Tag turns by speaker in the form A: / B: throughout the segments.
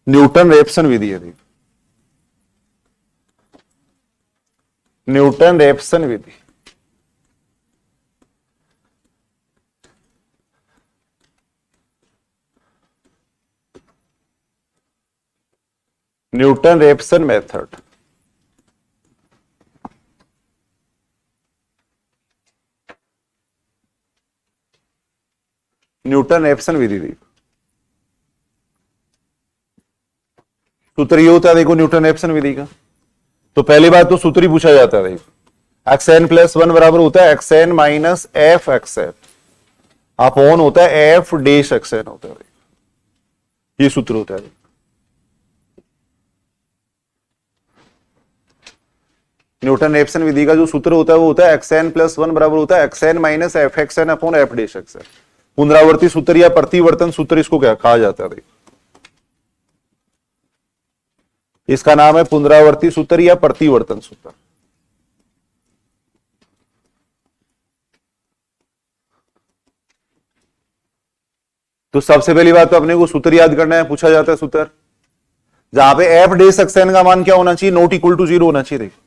A: Newton Raphson विधि है। Newton Raphson विधि, Newton Raphson method. Newton Raphson विधि थी। सूत्र ये होता है देखो न्यूटन रेप्सन विधि का। तो पहली बात तो सूत्र ही पूछा जाता है देखो, एक्सएन प्लस वन बराबर होता है X N minus F xn upon होता है एफ डैश एक्सएन होता है, ये सूत्र होता है। न्यूटन रेप्सन विधि का जो सूत्र होता है वो होता है एक्सएन प्लस वन बराबर होता है X N minus F xn upon F dash xn. पुनरावर्ती सूत्र या प्रतिवर्तन सूत्र इसको क्या कहा जाता है, इसका नाम है पुनरावर्ती सूत्र या प्रतिवर्तन सूत्र। तो सबसे पहली बात तो अपने को सूत्र याद करना है, पूछा जाता है सूत्र जहां पे एफ डैश एक्सएन का मान क्या होना चाहिए, नॉट इक्वल टू जीरो होना चाहिए। देखो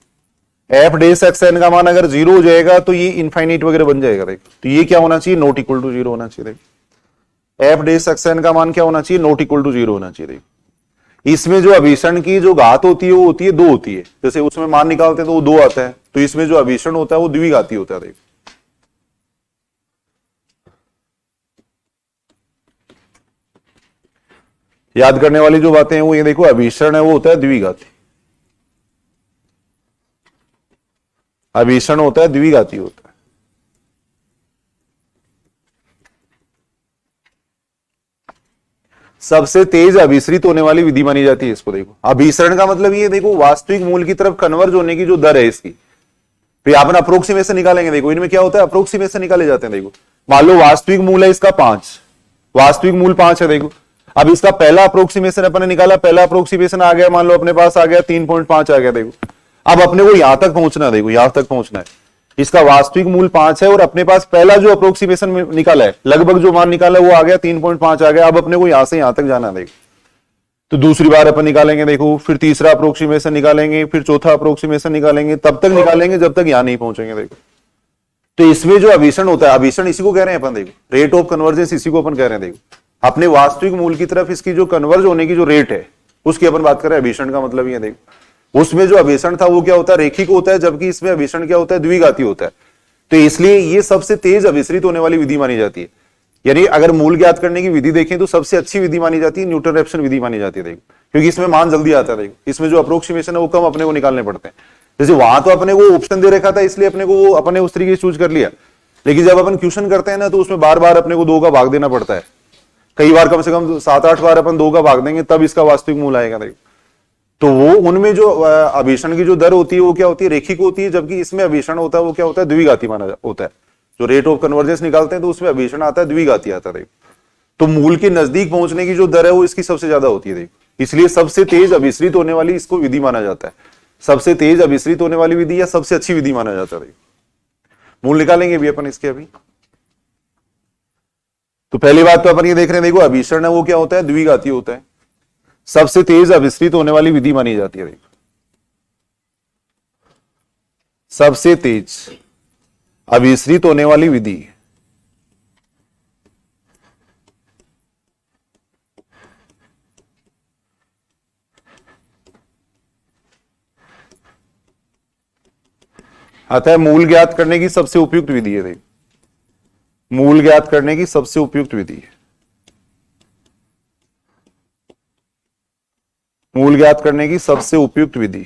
A: एफ डैश एक्सएन का मान अगर जीरो हो जाएगा तो ये इनफाइनाइट वगैरह बन जाएगा। देखो तो ये क्या होना चाहिए, नॉट इक्वल टू जीरो होना चाहिए। देखो एफ डैश एक्सएन का मान क्या होना चाहिए, नॉट इक्वल टू जीरो होना चाहिए। देखो इसमें जो अभीषण की जो घात होती है वो होती है दो होती है, जैसे उसमें मान निकालते हैं तो वो दो आता है, तो इसमें जो अभीषण होता है वो द्विघाती होता है। देखो याद करने वाली जो बातें हैं वो ये देखो, अभीषण है वो होता है द्विघाती, अभीषण होता है द्विघाती होता है। सबसे तेज अभिसरित होने वाली विधि मानी जाती है इसको। देखो अभिसरण का मतलब ये देखो वास्तविक मूल की तरफ कन्वर्ज होने की जो दर है इसकी, फिर अपन अप्रोक्सीमेशन निकालेंगे। देखो इनमें क्या होता है, अप्रोक्सीमेशन निकाले जाते हैं। देखो मान लो वास्तविक मूल है इसका 5, वास्तविक मूल 5 है। देखो अब इसका पहला अप्रोक्सीमेशन अपन ने निकाला, पहला अप्रोक्सीमेशन आ गया, मान लो अपने पास आ गया 3.5 आ गया। देखो अब अपने को यहां तक पहुंचना है, देखो यहां तक पहुंचना है, इसका वास्तविक मूल 5 है और अपने पास पहला जो अप्रोक्सीमेशन निकाला है, लगभग जो मान निकाला है वो आ गया 3.5 आ गया। अब अपने को यहां से यहां तक जाना है। देखो तो दूसरी बार अपन निकालेंगे, देखो फिर तीसरा अप्रोक्सीमेशन निकालेंगे, फिर चौथा अप्रोक्सीमेशन निकालेंगे, तब तक निकालेंगे जब तक यहां नहीं पहुंचेंगे। देखो तो इसमें जो अभीषण होता है, अभीषण इसी को कह रहे हैं अपन, देखो रेट ऑफ कन्वर्जेंस इसी को अपन कह रहे हैं। देखो अपने वास्तविक मूल की तरफ इसकी जो कन्वर्ज होने की जो रेट है उसकी अपन बात कर रहे हैं। अभीषण का मतलब ये देखो उसमें जो अभीषण था वो क्या होता है, रेखिक होता है, जबकि इसमें अभीषण क्या होता है, द्विघाती होता है। तो इसलिए ये सबसे तेज अभिसरित होने वाली विधि मानी जाती है। यानी अगर मूल ज्ञात करने की विधि देखें तो सबसे अच्छी विधि मानी जाती है न्यूटन रेप्सन विधि मानी जाती है। देखो क्योंकि इसमें मान जल्दी आता है। देखो इसमें जो अप्रोक्सीमेशन है वो कम अपने को निकालने पड़ते हैं। जैसे वहां तो अपने को ऑप्शन दे रखा था इसलिए अपने को वो अपने उस तरीके से चूज कर लिया, लेकिन जब अपन क्वेश्चन करते हैं ना तो उसमें बार बार अपने को 2 का भाग देना पड़ता है। कई बार कम से कम 7-8 बार अपन 2 का भाग देंगे तब इसका वास्तविक मूल आएगा। देखो तो वो उनमें जो अभीषण की जो दर होती है वो क्या होती है, रेखिक होती है, जबकि इसमें अभीषण होता है वो क्या होता है, द्विघाती माना होता है। जो रेट ऑफ कन्वर्जेंस निकालते हैं तो उसमें अभीषण आता है द्विघाती आता है। देखो तो मूल के नजदीक पहुंचने की जो दर है वो इसकी सबसे ज्यादा होती है। देखो इसलिए सबसे तेज अभिसरित होने वाली इसको विधि माना जाता है, सबसे तेज अभिसरित होने वाली विधि या सबसे अच्छी विधि माना जाता है। देखो मूल निकालेंगे भी अपन इसके अभी। तो पहली बात तो अपन ये देख रहे हैं, देखो अभीषण है वो क्या होता है, द्विघाती होता है, सबसे तेज अभिसरित होने वाली विधि मानी जाती है। देखो सबसे तेज अभिसरित होने वाली विधि अतः मूल ज्ञात करने की सबसे उपयुक्त विधि है। देखो मूल ज्ञात करने की सबसे उपयुक्त विधि है, मूल ज्ञात करने की सबसे उपयुक्त विधि,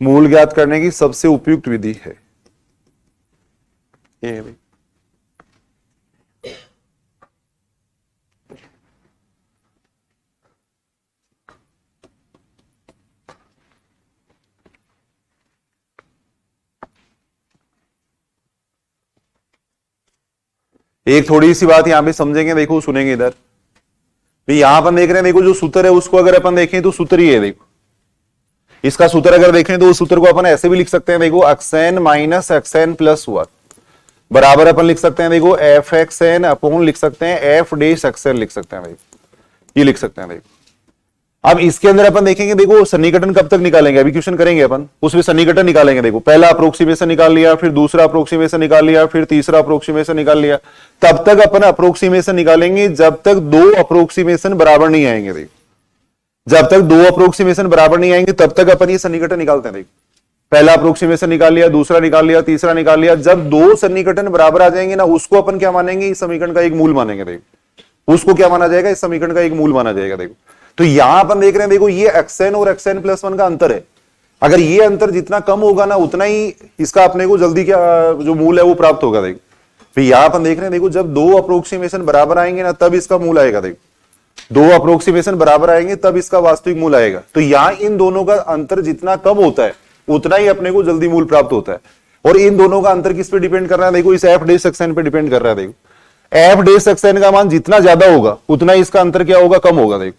A: मूल ज्ञात करने की सबसे उपयुक्त विधि है ये। एक थोड़ी सी बात यहां पे समझेंगे, देखो सुनेंगे इधर भी। यहां अपन देख रहे हैं, देखो जो सूत्र है उसको अगर अपन देखें तो सूत्र ही है। देखो इसका सूत्र अगर देखें तो उस सूत्र को अपन ऐसे भी लिख सकते हैं, देखो एक्सएन माइनस एक्सएन प्लस 1 बराबर अपन लिख सकते हैं देखो एफ एक्स एन अपॉन लिख सकते हैं एफ डैश एक्स एन लिख सकते हैं देखो, ये लिख सकते हैं देखो। अब इसके अंदर अपन देखेंगे देखो सन्निकटन कब तक निकालेंगे, अभी क्वेश्चन करेंगे अपन, उसमें सन्निकटन निकालेंगे देखो। पहला अप्रोक्सीमेशन निकाल लिया, फिर दूसरा अप्रोक्सीमेशन निकाल लिया, फिर तीसरा अप्रोक्सीमेशन निकाल लिया। तब तक अपन अप्रोक्सीमेशन निकालेंगे जब तक दो अप्रोक्सीमेशन बराबर नहीं आएंगे देखो। जब तक दो अप्रोक्सीमेशन बराबर नहीं आएंगे तब तक अपन ये सन्निकटन निकालते हैं देखो। पहला अप्रोक्सीमेशन निकाल लिया, दूसरा निकाल लिया, तीसरा निकाल लिया। जब दो सन्निकटन बराबर आ जाएंगे ना, उसको अपन क्या मानेंगे, इस समीकरण का एक मूल मानेंगे देखो। उसको क्या माना जाएगा, इस समीकरण का एक मूल माना जाएगा देखो। तो यहां अपन देख रहे हैं देखो ये xn और xn प्लस 1 का अंतर है। अगर ये अंतर जितना कम होगा ना उतना ही इसका अपने को जल्दी क्या जो मूल है वो प्राप्त होगा देखो। फिर यहां अपन देख रहे हैं देखो जब दो अप्रोक्सीमेशन बराबर आएंगे ना तब इसका मूल आएगा देखो। दो अप्रोक्सीमेशन बराबर आएंगे तब इसका वास्तविक मूल आएगा। तो यहां इन दोनों का अंतर जितना कम होता है उतना ही अपने को जल्दी मूल प्राप्त होता है। और इन दोनों का अंतर किस पे डिपेंड कर रहा है देखो, इस एफ डैश xn पे डिपेंड कर रहा है देखो। एफ डैश xn का मान जितना ज्यादा होगा उतना इसका अंतर क्या होगा, कम होगा देखो।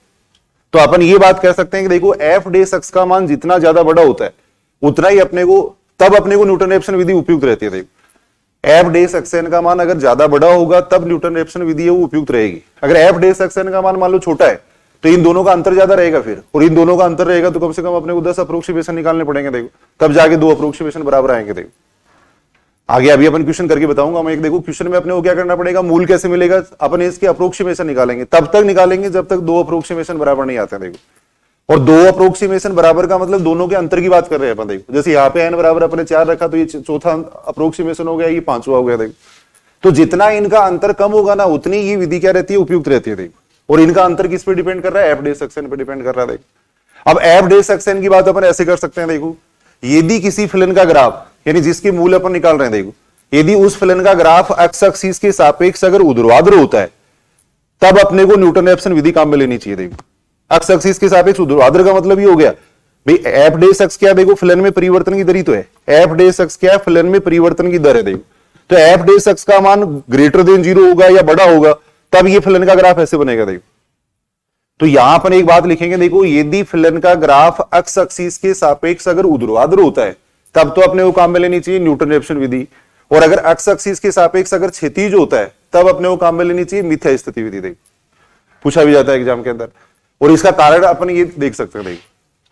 A: तो अपन ये बात कह सकते हैं कि देखो एफ डैश x का मान जितना ज्यादा बड़ा होता है उतना ही अपने को तब अपने को न्यूटन रेफसन विधि उपयुक्त रहती है देखो। एफ डैश xn का मान अगर ज्यादा बड़ा होगा तब न्यूटन रेफसन विधि है वो उपयुक्त रहेगी। अगर एफ डैश xn का मान मान लो छोटा है तो इन दोनों का अंतर ज्यादा रहेगा फिर, और इन दोनों का अंतर रहेगा तो कम से कम अपने को 10 अप्रोक्सीमेशन निकालने पड़ेंगे देखो, तब जाके दो अप्रोक्सीमेशन बराबर आएंगे देखो। आगे अभी अपन क्वेश्चन करके बताऊंगा मैं एक। देखो क्वेश्चन में अपने को क्या करना पड़ेगा, मूल कैसे मिलेगा, अपन इसके अप्रोक्सीमेशन निकालेंगे। तब तक निकालेंगे जब तक दो अप्रोक्सीमेशन बराबर नहीं आते देखो। और दो अप्रोक्सीमेशन बराबर का मतलब दोनों के अंतर की बात कर रहे हैं अपन देखो। जैसे यहाँ पे n बराबर अपने 4 रखा तो ये चौथा अप्रोक्सीमेशन हो गया, ये पांचवा हो गया देखो। तो जितना इनका अंतर कम होगा ना उतनी ये विधि क्या रहती है, उपयुक्त रहती है देखो। और इनका अंतर किस पे डिपेंड कर रहा है, एफ डैश xn पे डिपेंड कर रहा है देखो। अब एफ डैश xn की बात अपन ऐसे कर सकते हैं देखो, यदि किसी फलन का ग्राफ यानी जिसकी मूल अपन निकाल रहे हैं देखो, यदि उस फलन का ग्राफ एक्स एक्सिस के सापेक्ष अगर ऊर्ध्वाधर होता है तब अपने को न्यूटन रेफसन विधि काम में लेनी चाहिए देखो। एक्स एक्सिस के सापेक्ष ऊर्ध्वाधर का मतलब ये हो गया भाई एफ डैश x क्या देखो, फलन में परिवर्तन की दर ही तो है। एफ डैश x क्या है, फलन में परिवर्तन की दर है देखो। तो एफ डैश x का मान ग्रेटर देन 0 होगा या बड़ा होगा तब ये फलन का ग्राफ ऐसे बनेगा देखो। तो यहां पर एक बात लिखेंगे देखो, यदि फलन का ग्राफ एक्स एक्सिस के सापेक्ष अगर ऊर्ध्वाधर होता है तब तो अपने को काम में लेनी चाहिए न्यूटन रेफसन विधि। और अगर एक्स एक्सिस के सापेक्ष अगर क्षैतिज होता है तब अपने को काम में लेनी चाहिए मिथ्या स्थिति विधि देखो। पूछा भी जाता है एग्जाम के अंदर। और इसका कारण अपन ये देख सकते हैं देखो,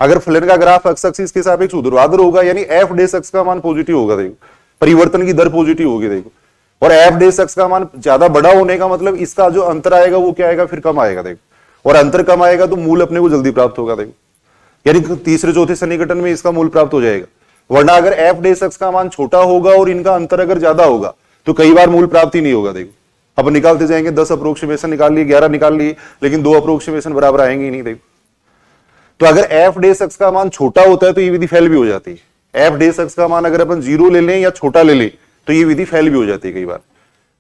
A: अगर फलन का ग्राफ एक्स एक्सिस के सापेक्ष ऊर्ध्वाधर होगा यानी एफ डैश x का मान पॉजिटिव होगा देखो, परिवर्तन की दर पॉजिटिव होगी देखो। और एफ डैश x का मान ज्यादा बड़ा होने का मतलब इसका जो अंतर आएगा वो क्या आएगा, फिर कम आएगा देखो। और अंतर कम आएगा तो मूल अपने को जल्दी प्राप्त होगा देखो, यानी तीसरे चौथे सन्निकटन में इसका मूल प्राप्त हो जाएगा। वरना अगर एफ डैश x का मान छोटा होगा और इनका अंतर अगर ज्यादा होगा तो कई बार मूल प्राप्ति नहीं होगा देखो। अब निकालते जाएंगे, 10 अप्रोक्सीमेशन निकाल लिए, 11 निकाल लिए, लेकिन दो अप्रोक्सीमेशन बराबर आएंगे ही नहीं देखो। तो अगर एफ डैश x का मान छोटा होता है तो ये विधि फेल भी हो जाती है। एफ डैश x का मान अगर अपन 0 ले लें या छोटा ले लें तो ये विधि फेल भी हो जाती है कई बार।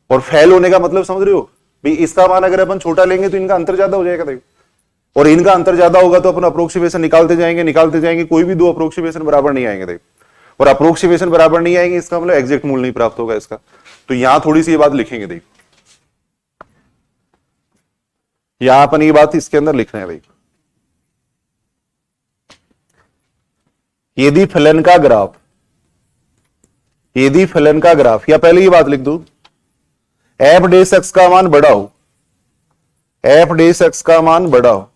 A: और फेल होने का मतलब समझ रहे हो भाई, इसका मान अगर अपन छोटा लेंगे तो इनका अंतर ज्यादा हो जाएगा देखो। और इनका अंतर ज्यादा होगा तो अपन अप्रोक्सीमेशन निकालते जाएंगे, कोई भी दो अप्रोक्सीमेशन बराबर नहीं आएंगे देखो। और अप्रोक्सीमेशन बराबर नहीं आएंगे इसका मतलब एग्जैक्ट मूल नहीं प्राप्त होगा इसका। तो यहां थोड़ी सी ये बात लिखेंगे देखो, यहां अपन ये बात इसके अंदर लिख रहे हैं देखो, यदि फलन का ग्राफ या पहले ये बात लिख दो, एफ डैश x का मान बड़ा हो, एफ डैश x का मान बड़ा हो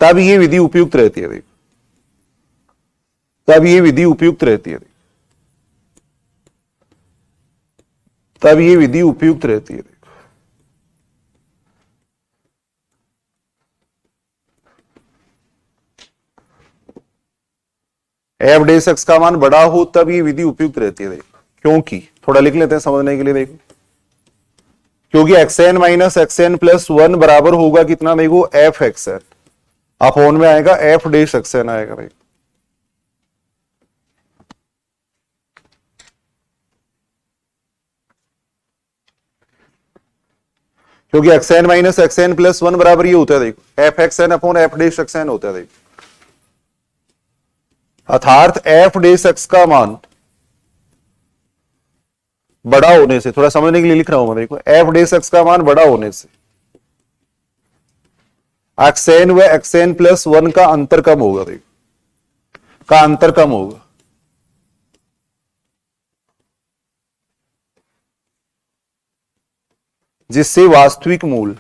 A: तब ये विधि उपयुक्त रहती है देखो, तब ये विधि उपयुक्त रहती है, तब ये विधि उपयुक्त रहती है। एफ डैश x का मान बड़ा हो तब ये विधि उपयुक्त रहती है देखो। क्योंकि थोड़ा लिख लेते हैं समझने के लिए देखो, क्योंकि xn माइनस xn प्लस 1 बराबर होगा कितना देखो, एफ xn अपॉन में आएगा एफ डैश xn आएगा देखो। क्योंकि xn माइनस xn प्लस 1 बराबर ये होता है देखो, F xn upon F dash xn होता है देखो। अर्थात एफ डैश x का मान बड़ा होने से, थोड़ा समझने के लिए लिख रहा हूं मैं देखो, एफ डैश x का मान बड़ा होने से xn व xn प्लस 1 का अंतर कम होगा देखो, का अंतर कम होगा। जिससे वास्तविक मूल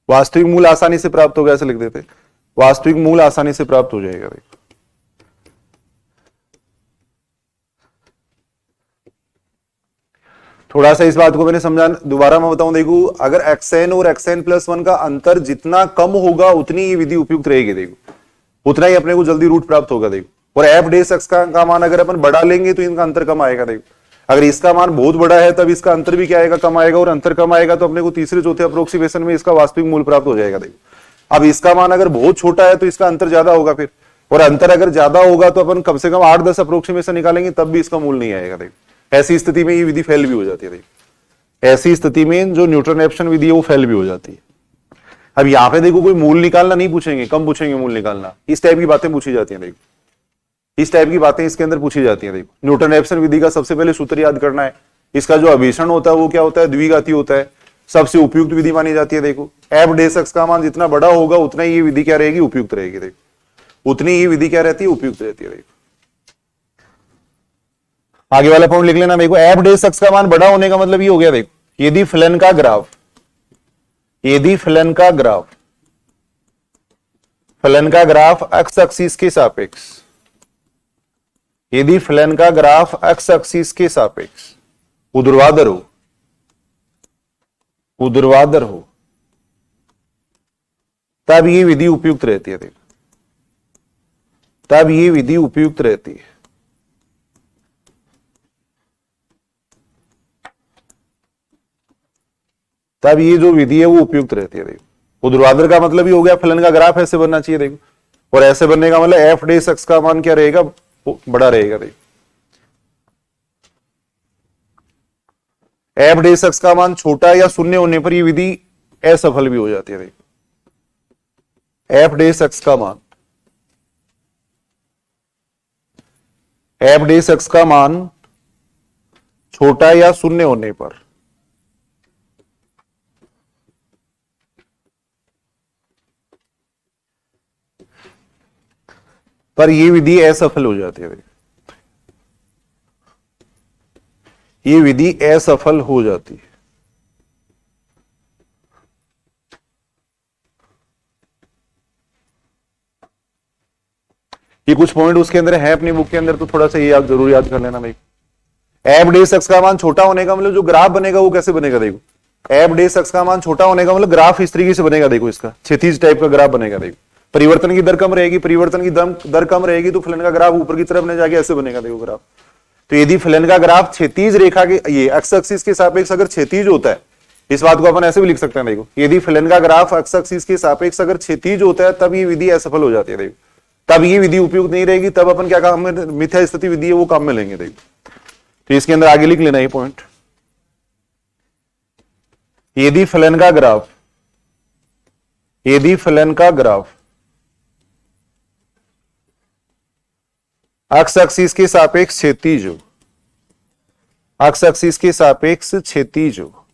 A: वास्तविक मूल आसानी से प्राप्त होगा, ऐसे लिख देते, वास्तविक मूल आसानी से प्राप्त हो जाएगा। देखो थोड़ा सा इस बात को मैंने समझा, दोबारा मैं बताऊं, देखो अगर xn और xn+1 का अंतर जितना कम होगा उतनी ये विधि उपयुक्त रहेगी, देखो उतना ही अपने को जल्दी रूट प्राप्त होगा। देखो और f डेस x का मान अगर अपन बढ़ा लेंगे तो इनका अंतर कम आएगा। देखो अगर इसका मान बहुत बड़ा है तब इसका अंतर भी क्या आएगा, कम आएगा, और अंतर कम आएगा तो अपने को तीसरे चौथे अप्रोक्सीमेशन में इसका वास्तविक मूल प्राप्त हो जाएगा। देखो अब इसका मान अगर बहुत छोटा है तो इसका अंतर ज्यादा होगा फिर, और अंतर अगर ज्यादा होगा तो अपन कम से कम 8-10 अप्रोक्सीमेशन निकालेंगे तब भी इसका मूल नहीं आएगा। देखो ऐसी स्थिति में ये विधि फेल भी हो जाती है। देखो ऐसी स्थिति में जो न्यूटन-रेफसन विधि है वो फेल भी हो जाती है। अब यहाँ पे देखो कोई मूल निकालना नहीं पूछेंगे, कम पूछेंगे मूल निकालना, इस टाइप की बातें पूछी जाती हैं। देखो इस टाइप की बातें इसके अंदर पूछी जाती हैं। देखो न्यूटन-रेफसन विधि का सबसे पहले सूत्र याद करना है, इसका जो अभिसरण होता है वो क्या होता है, द्विघाती होता है, सबसे उपयुक्त विधि मानी जाती है। देखो f डेस x का मान जितना बड़ा होगा उतना ही ये विधि क्या रहेगी, उपयुक्त रहेगी। देखो उतनी ही विधि क्या रहती है, उपयुक्त रहती है। देखो आगे वाला पॉइंट लिख लेना। देखो f डेस x का मान बड़ा होने का मतलब ये हो गया, देखो यदि फलन का ग्राफ, यदि फलन का ग्राफ, फलन का ग्राफ x एक्सिस के सापेक्ष, यदि फलन का ग्राफ x एक्सिस के सापेक्ष ऊर्ध्वाधर हो, ऊर्ध्वाधर हो, तब ये विधि उपयुक्त रहती है। देखो तब ये विधि उपयुक्त रहती है। तब ये जो विधि है वो उपयुक्त रहती है। देखो ऊर्ध्वाधर का मतलब ही हो गया फलन का ग्राफ ऐसे बनना चाहिए। देखो और ऐसे बनने का मतलब f डेस x का मान क्या रहेगा, बड़ा रहेगा। देखो f डेस x का मान छोटा या शून्य होने पर ये विधि असफल भी हो जाती है। देखो f डेस x का मान, f डेस x का मान छोटा या शून्य होने पर ये विधि असफल हो जाती है। ये विधि असफल हो जाती है। ये कुछ पॉइंट उसके अंदर है अपनी बुक के अंदर, तो थोड़ा सा ये आप जरूर याद कर लेना भाई। एफ डेस एक्स का मान छोटा होने का मतलब जो ग्राफ बनेगा वो कैसे बनेगा, देखो एफ डेस एक्स का मान छोटा होने का मतलब ग्राफ इस तरीके से बनेगा। देखो इसका क्षैतिज टाइप का ग्राफ बनेगा। देखो परिवर्तन की दर कम रहेगी, परिवर्तन की दर कम रहेगी तो फलन का ग्राफ ऊपर की तरफ नहीं जाके ऐसे बनेगा। देखो ग्राफ, तो यदि फलन का ग्राफ क्षैतिज रेखा के, ये एक्स एक्सिस के सापेक्ष अगर क्षैतिज होता है, इस बात को अपन ऐसे भी लिख सकते हैं। देखो यदि फलन का ग्राफ एक्स एक्सिस के सापेक्ष अगर क्षैतिज होता है तब ये विधि असफल हो जाती है। देखो तब ये विधि उपयुक्त नहीं रहेगी, तब अपन क्या काम में, मिथ्या स्थिति विधि है वो काम में लेंगे। देखो तो इसके अंदर आगे लिख लेना ये पॉइंट, यदि फलन का ग्राफ, यदि फलन का ग्राफ एक्स एक्सिस के सापेक्ष क्षैतिज हो, एक्स एक्सिस के सापेक्ष क्षैतिज हो,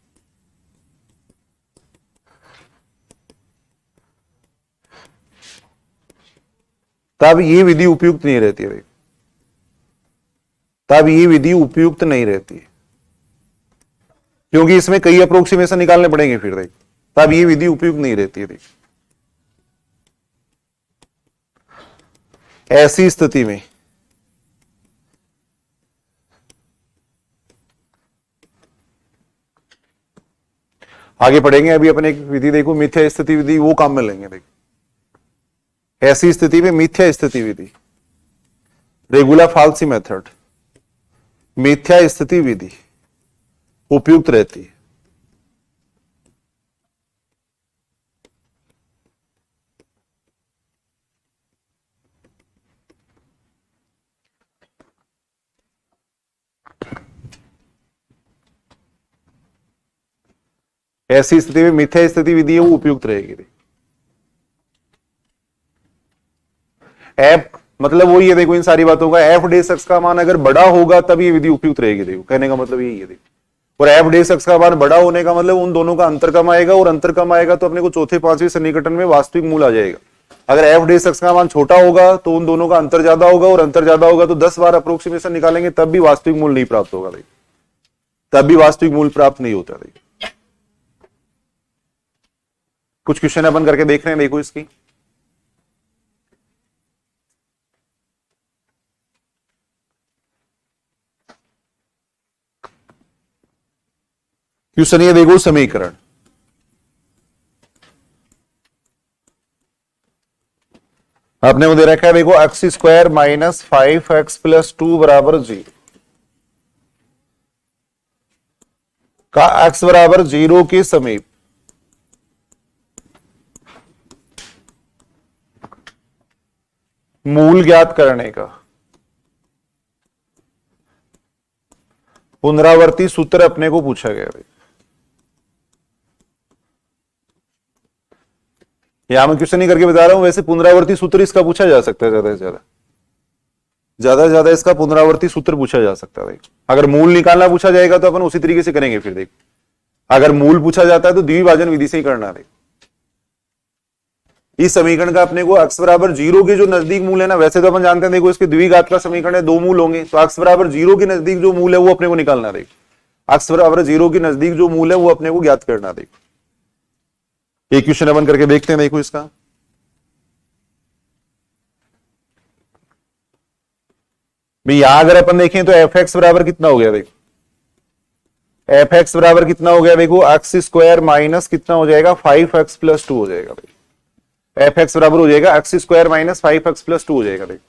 A: तब ये विधि उपयुक्त नहीं रहती है। तब ये विधि उपयुक्त नहीं रहती है, क्योंकि इसमें कई अप्रोक्सीमेशन निकालने पड़ेंगे फिर। देख तब ये विधि उपयुक्त नहीं रहती है। देख ऐसी स्थिति में आगे पढ़ेंगे, अभी अपने एक विधि देखो मिथ्या स्थिति विधि, वो काम में लेंगे। देखो ऐसी स्थिति में मिथ्या स्थिति विधि, रेगुलर फाल्सी मेथड, मिथ्या स्थिति विधि उपयुक्त रहती है। ऐसी स्थिति में मिथ्या स्थिति विधि है वो उपयुक्त रहेगी। एफ मतलब वही है, देखो इन सारी बातों का एफ डेस एक्स का मान अगर बड़ा होगा तब ये विधि उपयुक्त रहेगी। देखो कहने का मतलब यही है। देखो और एफ डे एक्स का मान बड़ा होने का मतलब उन दोनों का अंतर कम आएगा, और अंतर कम आएगा तो अपने को चौथे पांचवें सन्निकटन में वास्तविक मूल आ जाएगा। अगर एफ डे एक्स का मान छोटा होगा तो उन दोनों का अंतर ज्यादा होगा, और अंतर ज्यादा होगा तो 10 बार अप्रोक्सीमेशन निकालेंगे तब भी वास्तविक मूल नहीं प्राप्त होगा, देखिए तब भी वास्तविक मूल प्राप्त नहीं होता। देखिए कुछ क्वेश्चन अपन करके देख रहे हैं, देखो इसकी। क्वेश्चन ये देखो, समीकरण आपने वो दे रखा है, देखो x square minus 5x plus 2 बराबर 0 का x बराबर 0 के समीप मूल ज्ञात करने का पुनरावर्ती सूत्र अपने को पूछा गया। यहां मैं क्वेश्चन नहीं करके बता रहा हूं, वैसे पुनरावर्ती सूत्र इसका पूछा जा सकता है, ज्यादा से ज्यादा इसका पुनरावर्ती सूत्र पूछा जा सकता है। अगर मूल निकालना पूछा जाएगा तो अपन उसी तरीके से करेंगे। फिर देखो अगर मूल पूछा जाता है तो द्विभाजन विधि से ही करना है। इस समीकरण का अपने को x बराबर 0 के जो नजदीक मूल है ना, वैसे तो अपन जानते हैं देखो इसके द्विघात का समीकरण है, 2 मूल होंगे, तो x बराबर 0 के नजदीक जो मूल है वो अपने को निकालना। देखो x बराबर 0 के नजदीक जो मूल है वो अपने को ज्ञात करना। देखो एक क्वेश्चन अपन करके देखते हैं, देखो इसका। यहां अगर अपन देखें तो एफ एक्स बराबर कितना हो गया, देखो एफ एक्स बराबर कितना हो गया, देखो एक्स स्क्वायर माइनस कितना हो जाएगा 5x प्लस 2 हो जाएगा। देखो एफ एक्स बराबर हो जाएगा x square minus 5x plus 2 हो जाएगा। देखो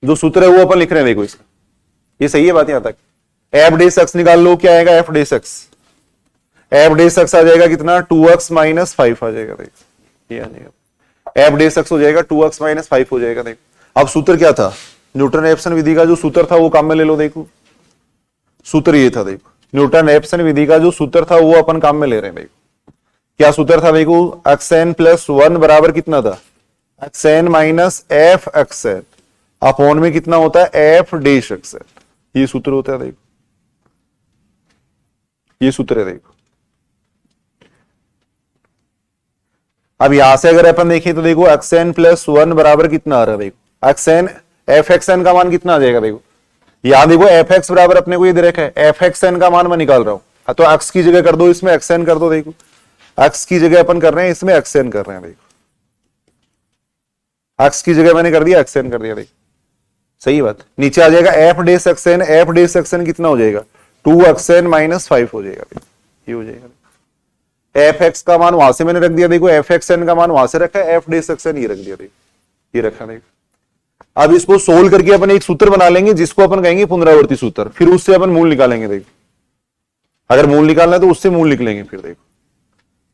A: जो सूत्र है वो अपन लिख रहे हैं, देखो इसका ये सही है बात यहां तक। एफ डेस एक्स निकाल लो, क्या आएगा एफ डेस एक्स, एफ डेस एक्स आ जाएगा कितना 2x माइनस 5 आ जाएगा। देखो ये आ जाएगा एफ डेस एक्स हो जाएगा 2x माइनस 5 हो जाएगा। देखो अब सूत्र क्या था, न्यूटन रेफसन विधि का जो सूत्र था वो काम में ले लो। देखो सूत्र ये था, देखो न्यूटन रेफसन विधि का जो सूत्र था वो अपन काम में ले रहे हैं। देखो क्या सूत्र था, देखो xn प्लस 1 बराबर कितना था xn minus F xn upon में कितना होता है एफ डेश एक्सएन, ये सूत्र होता है। देखो ये सूत्र है। देखो अब यहां से अगर अपन देखें तो देखो xn प्लस 1 बराबर कितना आ रहा है, देखो xn एफ एक्सएन का मान कितना आ जाएगा। देखो यहां देखो एफ एक्स बराबर अपने को ये दे रखा है, एफ एक्सएन का मान मैं निकाल रहा हूं, तो एक्स की जगह कर दो इसमें एक्सएन कर दो। देखो एक्स की जगह अपन कर रहे हैं इसमें एक्सएन कर रहे हैं। देखो एक्स की जगह मैंने कर दिया एक्सएन कर दिया। देखो सही बात, नीचे आ जाएगा एफ डेस एक्सएन, एफ डेस एक्सएन कितना हो जाएगा 2xn माइनस 5 हो जाएगा। देखो ये हो जाएगा, एफ एक्स का मान वहां से मैंने रख दिया, देखो एफ एक्सएन का मान वहां से रखा है, एफ डेस एक्सएन ये रख दिया। देखो ये रखा। देखो अब इसको सोल्व करके अपन एक सूत्र बना लेंगे जिसको अपन कहेंगे पुनरावर्ती सूत्र, फिर उससे अपन मूल निकालेंगे। देखो अगर मूल निकालना है तो उससे मूल निकलेंगे। फिर देखो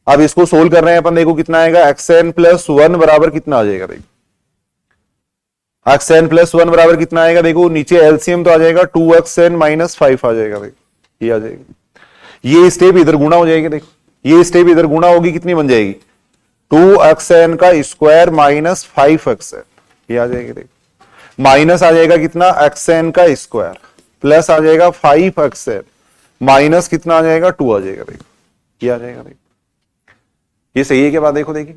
A: अब इसको सोल्व कर रहे हैं अपन, देखो कितना आएगा xn प्लस 1 बराबर कितना आ जाएगा। देखो xn प्लस 1 बराबर कितना आएगा, देखो नीचे एलसीएम तो आ जाएगा 2xn माइनस 5 आ जाएगा। देखो ये आ जाएगी, ये स्टेप इधर गुणा हो जाएगी। देखो ये स्टेप इधर गुणा होगी, कितनी बन जाएगी 2xn का स्क्वायर माइनस 5xn, ये आ जाएगी। देखो माइनस आ जाएगा कितना xn का स्क्वायर प्लस आ जाएगा 5xn माइनस कितना आ जाएगा 2 आ जाएगा। देखो ये आ जाएगा। देखो ये सही है क्या बात, देखो देखिए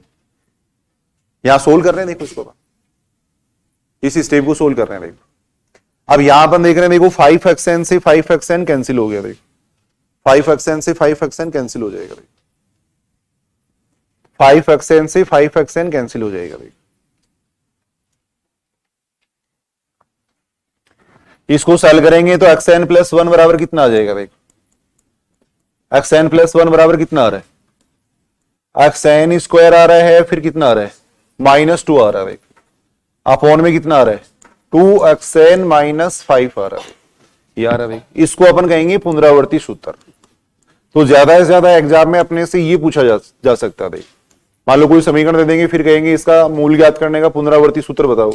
A: यहां सोल्व कर रहे हैं, देखो इसको इस स्टेप को सोल्व कर रहे हैं। देखो अब यहां पर देख रहे हैं, देखो 5xn से 5xn कैंसिल हो गया। देखो 5xn से 5xn कैंसिल हो जाएगा। देखो 5xn से 5xn कैंसिल हो जाएगा। देखो इसको सॉल्व करेंगे तो xn प्लस 1 बराबर कितना आ जाएगा। देखो xn प्लस 1 बराबर कितना आ रहा है, xn स्क्वायर आ रहा है, फिर कितना आ रहा है -2 आ रहा है। देखो अपॉन में कितना आ रहा है 2xn माइनस 5 आ रहा है, ये आ रहा है। इसको अपन कहेंगे पुनरावर्ती सूत्र। तो ज्यादा से ज्यादा एग्जाम में अपने से ये पूछा जा सकता है। मान लो कोई समीकरण दे देंगे, फिर कहेंगे इसका मूल ज्ञात करने का पुनरावर्ती सूत्र बताओ,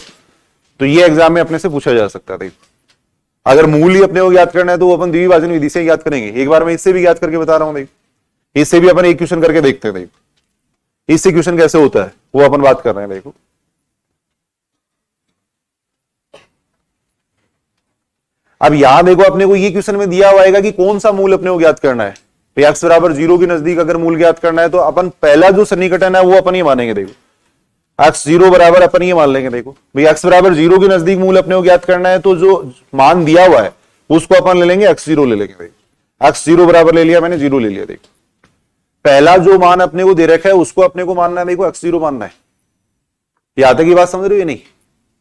A: तो ये एग्जाम में अपने से पूछा जा सकता है। अगर मूल ही अपने को ज्ञात करना है तो वो अपन द्विभाजन विधि से ज्ञात करेंगे। एक बार मैं इससे भी ज्ञात करके बता रहा हूं। देखो इससे भी अपन एक क्वेश्चन करके देखते हैं। देखो इससे क्वेश्चन कैसे होता है वो अपन बात कर रहे हैं। देखो अब यहां देखो अपने को ये क्वेश्चन में दिया हुआ है कि कौन सा मूल अपने को ज्ञात करना है। तो एक्स बराबर 0 के नजदीक अगर मूल ज्ञात करना है तो अपन पहला जो सन्निकटन है वो अपन ये मानेंगे। देखो एक्स 0 बराबर अपन ये मान लेंगे। देखो भाई एक्स बराबर 0 के नजदीक मूल अपने को ज्ञात करना है तो जो मान दिया हुआ है उसको अपन ले लेंगे x0 ले लेंगे। देखो x0 बराबर ले लिया मैंने, 0 ले लिया। देखो पहला जो मान अपने को दे रखा है उसको अपने को मानना है। देखो x0 मानना है। यहां तक की बात समझ रही है? नहीं,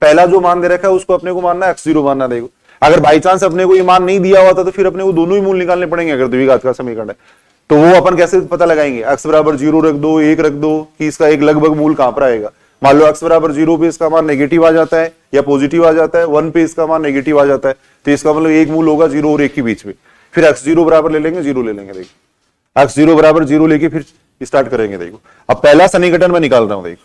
A: पहला जो मान दे रखा है उसको अपने को मानना है, x0 मानना। देखो अगर बाई चांस अपने को ये मान नहीं दिया हुआ था तो फिर अपने को दोनों ही मूल निकालने पड़ेंगे अगर द्विघात का समीकरण है तो वो अपन कैसे पता लगाएंगे? x बराबर 0 रख दो, 1 रख दो कि इसका एक लगभग मूल कहां पर आएगा। मान लो x बराबर 0 पे इसका मान नेगेटिव आ जाता है या पॉजिटिव आ जाता है, 1 पे इसका मान नेगेटिव आ जाता है तो इसका मतलब एक मूल होगा 0 और 1 के बीच में। फिर x0 बराबर ले लेंगे, 0 ले लेंगे। देखो x0 बराबर 0 लेके फिर स्टार्ट करेंगे। देखो अब पहला सन्निकटन मैं निकाल रहा हूं। देखो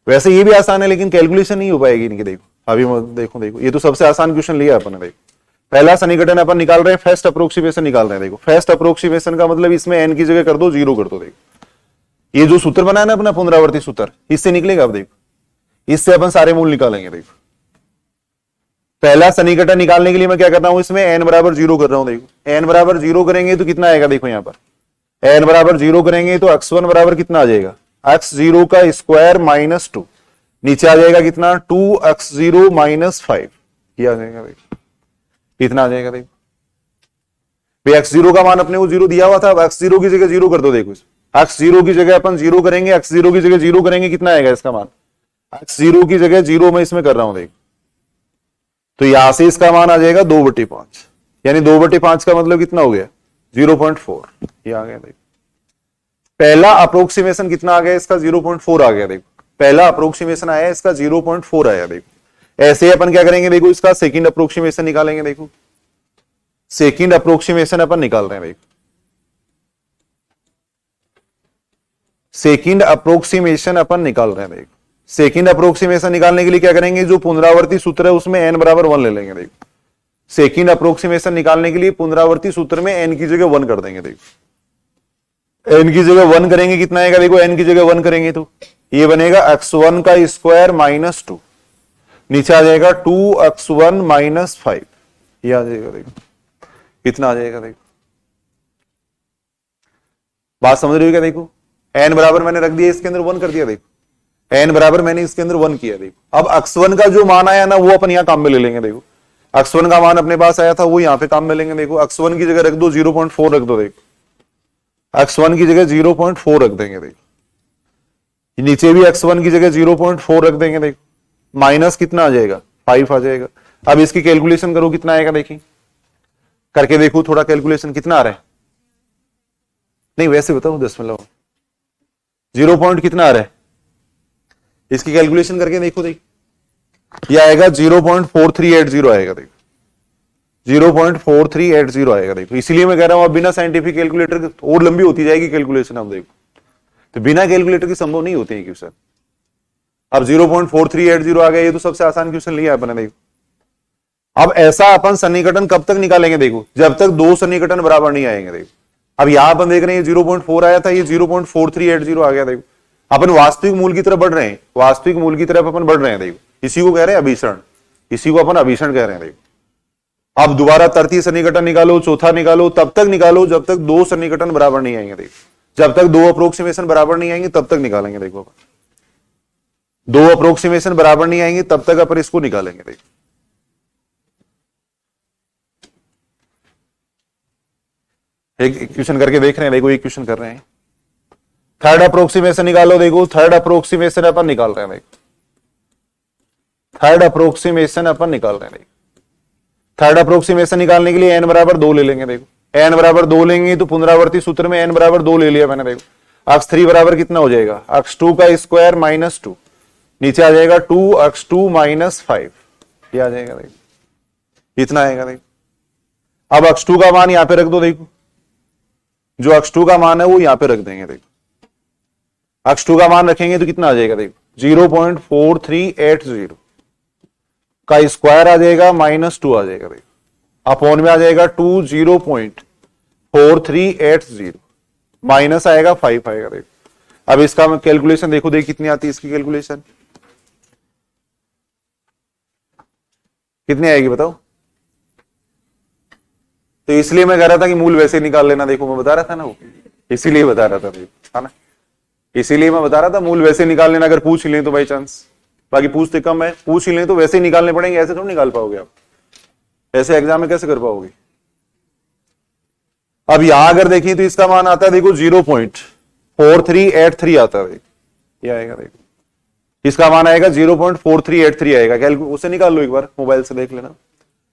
A: वैसे ये भी आसान है लेकिन कैलकुलेशन नहीं हो पाएगी इनकी। देखो अभी देखो ये तो सबसे आसान क्वेश्चन लिया अपन ने। देखो पहला सन्निकटन अपन निकाल रहे हैं, फर्स्ट अप्रोक्सीमेशन निकाल रहे हैं। देखो फर्स्ट अप्रोक्सीमेशन का मतलब इसमें n की जगह कर दो 0 कर दो। देखो ये जो सूत्र बना है ना अपना पुनरावर्ती सूत्र, इससे निकलेगा। अब देखो इससे अपन सारे मूल निकालेंगे। देखो पहला सन्निकटन निकालने के लिए मैं क्या कर रहा हूं, इसमें n बराबर 0 कर रहा हूं। देखो n बराबर 0 करेंगे तो कितना आएगा? देखो यहां पर n बराबर 0 करेंगे तो x1 बराबर कितना आ जाएगा? x0 का स्क्वायर माइनस 2, नीचे आ जाएगा कितना? 2x0 माइनस 5, ये आ जाएगा। देखो इतना आ जाएगा। देखो x0 का मान अपने को 0 दिया हुआ था, अब x0 की जगह 0 कर दो। देखो x0 की जगह अपन 0 करेंगे, x0 की जगह 0 करेंगे, कितना आएगा इसका मान? x0 की जगह 0 मैं इसमें कर रहा हूं। देखो तो यहां से इसका मान आ जाएगा 2/5, यानी 2/5 का मतलब कितना हो गया? 0.4, ये आ गया। देखो पहला अप्रोक्सीमेशन कितना आ गया इसका? 0.4 आ गया। देखो पहला अप्रोक्सीमेशन आया इसका 0.4 आया। देखो ऐसे अपन क्या करेंगे? देखो इसका सेकंड अप्रोक्सीमेशन निकालेंगे। देखो सेकंड अप्रोक्सीमेशन अपन निकाल रहे हैं। देखो सेकंड अप्रोक्सीमेशन अपन निकाल रहे हैं। देखो सेकंड अप्रोक्सीमेशन निकालने के लिए क्या करेंगे? जो पुनरावर्ती सूत्र है उसमें n बराबर 1 ले लेंगे। देखो सेकंड अप्रोक्सीमेशन निकालने के लिए पुनरावर्ती सूत्र में n की जगह 1 कर देंगे। देखो n की जगह 1 करेंगे, कितना आएगा? देखो n की जगह 1 करेंगे तो ये बनेगा x1 का स्क्वायर माइनस 2, नीचे आ जाएगा 2x1 माइनस 5, ये आ जाएगा। देखो कितना आ जाएगा? देखो बात समझ रही हो क्या? देखो n बराबर मैंने रख दिया, इसके अंदर 1 कर दिया। देखो n बराबर मैंने इसके अंदर 1 किया। देखो अब x1 का जो मान आया ना वो अपन यहां काम में ले लेंगे। देखो x1 का मान अपने पास आया था वो यहां पे काम में लेंगे। देखो x1 की जगह रख दो 0.4 रख दो। देखो x1 की जगह 0.4 रख देंगे। देखो नीचे भी x1 की जगह 0.4 रख देंगे। देखो माइनस कितना आ जाएगा? 5 आ जाएगा। अब इसकी कैलकुलेशन करो कितना आएगा? देखिए करके देखो थोड़ा कैलकुलेशन कितना आ रहा है। नहीं वैसे बताओ 0 कितना आ रहा है, इसकी कैलकुलेशन करके देखो। देखो ये आएगा 0.4380 आएगा। देखो 0.4380 आएगा। देखो इसीलिए मैं कह रहा हूं अब बिना साइंटिफिक कैलकुलेटर और लंबी होती जाएगी कैलकुलेशन। अब देखो तो बिना कैलकुलेटर की संभव नहीं होती है क्वेश्चन। अब 0.4380 आ गया, ये तो सबसे आसान क्वेश्चन लिया है अपने। देखो अब ऐसा अपन सन्निकटन कब तक निकालेंगे? देखो जब तक दो सन्निकटन बराबर नहीं आएंगे। देखो अब यहां अपन देख रहे हैं 0.4 आया था, ये 0.4380 आ गया। देखो अपन वास्तविक मूल की तरफ बढ़ रहे हैं, वास्तविक मूल की तरफ अपन बढ़ रहे हैं। देखो इसी को कह रहे हैं अभिसरण, इसी को अपन अभिसरण कह रहे हैं। देखो अब दोबारा तृतीय सन्निकटन निकालो, चौथा निकालो, तब तक निकालो जब तक दो सन्निकटन बराबर नहीं आएंगे। देखो जब तक दो अप्रोक्सीमेशन बराबर नहीं आएंगे तब तक निकालेंगे। देखो अपन दो अप्रोक्सीमेशन बराबर नहीं आएंगे तब तक अपन इसको निकालेंगे। देखो एक क्वेश्चन करके देख रहे हैं। देखो एक क्वेश्चन कर रहे हैं, थर्ड अप्रोक्सीमेशन निकालो। देखो थर्ड अप्रोक्सीमेशन अपन निकाल रहे हैं। देखो थर्ड अप्रोक्सीमेशन अपन निकाल रहे हैं। देखो थर्ड अप्रोक्सीमेशन निकालने के लिए n बराबर 2 ले लेंगे। देखो n बराबर 2 लेंगे तो पुनरावर्ती सूत्र में n बराबर 2 ले लिया मैंने। देखो x3 बराबर कितना हो जाएगा? x2 का स्क्वायर माइनस 2, नीचे आ जाएगा 2x2 माइनस 5, ये आ जाएगा। देखो इतना आएगा। देखो अब x2 का मान यहां पे रख दो। देखो जो x2 का मान है वो यहां पे रख देंगे। देखो x2 का मान रखेंगे तो कितना आ जाएगा? देखो 0.4380 का स्क्वायर आ जाएगा माइनस 2 आ जाएगा। देखो अपॉन में आ जाएगा 0.4380 माइनस आएगा 5 आएगा। देखो अब इसका कैलकुलेशन देखो, देख कितनी आती है इसकी कैलकुलेशन, कितनी आएगी बताओ? तो इसलिए मैं कह रहा था कि मूल वैसे निकाल लेना, देखो मैं बता रहा था ना वो, इसीलिए बता रहा था देखो, है ना, इसीलिए मैं बता रहा था मूल वैसे निकाल लेना, अगर पूछ ही लें तो बाई चांस, बाकी पूछते कम है, पूछ ही लें तो वैसे ही निकालने पड़ेंगे, ऐसे थोड़ा निकाल पाओगे आप, ऐसे एग्जाम में कैसे कर पाओगे। अब यहां अगर देखिए तो इसका मान आता है देखो 0.4383 आता है, ये आएगा देखो, इसका मान आएगा 0.4383 आएगा, कैलकुलेट उसे निकाल लो एक बार, मोबाइल से देख लेना,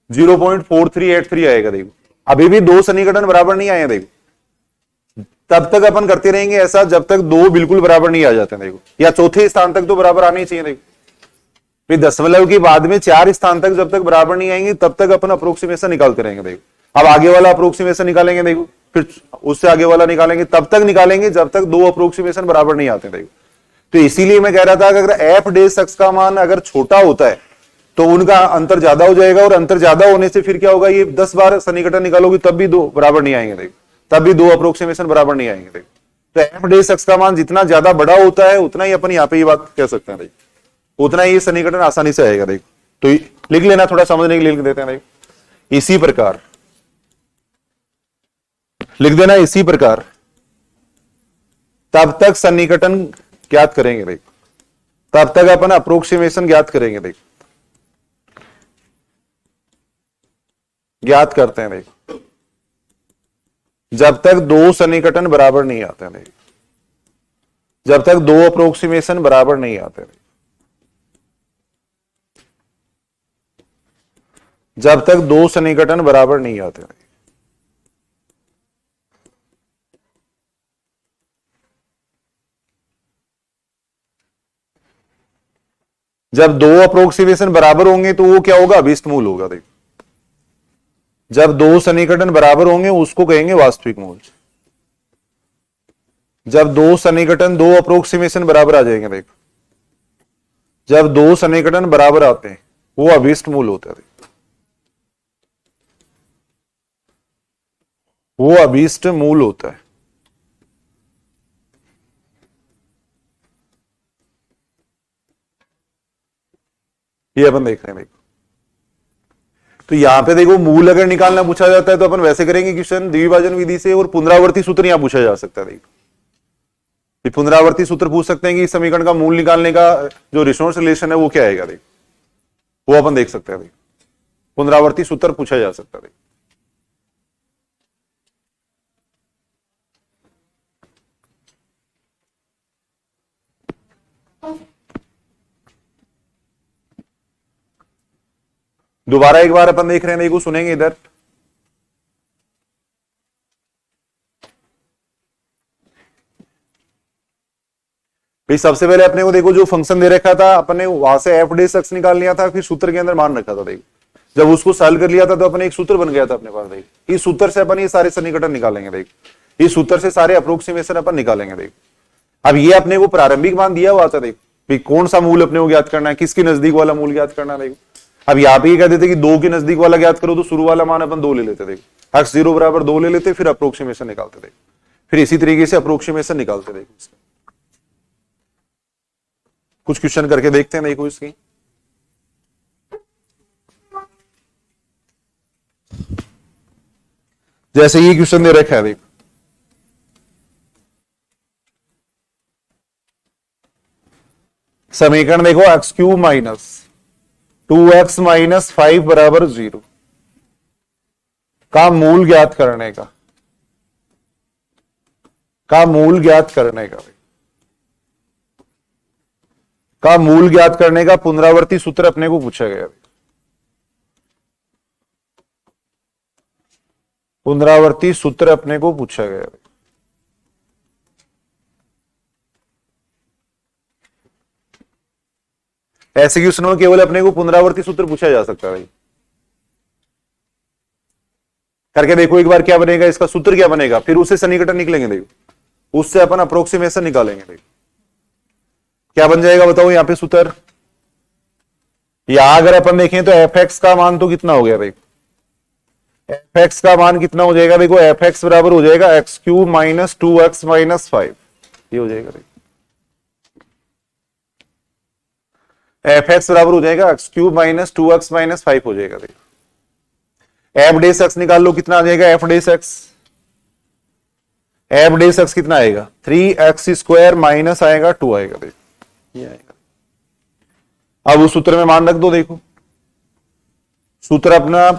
A: 0.4383 आएगा देखो। अभी भी दो सन्निकटन बराबर नहीं आए हैं देखो, तब तक अपन करते रहेंगे ऐसा जब तक दो बिल्कुल बराबर नहीं आ जाते देखो, या चौथे स्थान तक तो बराबर आने ही चाहिए देखो, फिर दशमलव के बाद में 4 स्थान तक जब तक बराबर नहीं आएंगे तब तक अपन अप्रोक्सीमेशन निकालते रहेंगे देखो। अब आगे वाला अप्रोक्सीमेशन निकालेंगे देखो, फिर उससे आगे वाला निकालेंगे, तब तक निकालेंगे जब तक दो अप्रोक्सीमेशन बराबर नहीं आते देखो। तो इसीलिए मैं कह रहा था कि अगर एफ डे सक्स का मान अगर छोटा होता है तो उनका अंतर ज्यादा हो जाएगा, और अंतर ज्यादा होने से फिर क्या होगा, ये 10 बार सन्निकटन निकालोगे तब भी दो बराबर नहीं आएंगे देखो, तब भी दो अप्रोक्सीमेशन बराबर नहीं आएंगे देखो। तो एफ डे सक्स का मान जितना ज्यादा बड़ा होता है उतना ही अपन यहाँ पे ये बात कह सकते हैं देखो, उतना ही सन्निकटन आसानी से आएगा देखो। तो लिख लेना, थोड़ा समझने के लिए लिख देते हैं देखो, इसी प्रकार लिख देना, इसी प्रकार तब तक सन्निकटन ज्ञात करेंगे देखो, तब तक अपन अप्रोक्सीमेशन ज्ञात करेंगे देखो, ज्ञात करते हैं देखो, जब तक दो सन्निकटन बराबर नहीं आते देखो, जब तक दो अप्रोक्सीमेशन बराबर नहीं आते देखो, जब तक दो सन्निकटन बराबर नहीं आते देखो। जब दो अप्रोक्सीमेशन बराबर होंगे तो वो क्या होगा, अभीष्ट मूल होगा देखो, जब दो सन्निकटन बराबर होंगे उसको कहेंगे वास्तविक मूल, जब दो सन्निकटन दो अप्रोक्सीमेशन बराबर आ जाएंगे देखो, जब दो सन्निकटन बराबर आते हैं वो अभीष्ट मूल होता है, वो अभीष्ट मूल होता है। ये अपन देख रहे हैं देखो, तो यहां पे देखो मूल अगर निकालना पूछा जाता है तो अपन वैसे करेंगे क्वेश्चन द्विभाजन विधि से, और पुनरावर्ती सूत्र यहां पूछा जा सकता है देखो, पुनरावर्ती सूत्र पूछ सकते हैं कि इस समीकरण का मूल निकालने का जो रिसोर्स रिलेशन है वो क्या आएगा देखो, वो अपन देख सकते हैं देखो, पुनरावर्ती सूत्र पूछा जा सकता है देखो। दोबारा एक बार अपन देख रहे हैं देखो, सुनेंगे इधर, भाई सबसे पहले अपने को देखो जो फंक्शन दे रखा था अपन ने वहां से एफ डे सक्स निकाल लिया था, फिर सूत्र के अंदर मान रखा था देखो, जब उसको सॉल्व कर लिया था तो अपन एक सूत्र बन गया था अपने पास देखो, इस सूत्र से अपन ये सारे सन्निकटन निकालेंगे देखो, इस सूत्र से सारे अप्रोक्सीमेशन अपन निकालेंगे देखो। अब ये अपने को प्रारंभिक मान दिया हुआ था देखो, भाई कौन सा मूल अपने को ज्ञात करना है, किसके नजदीक वाला मूल ज्ञात करना है देखो। अब यहाँ पे ये कह देते कि दो के नजदीक वाला ज्ञात करो, तो शुरू वाला मान अपन दो ले लेते देखो, x 0 बराबर 2 ले लेते, फिर अप्रोक्सीमेशन निकालते देखो, फिर इसी तरीके से अप्रोक्सीमेशन निकालते देखो। कुछ क्वेश्चन करके देखते हैं देखो इसकी, जैसे ये क्वेश्चन दे रखा है देखो, समीकरण देखो x cube minus 2x minus 5 बराबर 0 का मूल ज्ञात करने का मूल ज्ञात करने का मूल ज्ञात करने का पुनरावर्ती सूत्र अपने को पूछा गया, पुनरावर्ती सूत्र अपने को पूछा गया। ऐसे क्वेश्चन में केवल अपने को पुनरावर्ती सूत्र पूछा जा सकता है भाई, करके देखो एक बार क्या बनेगा, इसका सूत्र क्या बनेगा, फिर उससे सन्निकटन निकलेंगे देखो, उससे अपन अप्रोक्सीमेशन निकालेंगे देखो, क्या बन जाएगा बताओ यहां पे सूत्र। यहां अगर अपन देखें तो एफ एक्स का मान तो कितना हो गया देखो, एफ एक्स का मान कितना हो जाएगा देखो, एफ एक्स बराबर हो जाएगा x cube minus 2x minus 5, ये हो जाएगा देखो, एफ एक्स बराबर हो जाएगा x cube minus 2x minus 5 हो जाएगा देखो। एफ डेस एक्स निकाल लो, कितना आ जाएगा एफ डेस एक्स? एफ डेस एक्स कितना आएगा? 3x² माइनस आएगा 2 आएगा, देखो ये आएगा। अब उस सूत्र में मान रख दो, देखो सूत्र अपना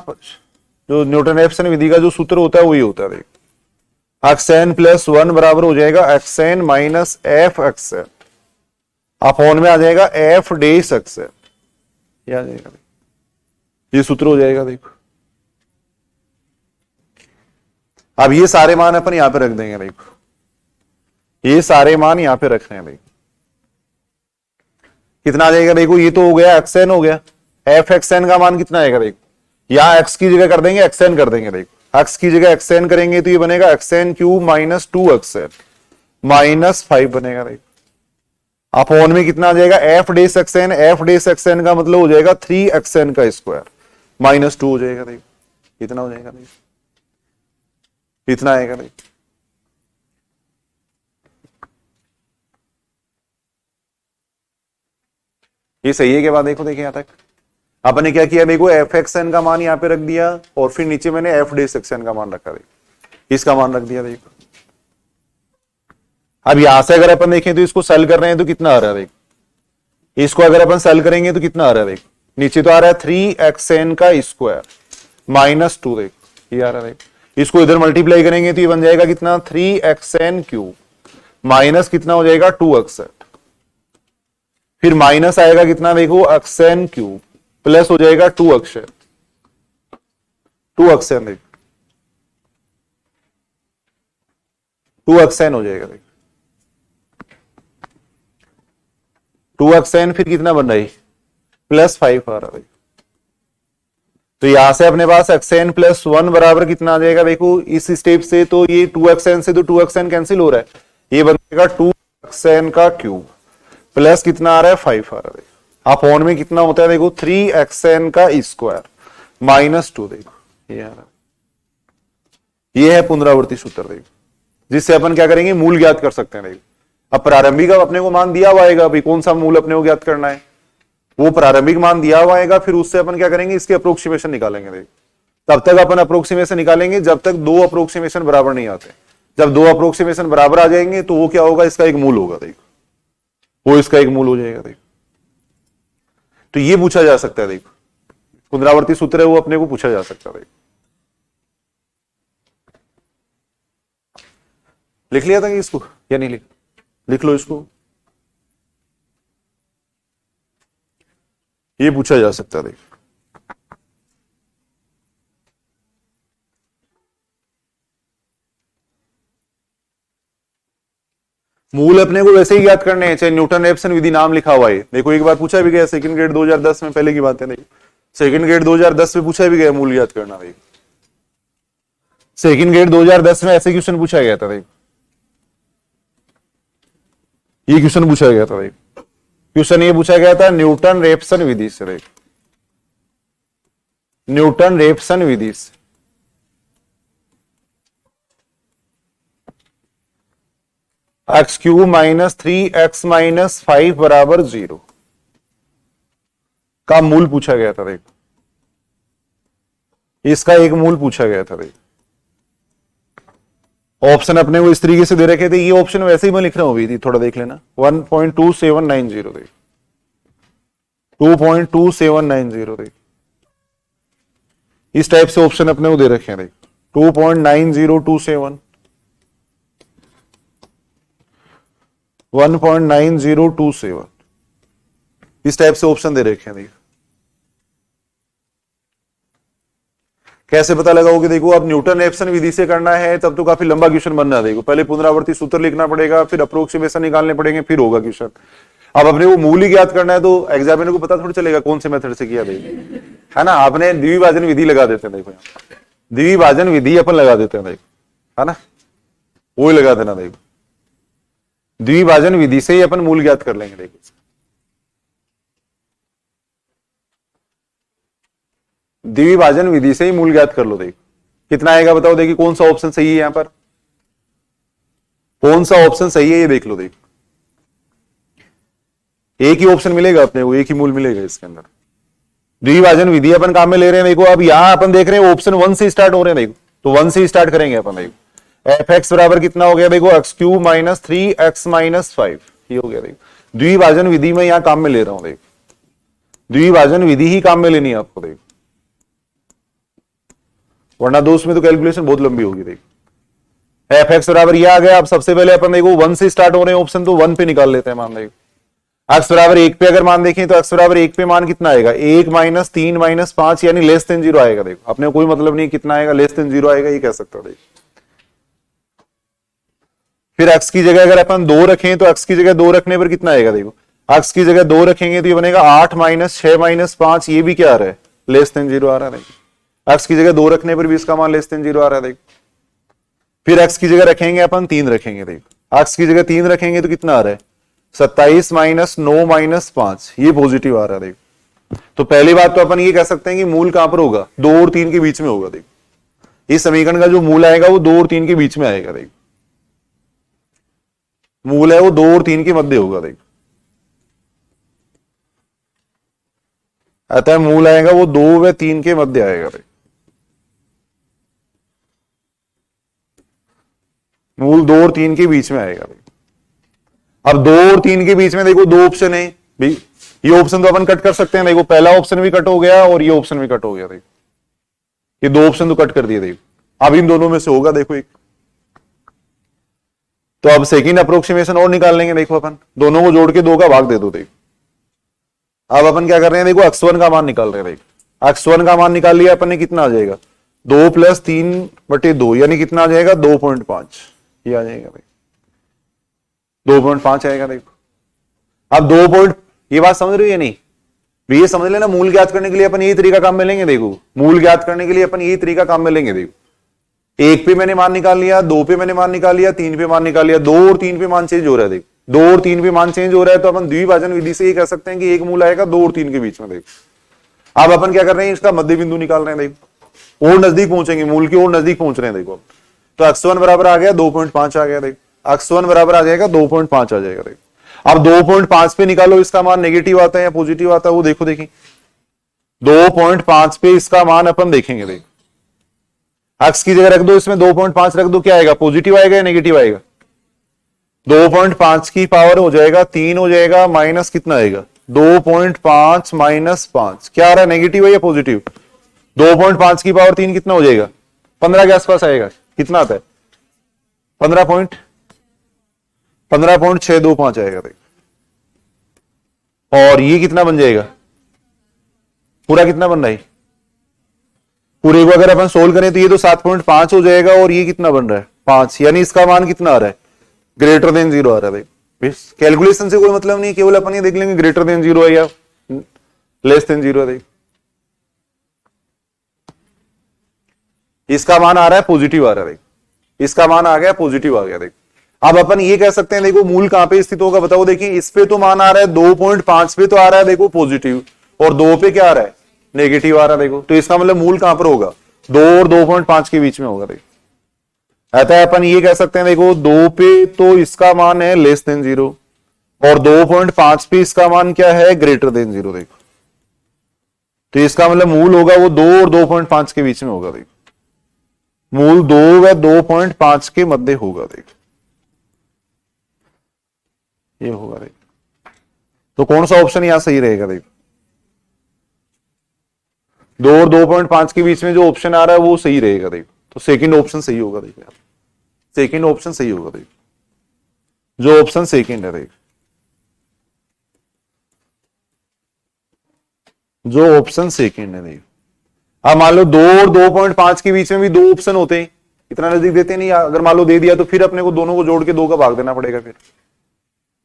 A: जो न्यूटन रेफसन विधि का जो सूत्र होता है वही होता है, देखो xn + 1 बराबर हो जाएगा xn minus F xn, upon में आ जाएगा एफ डेस xn, ये आ जाएगा, ये सूत्र हो जाएगा, देखो। अब ये सारे मान अपन यहां पे रख देंगे, देखो ये सारे मान यहां पे रख रहे हैं, देखो कितना आ जाएगा, देखो ये तो हो गया xn हो गया, एफ xn का मान कितना आएगा, देखो यहां x की जगह कर देंगे xn कर देंगे, देखो x की जगह xn करेंगे तो ये बनेगा xn³ माइनस 2xn माइनस 5 बनेगा, देखो अपॉन में कितना आ जाएगा एफ डेस xn, एफ डेस xn का मतलब हो जाएगा 3xn का स्क्वायर माइनस 2 हो जाएगा, देखो कितना हो जाएगा, देखो इतना आएगा, देखो ये सही है के बाद, देखो देखिए यहां तक आपने क्या किया, देखो एफ xn का मान यहां पे रख दिया और फिर नीचे मैंने एफ डेस xn का मान रखा, देखो इसका मान रख दिया, देखो। अब यहां से अगर अपन देखें तो इसको सेल कर रहे हैं तो कितना आ रहा है, देखो इसको अगर अपन सेल करेंगे तो कितना आ रहा है, देखो नीचे तो आ रहा है 3xn का स्क्वायर माइनस 2, देखो ये आ रहा है, देखो इसको इधर मल्टीप्लाई करेंगे तो ये बन जाएगा कितना 3xn³ माइनस कितना हो जाएगा 2xn, फिर माइनस आएगा कितना, देखो xn³ प्लस हो जाएगा 2xn, 2xn देखो 2xn हो जाएगा, देखो 2xn फिर कितना बन रहा है +5 आ रहा है, तो यहां से अपने पास xn + 1 बराबर कितना आ जाएगा, देखो इस स्टेप से तो ये 2xn से तो 2xn कैंसिल हो रहा है, ये बन जाएगा 2xn का क्यूब प्लस कितना आ रहा है 5 आ रहा है, अपॉन में कितना होता है, देखो 3xn का स्क्वायर माइनस 2, देखो ये आ रहा है, ये है पुनरावर्ती सूत्र, देखो जिससे अपन क्या करेंगे मूल ज्ञात कर सकते हैं, देखो अब प्रारंभिक अपने को मान दिया हुआ आएगा, भाई कौन सा मूल अपने को ज्ञात करना है, वो प्रारंभिक मान दिया हुआ आएगा, फिर उससे अपन क्या करेंगे इसके अप्रोक्सीमेशन निकालेंगे, देखो तब तक अपन अप्रोक्सीमेशन निकालेंगे जब तक दो अप्रोक्सीमेशन बराबर नहीं आते, जब दो अप्रोक्सीमेशन बराबर आ जाएंगे तो वो क्या होगा, इसका एक मूल होगा, देखो वो इसका एक मूल हो जाएगा, देखो तो ये पूछा जा सकता है, देखो पुनरावर्ती सूत्र है वो अपने को पूछा जा सकता है, देखो लिख लिया था कि इसको या नहीं लिख लो इसको, ये पूछा जा सकता है, देखो मूल अपने को वैसे ही ज्ञात करने हैं, चाहे न्यूटन रेफसन विधि नाम लिखा हुआ है, देखो एक बार पूछा भी गया सेकंड ग्रेड 2010 में, पहले की बात है, देखो सेकंड ग्रेड 2010 में पूछा भी गया मूल ज्ञात करना, देखो सेकंड ग्रेड 2010 में ऐसे क्वेश्चन पूछा गया था, देखो ये क्वेश्चन पूछा गया था, देखो क्वेश्चन ये पूछा गया था न्यूटन रेफसन विधि से, देखो न्यूटन रेफसन विधि से x³ माइनस 3x माइनस 5 बराबर 0 का मूल पूछा गया था, देखो इसका एक मूल पूछा गया था, देखो ऑप्शन अपने को इस तरीके से दे रखे थे, ये ऑप्शन वैसे ही मैं लिख रहा हूं अभी, थोड़ा देख लेना 1.2790, देखो 2.2790, देखो इस टाइप से ऑप्शन अपने को दे रखे हैं, देखो 2.9027 1.9027 इस टाइप से ऑप्शन दे रखे हैं, देखो कैसे पता लगाओगे, देखो अब न्यूटन रेफसन विधि से करना है तब तो काफी लंबा क्वेश्चन बनना है, देखो पहले पुनरावर्ती सूत्र लिखना पड़ेगा, फिर अप्रोक्सीमेशन निकालने पड़ेंगे, फिर होगा क्वेश्चन। अब अपने को मूल ही ज्ञात करना है तो एग्जामिनर को पता थोड़ी चलेगा कौन से मेथड से किया, देखो है ना, आपने द्विभाजन विधि लगा देते हैं, देखो द्विभाजन विधि अपन लगा देते हैं, देखो है ना, वो ही लगा देना, देखो द्विभाजन विधि से ही अपन मूल ज्ञात कर लेंगे, देखो द्विभाजन विधि से ही मूल ज्ञात कर लो, देखो कितना आएगा बताओ, देखिए कौन सा ऑप्शन सही है, यहां पर कौन सा ऑप्शन सही है ये देख लो, देखो एक ही ऑप्शन मिलेगा अपने को, एक ही मूल मिलेगा इसके अंदर, द्विभाजन विधि अपन काम में ले रहे हैं। देखो अब यहां अपन देख रहे हैं ऑप्शन 1 से स्टार्ट हो रहे हैं। देखो तो 1 से स्टार्ट करेंगे अपन। देखो एफ एक्स बराबर कितना हो गया, देखो x cube minus 3x minus 5 ये हो गया। देखो द्विभाजन विधि में यहां काम में ले रहा हूं। देखो द्विभाजन विधि ही काम में लेनी है आपको। देखो वरना दोस्त में तो कैलकुलेशन बहुत लंबी होगी। देखो एफ एक्स बराबर ये आ गया। अब सबसे पहले अपन देखो 1 से स्टार्ट हो रहे हैं ऑप्शन, तो 1 पे निकाल लेते हैं मान। देखो एक्स बराबर 1 पे अगर मान देखें तो एक्स बराबर 1 पे मान कितना आएगा, 1 माइनस 3 माइनस 5 यानी लेस देन 0 आएगा। देखो अपने कोई मतलब नहीं कितना आएगा, लेस देन 0 आएगा, ये कह सकते हो। देखो फिर x की जगह अगर अपन 2 रखें तो x की जगह 2 रखने पर कितना आएगा, देखो x की जगह 2 रखेंगे तो ये बनेगा 8 माइनस 6 माइनस 5, ये भी क्या आ रहा है, लेस देन 0 आ रहा है। देखो x की जगह 2 रखने पर भी इसका मान लेस देन 0 आ रहा है। देखो फिर x की जगह रखेंगे अपन 3 रखेंगे। देखो x की जगह 3 रखेंगे तो कितना आ रहा है, 27 माइनस 9 माइनस 5, ये पॉजिटिव आ रहा है। देखो तो पहली बात तो अपन ये कह सकते हैं कि मूल कहां पर होगा, 2 और 3 के बीच में होगा। देखो इस समीकरण का जो मूल आएगा वो 2 और 3 के बीच में आएगा। देखो मूल है वो 2 और 3 के मध्य होगा। देखो अतः मूल आएगा वो 2 व 3 के मध्य आएगा। देखो मूल 2 और 3 के बीच में आएगा। देखो अब 2 और 3 के बीच में देखो 2 ऑप्शन है भाई, ये ऑप्शन तो अपन कट कर सकते हैं। देखो पहला ऑप्शन भी कट हो गया और ये ऑप्शन भी कट हो गया। देखो ये 2 ऑप्शन तो कट कर दिए। देखो अब इन दोनों में से होगा देखो एक, तो अब सेकंड अप्रोक्सीमेशन और निकाल लेंगे। देखो अपन दोनों को जोड़ के 2 का भाग दे दो। देखो अब अपन क्या कर रहे हैं, देखो x1 का मान निकाल रहे हैं। देखो x1 का मान निकाल लिया अपन ने, कितना आ जाएगा 2 प्लस 3/2 यानी कितना आ जाएगा 2.5, ये आ जाएगा। देखो 2.5 आएगा। देखो अब 2 ये बात समझ रही है नहीं, ये समझ लेना मूल ज्ञात करने के लिए अपन यही तरीका काम में लेंगे। देखो मूल ज्ञात करने के लिए अपन यही तरीका काम में लेंगे। देखो 1 पे मैंने मान निकाल लिया, 2 पे मैंने मान निकाल लिया, 3 पे मान निकाल लिया, 2 और 3 पे मान चेंज हो रहा है। देखो 2 और 3 पे मान चेंज हो रहा है तो अपन द्विभाजन विधि से ये कह सकते हैं कि एक मूल आएगा 2 और 3 के बीच में। देखो अब अपन क्या कर रहे हैं, इसका मध्य बिंदु निकाल रहे हैं। देखो और नजदीक पहुंचेंगे, मूल की और नजदीक पहुंच रहे हैं। देखो तो x1 बराबर आ गया 2.5 आ गया। देखो x1 बराबर आ जाएगा 2.5 आ जाएगा। देखो अब 2.5 पे निकालो इसका मान नेगेटिव आता है या पॉजिटिव आता है वो देखो। देखिए 2.5 पे इसका मान अपन देखेंगे। देखो x की जगह रख दो, इसमें 2.5 रख दो, क्या आएगा, पॉजिटिव आएगा या नेगेटिव आएगा, 2.5 की पावर हो जाएगा 3 हो जाएगा, माइनस कितना आएगा 2.5 माइनस 5, क्या आ रहा है, नेगेटिव है या पॉजिटिव। 2.5 की पावर 3 कितना हो जाएगा, 15 के आसपास आएगा। कितना आता है 15.625 आएगा। और ये कितना बन जाएगा, पूरा कितना बन रहा है, पूरे को अगर अपन सोल्व करें तो ये तो 7.5 हो जाएगा और ये कितना बन रहा है 5, यानी इसका मान कितना आ रहा है, ग्रेटर देन 0 आ रहा है। कैलकुलेशन से कोई मतलब नहीं, केवल अपन ये देख लेंगे ग्रेटर देन 0 है या लेस देन 0 है। इसका मान आ रहा है पॉजिटिव आ रहा है। इसका मान आ गया पॉजिटिव आ गया। देखो अब अपन ये कह सकते हैं, देखो मूल कहां पे स्थित होगा बताओ। देखिए इस पे तो मान आ रहा है 2.5 पे तो आ रहा है देखो पॉजिटिव, और 2 पे क्या आ रहा है नेगेटिव आ रहा है। देखो तो इसका मतलब मूल कहां पर होगा, 2 और 2.5 के बीच में होगा। देखो अतः अपन ये कह सकते हैं, देखो 2 पे तो इसका मान है लेस देन 0 और 2.5 पे इसका मान क्या है, ग्रेटर देन 0। देखो तो इसका मतलब मूल होगा वो 2 और 2.5 के बीच में होगा। देखो मूल 2 व 2.5 के मध्य होगा। देखो ये होगा। देखो तो कौन सा ऑप्शन यहां सही रहेगा, देखो 2 और 2.5 के बीच में जो ऑप्शन आ रहा है वो सही रहेगा। देखो तो सेकंड ऑप्शन सही होगा। देखो सेकंड ऑप्शन सही होगा। देखो जो ऑप्शन सेकंड है, देखो जो ऑप्शन सेकंड है। देखो अब मान लो 2 और 2.5 के बीच में भी 2 ऑप्शन होते हैं, इतना नजदीक देते नहीं, अगर मान लो दे दिया तो फिर अपने को दोनों को जोड़ के 2 का भाग देना पड़ेगा। फिर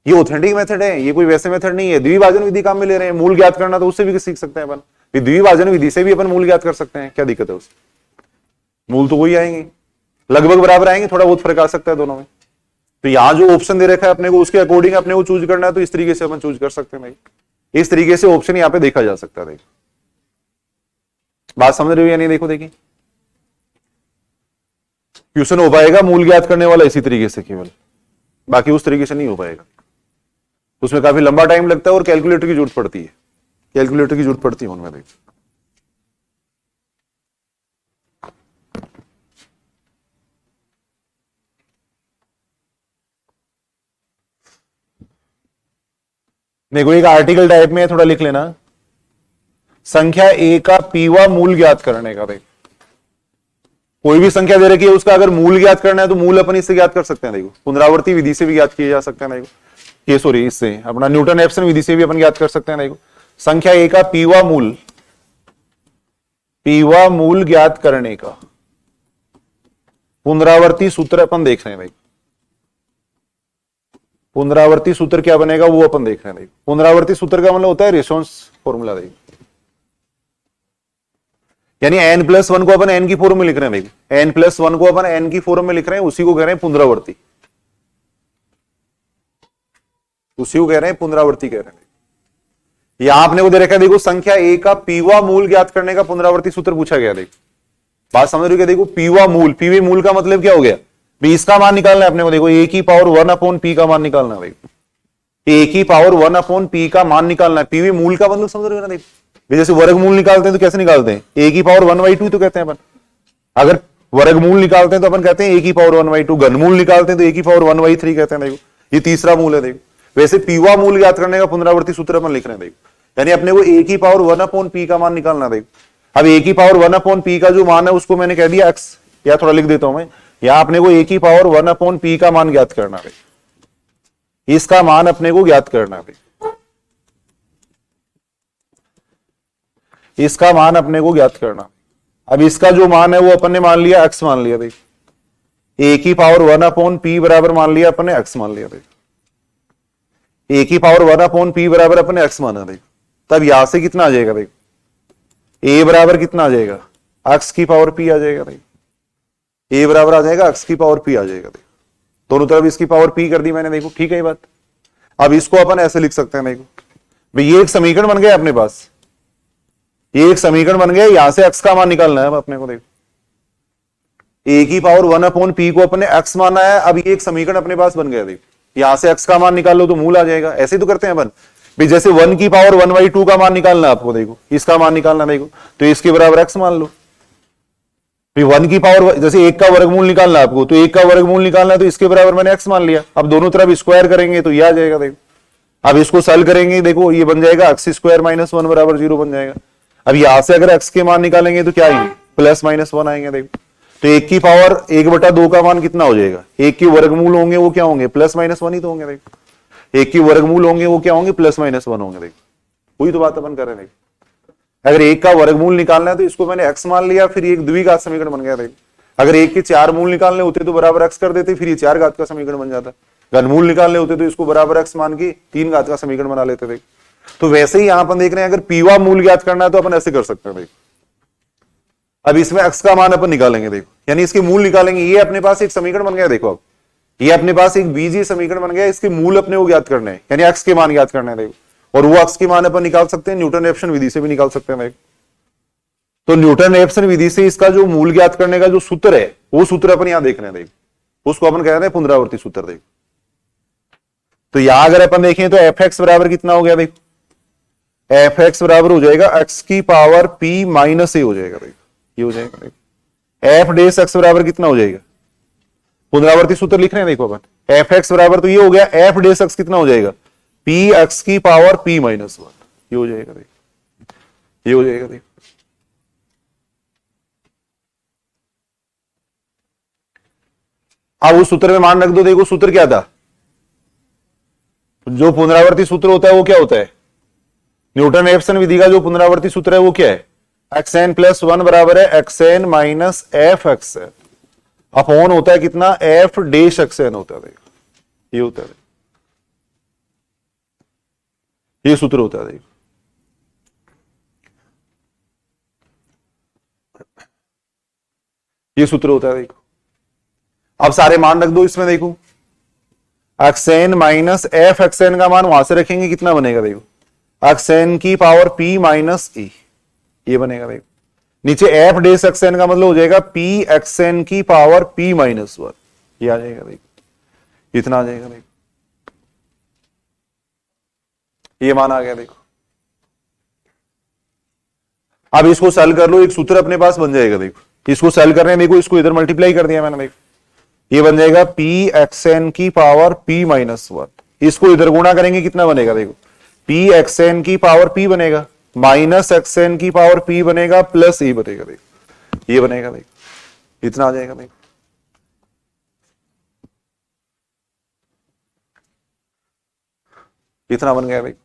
A: ये ऑथेंटिक मेथड है, ये कोई वैसे मेथड नहीं है। द्विभाजन विधि काम में ले रहे हैं, मूल ज्ञात करना तो उससे भी सीख सकते हैं अपन, द्विभाजन विधि से भी अपन मूल ज्ञात कर सकते हैं, क्या दिक्कत है उससे, मूल तो वही आएंगे, लगभग बराबर आएंगे, थोड़ा बहुत फर्क आ सकता है दोनों में। तो यहां जो ऑप्शन दे रखा है अपने को उसके अकॉर्डिंग अपने को चूज करना है, तो इस तरीके से अपन चूज कर सकते हैं भाई, इस तरीके से ऑप्शन यहां पे देखा जा सकता है। देखो बात समझ रहे हो या नहीं, देखो देखिए क्वेश्चन हो पाएगा मूल ज्ञात करने वाला इसी तरीके से केवल, बाकी उस तरीके से नहीं हो पाएगा, उसमें काफी लंबा टाइम लगता है और कैलकुलेटर की जरूरत पड़ती है। कैलकुलेटर की जरूरत पड़ती है उनमें। देखो देखो एक आर्टिकल टाइप में है, थोड़ा लिख लेना। संख्या ए का पीवा मूल ज्ञात करने का। देखो कोई भी संख्या दे रखी है, उसका अगर मूल ज्ञात करना है तो मूल अपन इससे ज्ञात कर सकते हैं। देखो पुनरावर्ती विधि से भी ज्ञात किए जा सकते हैं। देखो ये सॉरी इससे अपना न्यूटन एप्सन विधि से भी अपन ज्ञात कर सकते हैं। देखो संख्या ए का पीवा मूल ज्ञात करने का पुनरावर्ती सूत्र अपन देख रहे हैं। देखो पुनरावर्ती सूत्र क्या बनेगा वो अपन देख रहे हैं। देखो पुनरावर्ती सूत्र का मतलब होता है रेशोंस फॉर्मूला। देखो यानी n+1 को अपन n की फॉर्म में लिख रहे हैं। देखो n+1 को अपन n की फॉर्म में लिख रहे हैं, उसी को कह रहे हैं पुनरावर्ती। उसी को कह रहे हैं पुनरावर्ती कह रहे हैं। यहां आपने को दे रखा है, देखो संख्या ए का पीवा मूल ज्ञात करने का पुनरावर्ती सूत्र पूछा गया। देखो बात समझ रहे हो क्या? देखो पीवा मूल का मतलब क्या हो गया? इसका मान निकालना है अपने को। देखो ए की पावर 1/p का मान निकालना है। देखो ए की पावर 1/p का मान निकालना है। पीवी मूल का मतलब समझ रहे हो ना? देखो जैसे वर्गमूल निकालते हैं तो कैसे निकालते हैं? ए की पावर 1/2 तो कहते हैं अपन। अगर वर्गमूल निकालते हैं तो अपन कहते हैं ए की पावर 1/2। घनमूल निकालते हैं तो ए की पावर 1/3 कहते हैं। देखो ये तीसरा मूल है। देखो वैसे पीवा मूल ज्ञात करने का पुनरावर्ती सूत्र अपन लिख रहे हैं। देखो यानी अपने को ए की पावर 1/p का मान निकालना। देखो अब ए की पावर 1/p का जो मान है उसको मैंने कह दिया एक्स, या थोड़ा लिख देता हूं मैं। यहां अपने को ए की पावर 1/p का मान ज्ञात करना है। इसका मान अपने को ज्ञात करना है। इसका मान अपने को ज्ञात करना। अब इसका जो मान है वो अपन ने मान लिया एक्स मान लिया। देखो ए की पावर 1/p बराबर मान लिया अपन ने एक्स मान लिया। देखो ए की पावर 1/p बराबर अपन ने एक्स माना। देखो तब यहां से कितना आ जाएगा? देखो ए बराबर कितना आ जाएगा? एक्स की पावर p आ जाएगा। देखो ए बराबर आ जाएगा एक्स की पावर p आ जाएगा। देखो दोनों तरफ इसकी पावर p कर दी मैंने। देखो ठीक है ये बात। अब इसको अपन ऐसे लिख सकते हैं। देखो भाई ये एक समीकरण बन गया अपने पास। ये एक समीकरण बन गया, यहां से x का मान निकालना है अपने को। देखो a की पावर 1/p को अपने x माना है। अब ये एक समीकरण अपने पास बन गया। देखो यहां से x का मान निकाल लो तो मूल आ जाएगा। ऐसे तो करते हैं अपन भाई, जैसे 1 की पावर 1/2 का मान निकालना है आपको। देखो इसका मान निकालना। देखो तो इसके बराबर x मान लो। भाई 1 की पावर जैसे 1 का वर्गमूल निकालना है आपको, तो 1 का वर्गमूल निकालना है तो इसके बराबर मैंने x मान लिया। अब दोनों तरफ स्क्वायर करेंगे तो ये आ जाएगा। देखो अब इसको सॉल्व करेंगे, देखो ये बन जाएगा x² - 1 बराबर 0 बन जाएगा। अब यहां से अगर x के मान निकालेंगे तो क्या आएंगे? +-1 आएंगे। देखो तो 1 की पावर 1/2 का मान कितना हो जाएगा? 1 के वर्गमूल होंगे वो क्या होंगे? +-1 ही तो होंगे। देखो 1 के वर्गमूल होंगे वो क्या होंगे? +-1 होंगे। देखो वही तो बात अपन कर रहे हैं। देखो अगर 1 का वर्गमूल निकालना है तो इसको मैंने x मान लिया, फिर एक द्विघात समीकरण बन गया। देखो अगर 1 के 4 मूल निकालने होते तो बराबर x कर देते, फिर ये 4 घात का समीकरण बन जाता। घनमूल निकालने होते तो इसको बराबर x मान के 3 घात का समीकरण बना लेते। देखो तो वैसे ही यहां अपन देख रहे हैं, अगर पीवा मूल ज्ञात करना है तो अपन ऐसे कर सकते हैं। देखो अब इसमें x का मान अपन निकालेंगे। देखो यानी इसके मूल निकालेंगे। ये अपने पास एक समीकरण बन गया। देखो अब ये अपने पास एक बीजीय समीकरण बन गया। इसके मूल अपने को ज्ञात करने हैं, यानी x के मान ज्ञात करने हैं। देखो और वो x के मान अपन निकाल सकते हैं न्यूटन रेफसन विधि से भी निकाल सकते हैं। देखो तो न्यूटन रेफसन विधि से इसका जो मूल ज्ञात करने का जो सूत्र है वो सूत्र अपन यहां देख रहे हैं। देखो उसको अपन कह रहे हैं पुनरावर्ती सूत्र। देखो तो यहां अगर अपन देखें तो fx बराबर कितना हो गया? देखो fx बराबर हो जाएगा x की पावर p - a हो जाएगा। देखो ये हो जाएगा। देखो f' बराबर कितना हो जाएगा? पुनरावर्ती सूत्र लिख रहे हैं। देखो अपन fx बराबर तो ये हो गया, f' कितना हो जाएगा? px की पावर p - 1 ये हो जाएगा। देखो ये हो जाएगा। देखो अब उस सूत्र में मान रख दो। देखो सूत्र क्या था? जो पुनरावर्ती सूत्र होता है वो क्या होता है? न्यूटन रेफसन विधि का जो पुनरावर्ती सूत्र है वो क्या है? xn+1 बराबर है xn - f(xn) अपॉन होता है कितना? f'(xn) होता है। देखो ये होता है। ये सूत्र होता है। देखो ये सूत्र होता है। देखो अब सारे मान रख दो इसमें। देखो xn - f(xn) का मान वहां से रखेंगे, कितना बनेगा? देखो xn की पावर p - e ये बनेगा। देखो नीचे f'(xn) का मतलब हो जाएगा pxn की पावर p - 1 ये आ जाएगा। देखो इतना आ जाएगा। देखो ये मान आ गया। देखो अब इसको सॉल्व कर लो, एक सूत्र अपने पास बन जाएगा। देखो इसको सॉल्व करने देखो, इसको इधर मल्टीप्लाई कर दिया मैंने। देखो ये बन जाएगा पी एक्स एन की पावर पी माइनस वन, इसको इधर गुणा करेंगे कितना बनेगा? देखो पी एक्स एन की पावर पी बनेगा, माइनस एक्स एन की पावर पी बनेगा, प्लस ई बनेगा। देखो ये बनेगा, देखो इतना आ जाएगा। देखो इतना बन गया। देखो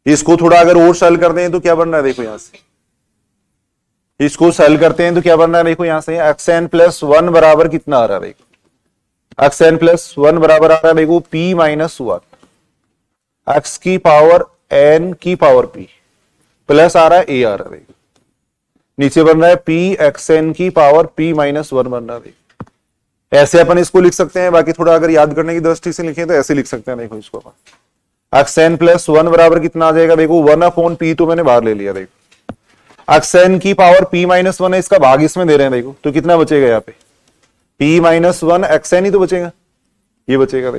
A: इसको थोड़ा अगर और सॉल्व करते हैं तो क्या बन रहा है? देखो यहां से इसको सॉल्व करते हैं तो क्या बन रहा है? देखो यहां से एक्स एन प्लस वन बराबर कितना आ रहा है? देखो एक्स एन प्लस वन बराबर आ रहा है, देखो पी माइनस वन, एक्स की पावर एन की पावर पी, प्लस आ रहा है ए आ रहा है। देखो नीचे बन रहा है पी एक्स एन की पावर पी माइनस वन बन रहा है। देखो ऐसे अपन इसको लिख सकते हैं, बाकी थोड़ा अगर याद करने की दृष्टि से लिखें तो ऐसे लिख सकते हैं। देखो इसको अपन एक्स एन प्लस वन बराबर कितना आ जाएगा? देखो वन अपॉन पी तो मैंने बाहर ले लिया। देखो एक्स एन की पावर पी माइनस वन है, इसका भाग इसमें दे रहे हैं। देखो तो कितना बचेगा यहाँ पे? P minus one X N ही तो बचेगा, ये बचेगा।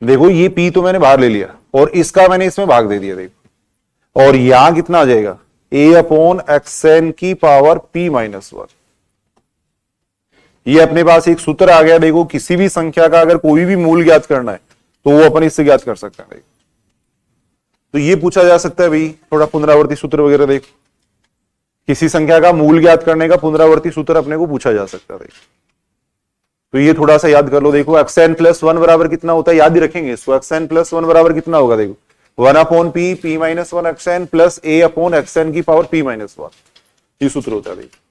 A: देखो ये पी तो मैंने बाहर ले लिया और इसका मैंने इसमें भाग दे दिया। देखो और यहां कितना आ जाएगा? ए अपॉन एक्स एन की पावर पी माइनस वन। ये अपने पास एक सूत्र आ गया। देखो किसी भी संख्या का अगर कोई भी मूल ज्ञात करना है तो वो अपन इससे ज्ञात कर सकते हैं। देखो तो ये पूछा जा सकता है भाई थोड़ा पुनरावर्ती सूत्र वगैरह। देखो किसी संख्या का मूल ज्ञात करने का पुनरावर्ती सूत्र अपने को पूछा जा सकता है। देखो तो ये थोड़ा सा याद कर लो। देखो एक्स एन प्लस वन बराबर कितना होता है, याद ही रखेंगे इसको। एक्स एन प्लस वन बराबर कितना होगा? देखो one upon P P minus one X N plus A upon X N की पावर पी माइनस वन, ये सूत्र होता है। देखो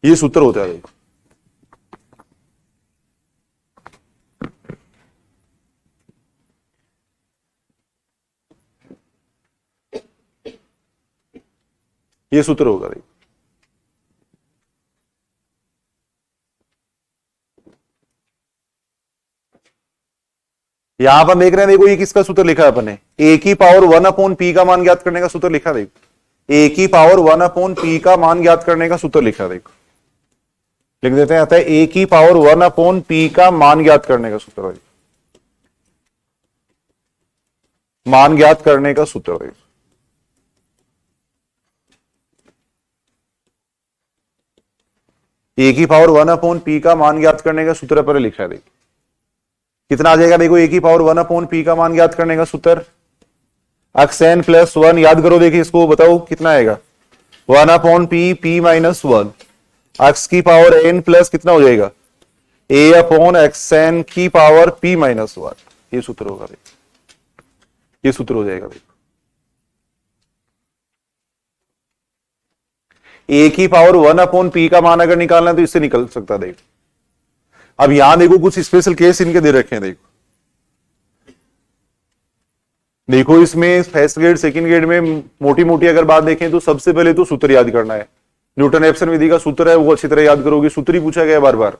A: ये सूत्र होता है। देखो ये सूत्र होगा। देखो यहां पर देख रहे हैं, देखो ये किसका सूत्र लिखा है अपन ने? ए की पावर वन अपॉन पी का मान ज्ञात करने का सूत्र लिखा। देखो ए की पावर वन अपॉन पी का मान ज्ञात करने का सूत्र लिखा। देखो लिख देते हैं, आता है ए की पावर वन अपॉन पी का मान ज्ञात करने का सूत्र है। मान ज्ञात करने का सूत्र है। ए की पावर वन अपॉन पी का मान ज्ञात करने का सूत्र पर लिखा है। देखो कितना आ जाएगा? देखो ए की पावर वन अपॉन पी का मान ज्ञात करने का सूत्र एक्स एन प्लस वन, याद करो। देखिए इसको बताओ कितना आएगा? One upon P P minus one, x की पावर एन प्लस कितना हो जाएगा? ए अपॉन एक्स एन की पावर पी माइनस वन, ये सूत्र होगा। देखो ये सूत्र हो जाएगा। देखो ए की पावर वन अपॉन पी का मान अगर निकालना है तो इससे निकल सकता। देखो अब यहां देखो कुछ स्पेशल केस इनके दे रखे हैं। देखो इसमें फर्स्ट ग्रेड सेकंड ग्रेड में मोटी मोटी अगर बात देखें तो सबसे पहले तो सूत्र याद करना है। न्यूटन एप्सन विधि का सूत्र है, वो अच्छी तरह याद करोगे। सूत्र ही पूछा गया बार बार।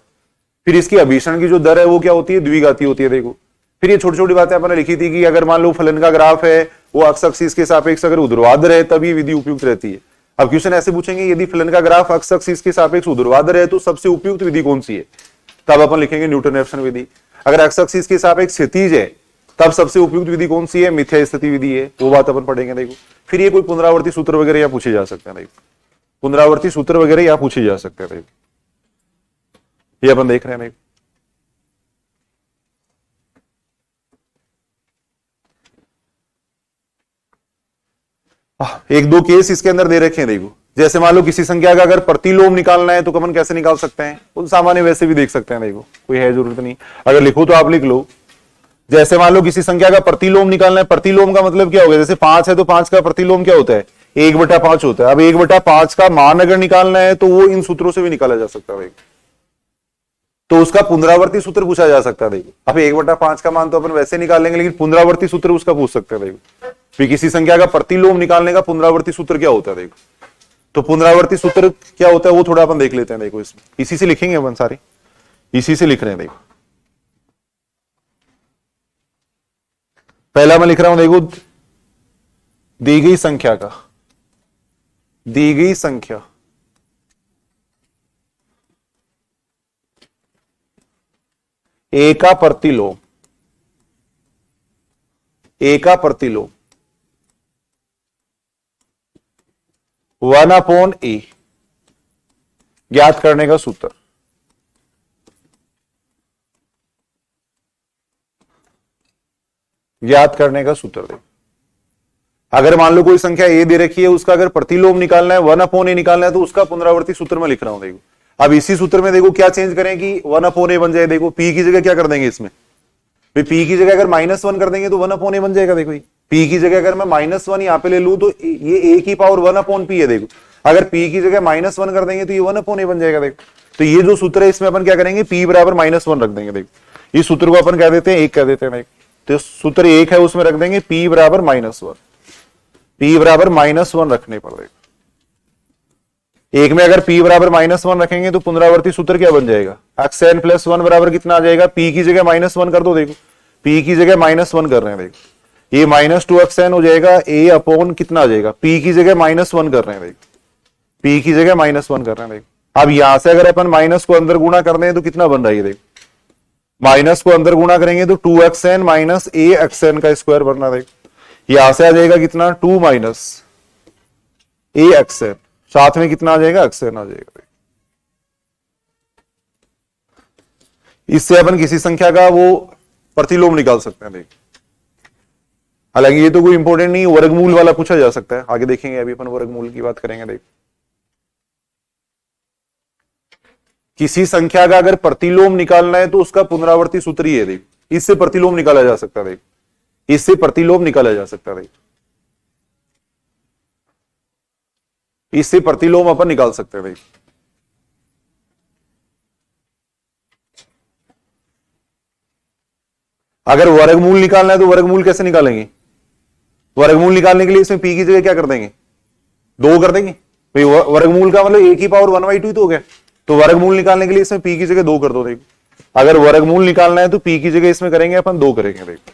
A: फिर इसकी अभीषण की जो दर है वो क्या होती है? द्विघाती होती है। देखो फिर ये छोटी छोटी बातें आपने लिखी थी कि अगर मान लो फलन का ग्राफ है वो अक्ष एक्सिस के सापेक्ष अगर ऊर्ध्वाधर है तब ये विधि उपयुक्त रहती है। अब क्वेश्चन ऐसे पूछेंगे, यदि फलन का ग्राफ अक्ष एक्सिस के सापेक्ष ऊर्ध्वाधर है तो सबसे उपयुक्त विधि कौन सी है? तब अपन लिखेंगे न्यूटन एप्सन विधि। अगर अक्ष एक्सिस के सापेक्ष क्षैतिज है तब सबसे उपयुक्त विधि कौन सी है? मिथ्या स्थिति विधि है। वो बात अपन पढ़ेंगे। देखो फिर ये कोई पुनरावर्ती सूत्र वगैरह या पूछे जा सकते हैं। देखो पुनरावर्ती सूत्र वगैरह या पूछे जा सकते हैं। देखो ये अपन देख रहे हैं। देखो एक दो केस इसके अंदर दे रखे हैं। देखो जैसे मान लो किसी संख्या का अगर प्रतिलोम निकालना है तो अपन कैसे निकाल सकते हैं? उन सामान्य वैसे भी देख सकते हैं। देखो कोई है जरूरत नहीं, अगर लिखो तो आप लिख लो। जैसे मान लो किसी संख्या का प्रतिलोम निकालना है। प्रतिलोम का मतलब क्या होगा? जैसे 5 है तो 5 का प्रतिलोम क्या होता है? 1/5 होता है। अब 1/5 का मान अगर निकालना है तो वो इन सूत्रों से भी निकाला जा सकता है। तो उसका पुनरावर्ती सूत्र पूछा जा सकता है। देखो अब 1/5 का मान तो अपन वैसे निकाल लेंगे, लेकिन पुनरावर्ती सूत्र उसका पूछ सकते हैं। देखो फिर किसी संख्या का प्रतिलोम निकालने का पुनरावर्ती सूत्र क्या होता है? देखो तो पुनरावर्ती सूत्र क्या होता है वो थोड़ा अपन देख लेते हैं। देखो इसमें इसी से लिखेंगे अपन, सारे इसी से लिख रहे हैं। देखो पहला मैं लिख रहा हूं। देखो दी गई संख्या का, दी गई संख्या ए का प्रतिलोम ए का प्रतिलोम 1/a ज्ञात करने का सूत्र। ज्ञात करने का सूत्र देखो, अगर मान लो कोई संख्या ए दे रखी है, उसका अगर प्रतिलोम निकालना है 1/a निकालना है तो उसका पुनरावर्ती सूत्र में लिख रहा हूं। देखो अब इसी सूत्र में देखो क्या चेंज करें कि 1/a बन जाए। देखो p की जगह क्या कर देंगे इसमें, p की जगह अगर -1 कर देंगे तो 1/a बन जाएगा। देखो p की जगह अगर मैं -1 यहां पे ले लूं तो ये a की पावर 1/p है। देखो अगर p की जगह -1 कर देंगे तो ये 1/a बन जाएगा। देखो तो ये जो सूत्र है इसमें अपन क्या करेंगे, p बराबर -1 रख देंगे। देखो इस सूत्र को अपन कह देते हैं 1 कह देते हैं। तो सूत्र 1 है उसमें रख देंगे p बराबर -1, p बराबर -1 रखने पर देखो एक में अगर p बराबर -1 रखेंगे तो पुनरावर्ती सूत्र क्या बन जाएगा, xn + 1 बराबर कितना आ जाएगा, p की जगह -1 कर दो। देखो p की जगह -1 कर रहे हैं। देखो ये -2xn हो जाएगा, a अपॉन कितना आ जाएगा, p की जगह -1 कर रहे हैं। देखो p की जगह -1 कर रहे हैं। देखो अब यहां से अगर अपन माइनस को अंदर गुणा कर दें तो कितना बन रहा है, देखो माइनस को अंदर गुणा करेंगे तो 2xn - axn का स्क्वायर बनना। देखो यहां से आ जाएगा कितना 2 - axn, साथ में कितना आ जाएगा, xn आ जाएगा। इससे अपन किसी संख्या का वो प्रतिलोम निकाल सकते हैं। देखिए हालांकि ये तो कोई इंपॉर्टेंट नहीं, वर्गमूल वाला पूछा जा सकता है, आगे देखेंगे। अभी अपन वर्गमूल की बात करेंगे। देख किसी संख्या का अगर प्रतिलोम निकालना है तो उसका पुनरावर्ती सूत्र ही है। देख इससे प्रतिलोम निकाला जा सकता है। देख इससे प्रतिलोम निकाला जा सकता है। देख इससे प्रतिलोम अपन निकाल सकते हैं। देख अगर वर्गमूल निकालना है तो वर्गमूल कैसे निकालेंगे, वर्गमूल निकालने के लिए इसमें p की जगह क्या कर देंगे, 2 कर देंगे। भाई वर्गमूल का मतलब a की पावर 1/2 तो हो गया, तो वर्गमूल निकालने के लिए इसमें p की जगह 2 कर दो। देखो अगर वर्गमूल निकालना है तो p की जगह इसमें करेंगे अपन 2 करेंगे। देखो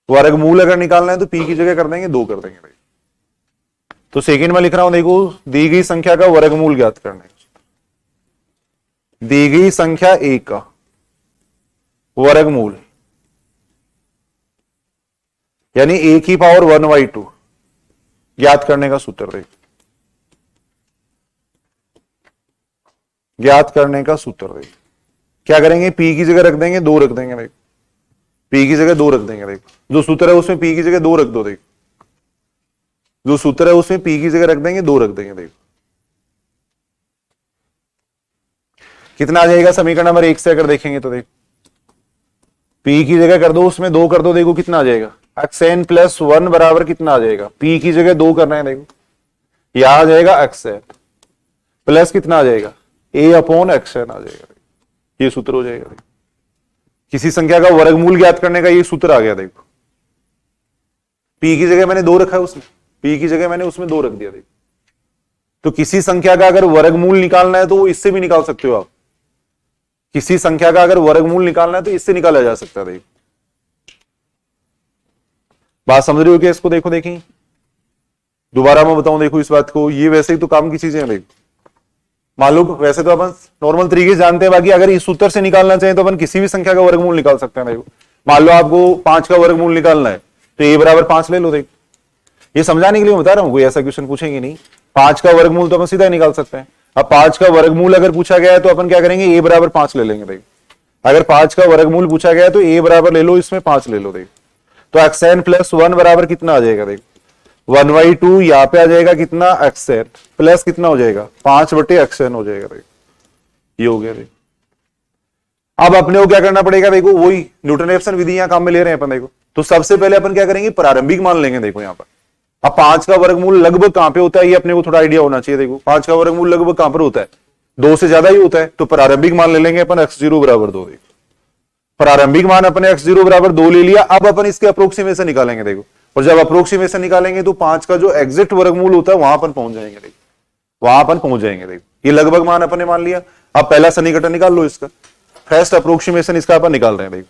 A: वर्गमूल अगर निकालना है तो p की जगह कर देंगे 2 कर देंगे। देखो तो सेकंड में लिख रहा हूं, देखो दी गई संख्या का वर्गमूल ज्ञात करने, दी गई संख्या a का वर्गमूल यानी a की पावर 1/2 ज्ञात करने का सूत्र। देख ज्ञात करने का सूत्र देख क्या करेंगे, p की जगह रख देंगे 2 रख देंगे। देख p की जगह 2 रख देंगे। देख जो सूत्र है उसमें p की जगह 2 रख दो। देख जो सूत्र है उसमें p की जगह रख देंगे 2 रख देंगे। देखो कितना आ जाएगा समीकरण नंबर 1 से अगर देखेंगे तो देख p की जगह कर दो, उसमें 2 कर दो। देखो कितना आ जाएगा, xn + 1 बराबर कितना आ जाएगा, p की जगह 2 कर रहे हैं। देखो यहां आ जाएगा xn प्लस कितना आ जाएगा, a/xn आ जाएगा। ये सूत्र हो जाएगा। किसी संख्या का वर्गमूल ज्ञात करने का ये सूत्र आ गया। देखो p की जगह मैंने 2 रखा है, उसमें p की जगह मैंने उसमें 2 रख दिया। देखो तो किसी संख्या का अगर वर्गमूल निकालना है तो वो इससे भी निकाल सकते हो आप। किसी संख्या का अगर वर्गमूल निकालना है तो इससे निकाला जा सकता है। देखो बात समझ रहे हो क्या इसको, देखो देखें दोबारा मैं बताऊं। देखो इस बात को, ये वैसे ही तो काम की चीजें हैं। देखो मान लो वैसे तो अपन नॉर्मल तरीके से जानते हैं, बाकी अगर इस सूत्र से निकालना चाहें तो अपन किसी भी संख्या का वर्गमूल निकाल सकते हैं। देखो मान लो आपको 5 का वर्गमूल निकालना है तो a बराबर 5 ले लो। देखो ये समझाने के लिए मैं बता रहा हूं, कोई ऐसा क्वेश्चन पूछेंगे नहीं। 5 का वर्गमूल तो अपन सीधा ही निकाल सकते हैं। अब 5 का वर्गमूल अगर पूछा गया है तो अपन क्या करेंगे, a बराबर 5 ले लेंगे। देखो अगर 5 का वर्गमूल पूछा गया है तो a बराबर ले लो, इसमें 5 ले लो। देखो तो xn + 1 बराबर कितना आ जाएगा, देखो 1/2 यहां पे आ जाएगा कितना, xn प्लस कितना हो जाएगा 5/xn हो जाएगा। देखो ये हो गया। देखो अब अपने को क्या करना पड़ेगा, देखो वही न्यूटन-रेफसन विधि यहां काम में ले रहे हैं अपन। देखो तो सबसे पहले अपन क्या करेंगे, प्रारंभिक मान लेंगे। देखो यहां पर अब 5 का वर्गमूल लगभग कहां पे होता है ये अपने को थोड़ा आइडिया होना चाहिए। देखो 5 का वर्गमूल लगभग कहां पर होता है, 2 से ज्यादा ही होता है। तो प्रारंभिक मान ले लेंगे अपन x0 बराबर 2। देखो प्रारंभिक मान अपने x0 बराबर 2 ले लिया। अब अपन इसके अप्रोक्सीमेशन निकालेंगे। देखो और जब अप्रोक्सीमेशन निकालेंगे तो 5 का जो एग्जैक्ट वर्गमूल होता है वहां अपन पहुंच जाएंगे। देखो वहां अपन पहुंच जाएंगे। देखो ये लगभग मान अपन ने मान लिया। अब पहला सन्निकटन निकाल लो इसका, फर्स्ट अप्रोक्सीमेशन इसका अपन निकाल रहे हैं। देखो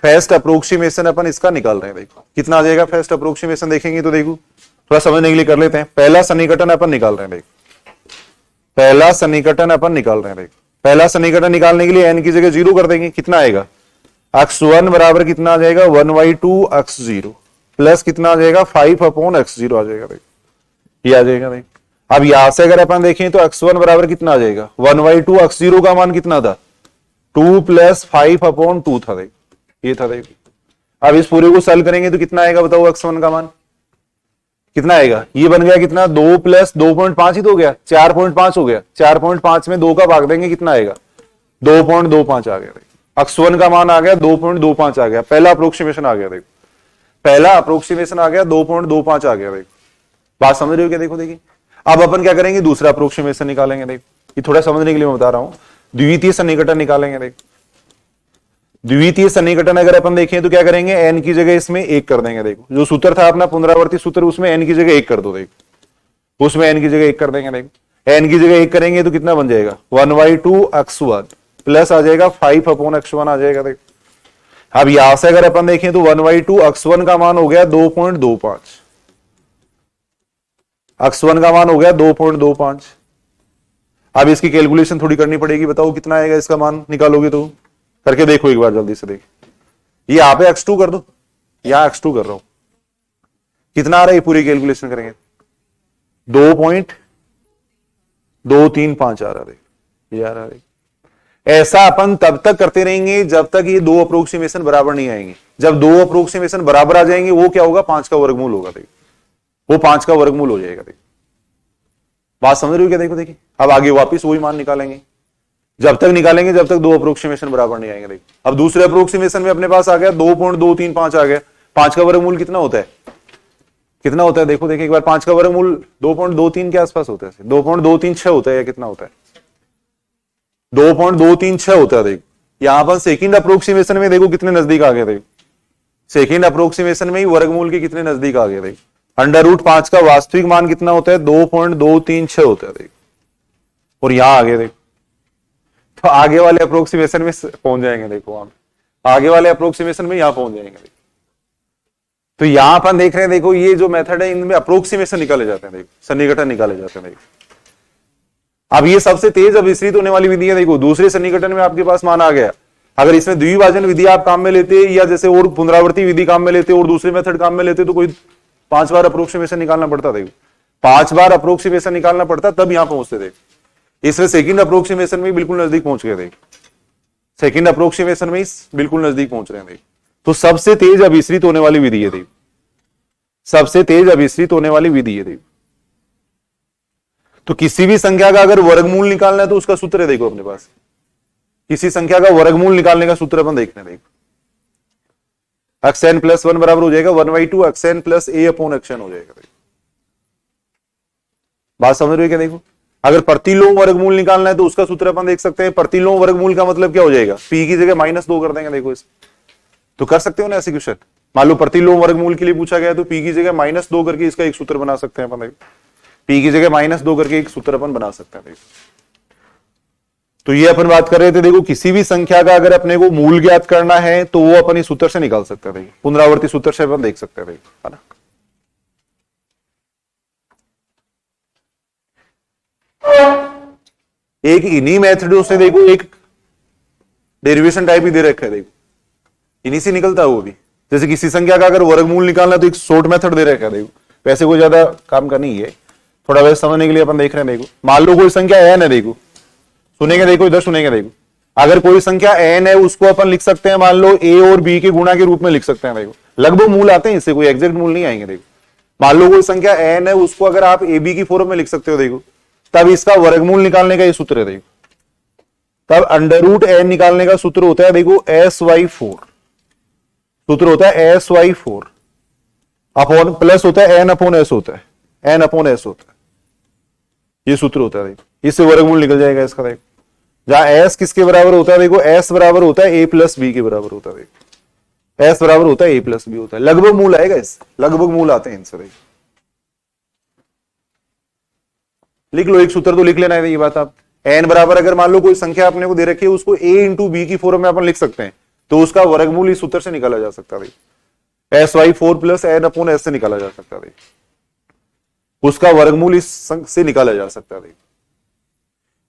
A: फर्स्ट अप्रोक्सीमेशन अपन इसका निकाल रहे हैं। देखो कितना आ जाएगा फर्स्ट अप्रोक्सीमेशन, देखेंगे तो देखो थोड़ा समझने के लिए कर लेते हैं। पहला सन्निकटन अपन निकाल रहे हैं। देखो पहला सन्निकटन अपन निकाल रहे हैं। देखो पहला सन्निकटन निकालने के लिए n की जगह 0 कर देंगे, कितना आएगा x1 बराबर कितना आ जाएगा 1/2 x0 प्लस कितना आ जाएगा 5/x0 आ जाएगा। देखो ये आ जाएगा। देखो अब यहां से अगर अपन देखें तो x1 बराबर कितना आ जाएगा 1/2 x0 का मान कितना था 2 + 5/2 था। देखो ये था। देखो अब इस पूरे को सॉल्व करेंगे तो कितना आएगा बताओ x1 का मान कितना आएगा। ये बन गया कितना 2 + 2.5 ही तो हो गया 4.5 हो गया। 4.5 में 2 का भाग देंगे कितना आएगा 2.25 आ गया। x1 का मान आ गया 2.25 आ गया। पहला अप्रोक्सीमेशन आ गया। देखो पहला अप्रोक्सीमेशन आ गया 2.25 आ गया। देखो बात समझ रहे हो क्या। देखो देखिए अब अपन क्या करेंगे दूसरा अप्रोक्सीमेशन निकालेंगे। देखो ये थोड़ा समझने के लिए मैं बता रहा हूं। द्वितीय सन्निकटन निकालेंगे। देखो द्वितीय सन्निकटन अगर अपन देखें तो क्या करेंगे n की जगह इसमें 1 कर देंगे। देखो जो सूत्र था अपना पुनरावर्ती सूत्र उसमें n की जगह 1 कर दो। देखो उसमें n की जगह 1 कर देंगे। देखो n की जगह 1 करेंगे तो कितना बन जाएगा 1/2 x1 प्लस आ जाएगा 5/x1 आ जाएगा। देखो अब यहां से अगर अपन देखें तो 1/2 x1 का मान हो गया 2.25 x1 का मान हो गया 2.25। अब इसकी कैलकुलेशन थोड़ी करनी पड़ेगी। बताओ कितना आएगा इसका मान निकालोगे तो करके देखो एक बार जल्दी से। देखो ये यहां पे x2 कर दो यहां x2 कर रहा हूं कितना आ रहा है ये पूरी कैलकुलेशन करेंगे 2.235 आ रहा है। ये आ रहा है। ऐसा अपन तब तक करते रहेंगे जब तक ये दो अप्रोक्सीमेशन बराबर नहीं आएंगे। जब दो अप्रोक्सीमेशन बराबर आ जाएंगे वो क्या होगा 5 का वर्गमूल होगा। देखो वो 5 का वर्गमूल हो जाएगा। देखो बात समझ रहे हो क्या। देखो देखिए अब आगे वापस वही मान निकालेंगे। जब तक निकालेंगे जब तक दो अप्रोक्सीमेशन बराबर नहीं आएंगे। देखो अब दूसरे अप्रोक्सीमेशन में अपने पास आ गया 2.235 आ गया। 5 का वर्गमूल कितना होता है कितना होता है। देखो देखिए एक बार 5 का वर्गमूल 2.23 के आसपास होता है। 2.236 होता है या कितना होता है 2.236 होता है। देखो यहां पर सेकंड अप्रोक्सीमेशन में देखो कितने नजदीक आ गए। देखो सेकंड अप्रोक्सीमेशन में ही वर्गमूल के कितने नजदीक आ गए। देखो √5 का वास्तविक मान कितना होता है 2.236 होता है। देखो और यहां आगे देखो तो आगे वाले अप्रोक्सीमेशन में पहुंच जाएंगे। देखो हम आगे वाले अप्रोक्सीमेशन में यहां पहुंच जाएंगे। तो यहां अपन देख रहे हैं देखो ये जो मेथड है इनमें अप्रोक्सीमेशन निकाले जाते हैं। देखो सन्निकटन निकाले जाते हैं। देखो अब ये सबसे तेज अब विस्तृत होने वाली विधि है। देखो दूसरे सन्निकटन में आपके पास मान आ गया। अगर इसमें द्विभाजन विधि आप काम में लेते या जैसे और पुनरावर्ती विधि काम में लेते और दूसरे मेथड काम में लेते तो कोई 5 बार अप्रोक्सीमेशन निकालना पड़ता। देखो 5 बार अप्रोक्सीमेशन निकालना पड़ता तब यहां पहुंचते थे। इसमें सेकंड अप्रोक्सीमेशन में बिल्कुल नजदीक पहुंच गए। देखो सेकंड अप्रोक्सीमेशन में बिल्कुल नजदीक पहुंच रहे हैं। देखो तो सबसे तेज अभिसरित होने वाली विधि है। देखो सबसे तेज अभिसरित होने वाली विधि है। देखो तो किसी भी संख्या का अगर वर्गमूल निकालना है तो उसका सूत्र है। देखो अपने पास किसी संख्या का वर्गमूल निकालने का सूत्र अपन देखते हैं। देखो xn + 1 बराबर हो जाएगा 1/2 xn + a/xn हो जाएगा। देखो बात समझ रहे हो क्या। देखो अगर प्रतिलोम वर्गमूल निकालना है तो उसका सूत्र अपन देख सकते हैं। प्रतिलोम वर्गमूल का मतलब क्या हो जाएगा p की जगह -2 कर देंगे। देखो इस तो कर सकते हो ना ऐसे क्वेश्चन। मान लो प्रतिलोम वर्गमूल के लिए पूछा गया तो p की जगह -2 करके इसका एक सूत्र बना सकते हैं अपन। p की जगह -2 करके एक सूत्र अपन बना सकते हैं। तो ये अपन बात कर रहे थे। देखो किसी भी संख्या का अगर अपने को मूल ज्ञात करना है तो वो अपन इस सूत्र से निकाल सकते हैं। पुनरावर्ती सूत्र से अपन देख सकते हैं। है ना एक इन्हीं मेथडों से देखो एक डेरिवेशन टाइप ही दे रखा है। देखो इन्हीं से निकलता है वो भी। जैसे किसी संख्या का अगर वर्गमूल निकालना है तो एक शॉर्ट मेथड दे रखा है। देखो वैसे कोई ज्यादा काम का नहीं है। थोड़ा वैसे समझने के लिए अपन देख रहे हैं। देखो मान लो कोई संख्या n है। देखो सुनेंगे। देखो इधर सुनेंगे। देखो अगर कोई संख्या n है उसको अपन लिख सकते हैं मान लो a और b के गुणा के रूप में लिख सकते हैं। देखो लगभग मूल आते हैं इससे कोई एग्जैक्ट मूल नहीं आएंगे। देखो मान लो कोई संख्या n है उसको अगर आप a b की फॉर्म में लिख सकते हो। देखो तब इसका वर्गमूल निकालने का ये सूत्र है। देखो तब √n निकालने का सूत्र होता है। देखो sy4 सूत्र होता है sy4 अपॉन प्लस होता है n/s होता है n/s होता है। ये सूत्र होता है। देखो इससे वर्गमूल निकल जाएगा इसका। देखो जहां s किसके बराबर होता है। देखो s बराबर होता है a + b के बराबर होता है। देखो s बराबर होता है a + b होता है। लगभग मूल आएगा इस लगभग मूल आते हैं इनसे। देखो लिख लो एक सूत्र तो लिख लेना है। ये बात आप n बराबर अगर मान लो कोई संख्या अपने को दे रखी है उसको a × b की फॉर्म में अपन लिख सकते हैं तो उसका वर्गमूल इस सूत्र से निकाला जा सकता है। sy4 + n/s से निकाला जा सकता है। उसका वर्गमूल इस से निकाला जा सकता है।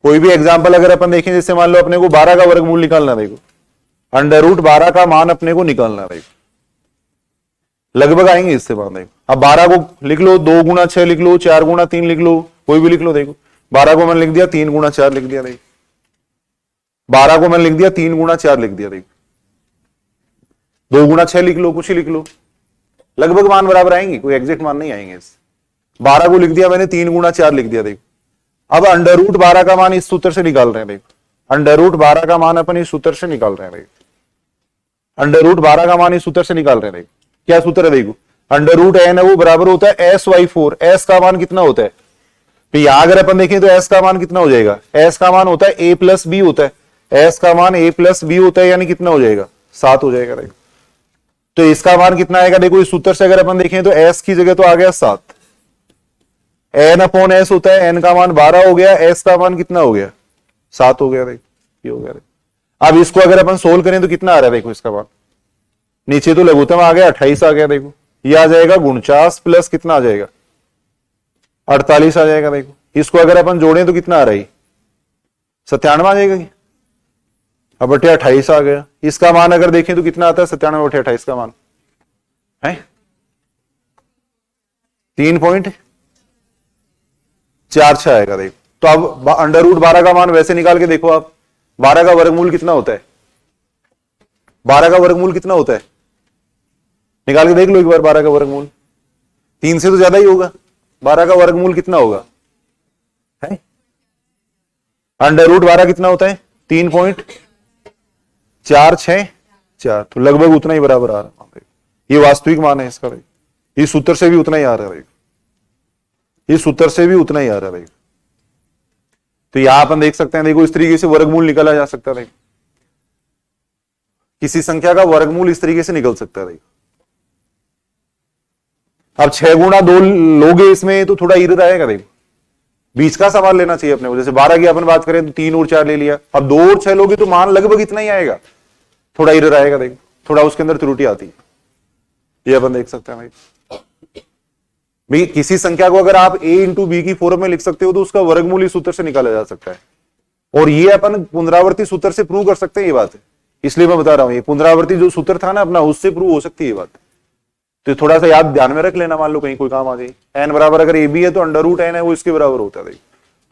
A: कोई भी एग्जांपल अगर अपन देखें जैसे मान लो अपने को 12 का वर्गमूल निकालना। देखो अंडर रूट 12 का मान अपने को निकालना है, लगभग आएंगे इससे मान। देखो अब 12 को लिख लो, 2 गुणा 6 लिख लो, 4 गुणा 3 लिख लो, कोई भी लिख लो। देखो 12 को मैंने लिख दिया 3 गुणा 4 लिख दिया। देखो 12 को मैंने लिख दिया 3 गुणा 4 लिख दिया। देखो 2 गुणा 6 लिख लो, कुछ ही लिख लो, लगभग मान बराबर आएंगे, कोई एग्जैक्ट मान नहीं आएंगे। 12 को लिख दिया मैंने, 3 गुणा 4 लिख दिया। देखो अब अंडर रूट 12 का मान इस सूत्र से निकाल रहे हैं। देखो अंडर रूट 12 का मान अपन इस सूत्र से निकाल रहे हैं। देखो अंडर रूट 12 का मान इस सूत्र से निकाल रहे हैं। देखो क्या सूत्र है, देखो अंडर रूट n है वो बराबर होता है SY4। एस का मान कितना होता है, तो यहां अगर अपन देखें तो एस का मान कितना हो जाएगा, एस का मान होता है a प्लस बी होता है, एस का मान a प्लस बी होता है, यानी कितना हो जाएगा 7 हो जाएगा। देखो तो इसका मान कितना आएगा, देखो इस सूत्र से अगर अपन देखें तो एस की जगह तो आ गया 7, n अपॉन एस होता है, n का मान 12 हो गया, s का मान कितना हो गया 7 हो गया। देखो ये हो गया। देखो अब इसको अगर अपन सोल्व करें तो कितना आ रहा है, देखो इसका मान नीचे तो लघुत्तम आ गया 28 आ गया। देखो ये आ जाएगा 49 प्लस कितना आ जाएगा 48 आ जाएगा। देखो इसको अगर अपन जोड़ें तो कितना आ रहा है 97 आ जाएगा। अब बटे 28 आ गया। इसका मान अगर देखें तो कितना आता है 97 बटे 28 का मान है 3.46 आएगा। देखो तो अब अंडर रूट 12 का मान वैसे निकाल के देखो आप, 12 का वर्गमूल कितना होता है, 12 का वर्गमूल कितना होता है निकाल के देख लो एक बार। 12 का वर्गमूल 3 से तो ज्यादा ही होगा। 12 का वर्गमूल कितना होगा है, अंडर रूट 12 कितना होता है 3.464, तो लगभग उतना ही बराबर आ रहा है। ये वास्तविक मान है इसका। भाई इस सूत्र से भी उतना ही आ रहा है, इस सूत्र से भी उतना ही आ रहा है। तो यहां अपन देख सकते हैं, देखो इस तरीके से वर्गमूल निकाला जा सकता है। किसी संख्या का वर्गमूल इस तरीके से निकल सकता है। अब 6 गुणा 2 लोगे इसमें तो थोड़ा इरर आएगा। देखो बीच का सवाल लेना चाहिए अपने को। जैसे 12 की अपन बात करें तो 3 और 4 ले लिया, अब 2 और 6 लोगे तो मान लगभग इतना ही आएगा, थोड़ा इरर आएगा। देखो थोड़ा उसके अंदर त्रुटि आती है, ये अपन देख सकते हैं। भाई किसी संख्या को अगर आप a इंटू बी की फॉर्म में लिख सकते हो तो उसका वर्गमूल इस सूत्र से निकाला जा सकता है, और ये अपन पुनरावर्ती सूत्र से प्रूव कर सकते हैं। ये बात है, इसलिए मैं बता रहा हूं, ये पुनरावर्ती जो सूत्र था ना अपना, उससे प्रूव हो सकती है ये बात। तो थोड़ा सा याद ध्यान में रख लेना, मान लो कहीं कोई काम आ जाए। n बराबर अगर ab है तो अंडर रूट n है वो इसके बराबर होता है। देखो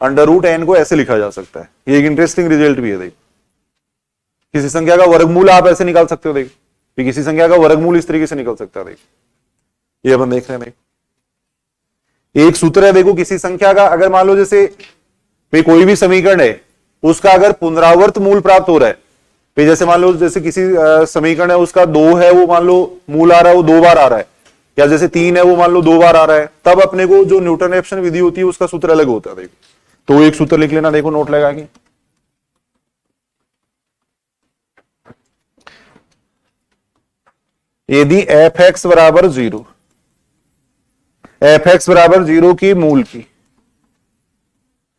A: अंडर रूट n को ऐसे लिखा जा सकता है, ये एक इंटरेस्टिंग रिजल्ट भी है। देखो किसी संख्या का वर्गमूल आप ऐसे निकाल सकते हो। देखो किसी संख्या का वर्गमूल इस तरीके से निकल सकता है। देखो ये अपन देख रहे हैं। एक सूत्र है, देखो किसी संख्या का अगर मान लो जैसे कोई भी समीकरण है, उसका अगर पुनरावर्त मूल प्राप्त हो रहा है, जैसे मान लो जैसे किसी समीकरण है उसका 2 है, वो मान लो मूल आ रहा है वो 2 बार आ रहा है, या जैसे 3 है वो मान लो 2 बार आ रहा है, तब अपने को जो न्यूटन रेफसन विधि होती है उसका सूत्र अलग होता है। देखो तो एक सूत्र लिख लेना, देखो नोट लगा के। यदि एफ एक्स बराबर 0, एफ एक्स बराबर 0 की मूल की,